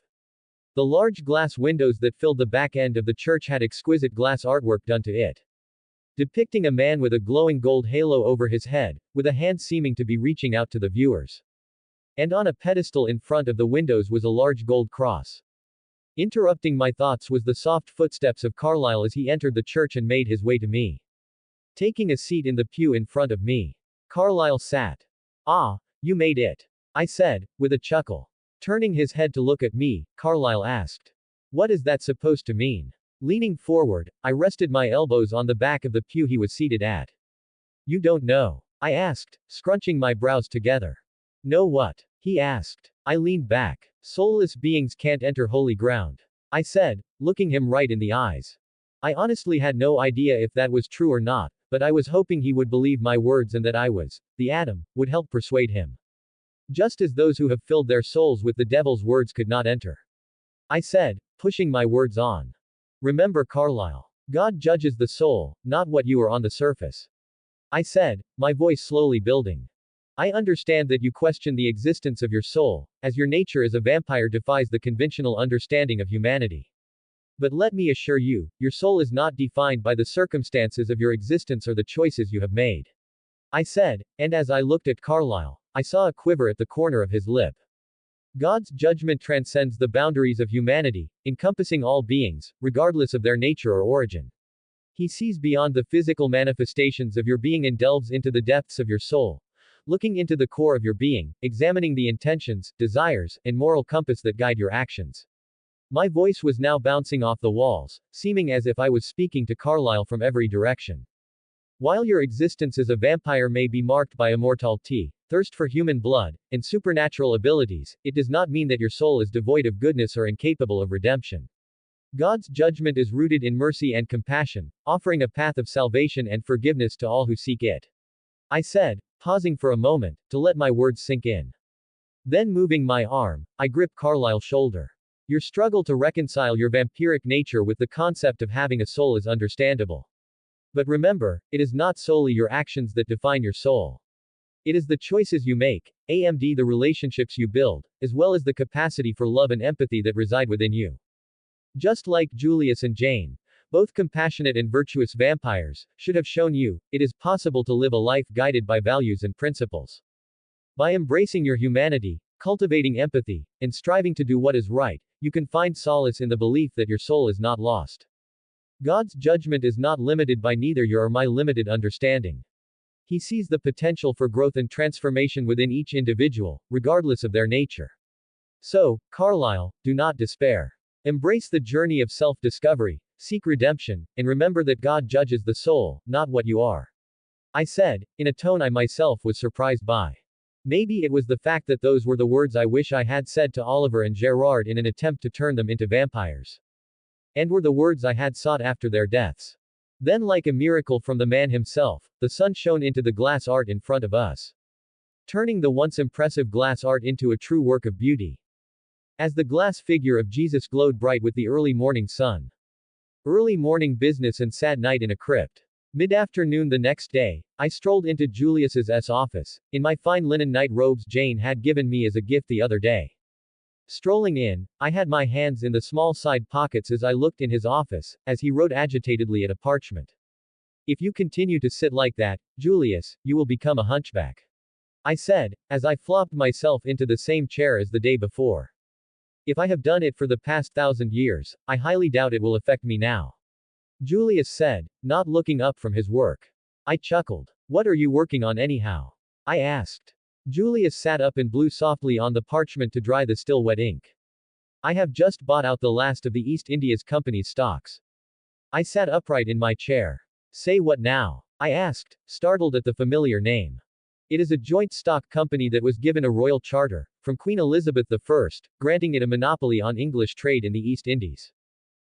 The large glass windows that filled the back end of the church had exquisite glass artwork done to it, depicting a man with a glowing gold halo over his head, with a hand seeming to be reaching out to the viewers. And on a pedestal in front of the windows was a large gold cross. Interrupting my thoughts was the soft footsteps of Carlyle as he entered the church and made his way to me. Taking a seat in the pew in front of me, Carlyle sat. Ah, you made it, I said, with a chuckle. Turning his head to look at me, Carlyle asked. What is that supposed to mean? Leaning forward, I rested my elbows on the back of the pew he was seated at. You don't know? I asked, scrunching my brows together. Know what? He asked. I leaned back. Soulless beings can't enter holy ground, I said, looking him right in the eyes. I honestly had no idea if that was true or not, but I was hoping he would believe my words and that I was, the Adam, would help persuade him. Just as those who have filled their souls with the devil's words could not enter, I said, pushing my words on. Remember, Carlyle. God judges the soul, not what you are on the surface, I said, my voice slowly building. I understand that you question the existence of your soul, as your nature as a vampire defies the conventional understanding of humanity. But let me assure you, your soul is not defined by the circumstances of your existence or the choices you have made, I said, and as I looked at Carlyle, I saw a quiver at the corner of his lip. God's judgment transcends the boundaries of humanity, encompassing all beings, regardless of their nature or origin. He sees beyond the physical manifestations of your being and delves into the depths of your soul, looking into the core of your being, examining the intentions, desires, and moral compass that guide your actions. My voice was now bouncing off the walls, seeming as if I was speaking to Carlyle from every direction. While your existence as a vampire may be marked by immortality, thirst for human blood, and supernatural abilities, it does not mean that your soul is devoid of goodness or incapable of redemption. God's judgment is rooted in mercy and compassion, offering a path of salvation and forgiveness to all who seek it. I said, pausing for a moment, to let my words sink in. Then moving my arm, I gripped Carlyle's shoulder. Your struggle to reconcile your vampiric nature with the concept of having a soul is understandable. But remember, it is not solely your actions that define your soul. It is the choices you make, and the relationships you build, as well as the capacity for love and empathy that reside within you. Just like Julius and Jane, both compassionate and virtuous vampires, should have shown you, it is possible to live a life guided by values and principles. By embracing your humanity, cultivating empathy, and striving to do what is right, you can find solace in the belief that your soul is not lost. God's judgment is not limited by neither your or my limited understanding. He sees the potential for growth and transformation within each individual, regardless of their nature. So, Carlyle, do not despair. Embrace the journey of self-discovery, seek redemption, and remember that God judges the soul, not what you are. I said, in a tone I myself was surprised by. Maybe it was the fact that those were the words I wish I had said to Oliver and Gerard in an attempt to turn them into vampires. And were the words I had sought after their deaths. Then, like a miracle from the man himself, the sun shone into the glass art in front of us, turning the once impressive glass art into a true work of beauty. As the glass figure of Jesus glowed bright with the early morning sun. Early morning business and sad night in a crypt. Mid-afternoon the next day, I strolled into Julius's office, in my fine linen night robes Jane had given me as a gift the other day. Strolling in, I had my hands in the small side pockets as I looked in his office, as he wrote agitatedly at a parchment. If you continue to sit like that, Julius, you will become a hunchback. I said, as I flopped myself into the same chair as the day before. If I have done it for the past 1,000 years, I highly doubt it will affect me now. Julius said, not looking up from his work. I chuckled. What are you working on anyhow? I asked. Julius sat up and blew softly on the parchment to dry the still wet ink. I have just bought out the last of the East India's Company's stocks. I sat upright in my chair. Say what now? I asked, startled at the familiar name. It is a joint stock company that was given a royal charter, from Queen Elizabeth I, granting it a monopoly on English trade in the East Indies.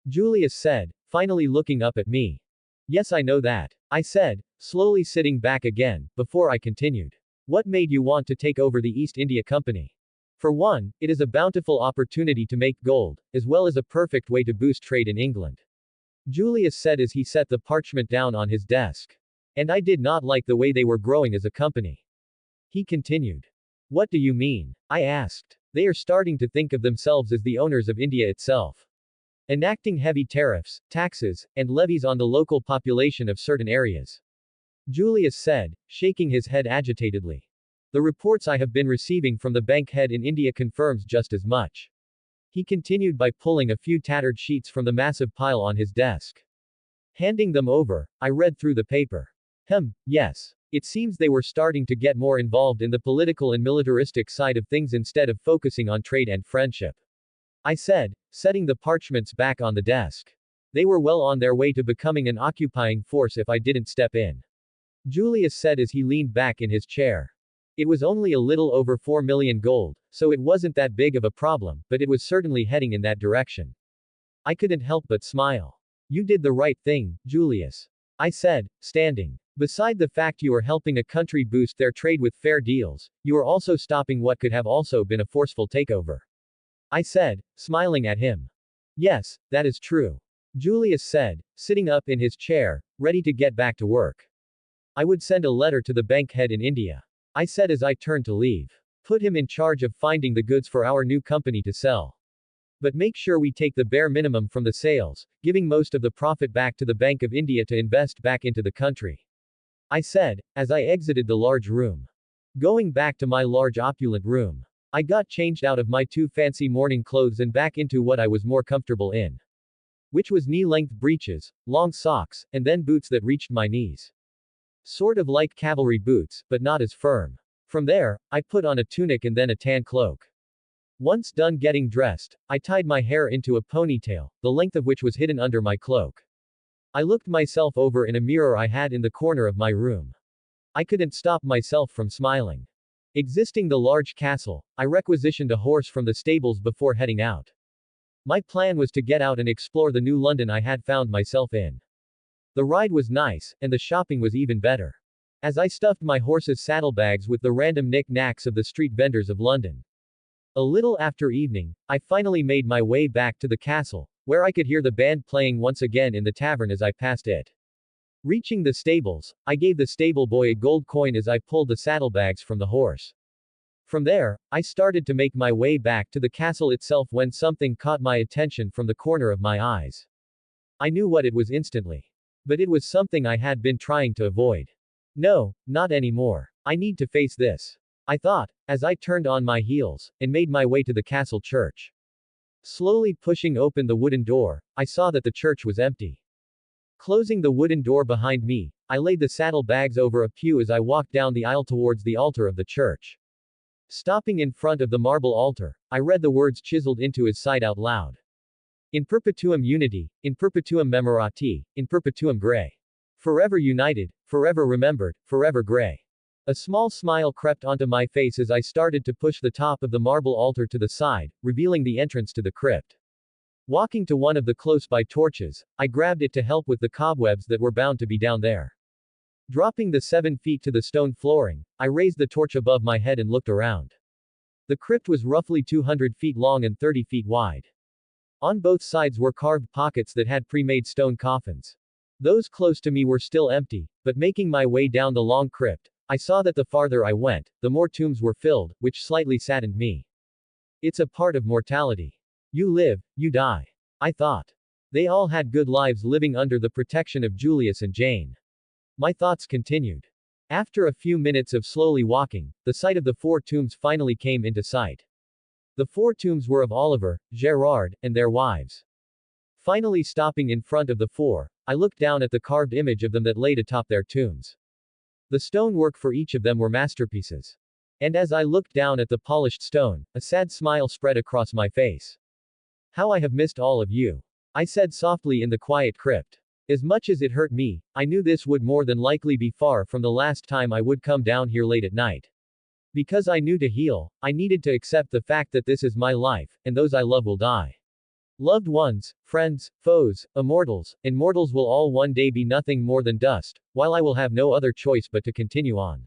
Julius said, finally looking up at me. Yes, I know that. I said, slowly sitting back again, before I continued. What made you want to take over the East India Company? For one, it is a bountiful opportunity to make gold, as well as a perfect way to boost trade in England. Julius said as he set the parchment down on his desk. And I did not like the way they were growing as a company. He continued. What do you mean? I asked. They are starting to think of themselves as the owners of India itself. Enacting heavy tariffs, taxes, and levies on the local population of certain areas. Julius said, shaking his head agitatedly. The reports I have been receiving from the bank head in India confirms just as much. He continued by pulling a few tattered sheets from the massive pile on his desk. Handing them over, I read through the paper. Yes. It seems they were starting to get more involved in the political and militaristic side of things instead of focusing on trade and friendship. I said, setting the parchments back on the desk. They were well on their way to becoming an occupying force if I didn't step in. Julius said as he leaned back in his chair. It was only a little over 4 million gold, so it wasn't that big of a problem, but it was certainly heading in that direction. I couldn't help but smile. You did the right thing, Julius. I said, standing. Beside the fact you are helping a country boost their trade with fair deals, you are also stopping what could have also been a forceful takeover. I said, smiling at him. Yes, that is true. Julius said, sitting up in his chair, ready to get back to work. I would send a letter to the bank head in India. I said as I turned to leave. Put him in charge of finding the goods for our new company to sell. But make sure we take the bare minimum from the sales, giving most of the profit back to the Bank of India to invest back into the country. I said, as I exited the large room. Going back to my large opulent room. I got changed out of my too fancy morning clothes and back into what I was more comfortable in. Which was knee-length breeches, long socks, and then boots that reached my knees. Sort of like cavalry boots, but not as firm. From there, I put on a tunic and then a tan cloak. Once done getting dressed, I tied my hair into a ponytail, the length of which was hidden under my cloak. I looked myself over in a mirror I had in the corner of my room. I couldn't stop myself from smiling. Exiting the large castle, I requisitioned a horse from the stables before heading out. My plan was to get out and explore the new London I had found myself in. The ride was nice, and the shopping was even better. As I stuffed my horse's saddlebags with the random knick-knacks of the street vendors of London. A little after evening, I finally made my way back to the castle, where I could hear the band playing once again in the tavern as I passed it. Reaching the stables, I gave the stable boy a gold coin as I pulled the saddlebags from the horse. From there, I started to make my way back to the castle itself when something caught my attention from the corner of my eyes. I knew what it was instantly. But it was something I had been trying to avoid. No, not anymore. I need to face this, I thought, as I turned on my heels, and made my way to the castle church. Slowly pushing open the wooden door, I saw that the church was empty. Closing the wooden door behind me, I laid the saddlebags over a pew as I walked down the aisle towards the altar of the church. Stopping in front of the marble altar, I read the words chiseled into his side out loud. In perpetuum unity, in perpetuum memorati, in perpetuum gray. Forever united, forever remembered, forever gray. A small smile crept onto my face as I started to push the top of the marble altar to the side, revealing the entrance to the crypt. Walking to one of the close-by torches, I grabbed it to help with the cobwebs that were bound to be down there. Dropping the 7 feet to the stone flooring, I raised the torch above my head and looked around. The crypt was roughly 200 feet long and 30 feet wide. On both sides were carved pockets that had pre-made stone coffins. Those close to me were still empty, but making my way down the long crypt, I saw that the farther I went, the more tombs were filled, which slightly saddened me. It's a part of mortality. You live, you die, I thought. They all had good lives living under the protection of Julius and Jane. My thoughts continued. After a few minutes of slowly walking, the sight of the 4 tombs finally came into sight. The 4 tombs were of Oliver, Gerard, and their wives. Finally stopping in front of the 4, I looked down at the carved image of them that laid atop their tombs. The stonework for each of them were masterpieces. And as I looked down at the polished stone, a sad smile spread across my face. How I have missed all of you, I said softly in the quiet crypt. As much as it hurt me, I knew this would more than likely be far from the last time I would come down here late at night. Because I knew to heal, I needed to accept the fact that this is my life, and those I love will die. Loved ones, friends, foes, immortals, and mortals will all one day be nothing more than dust, while I will have no other choice but to continue on.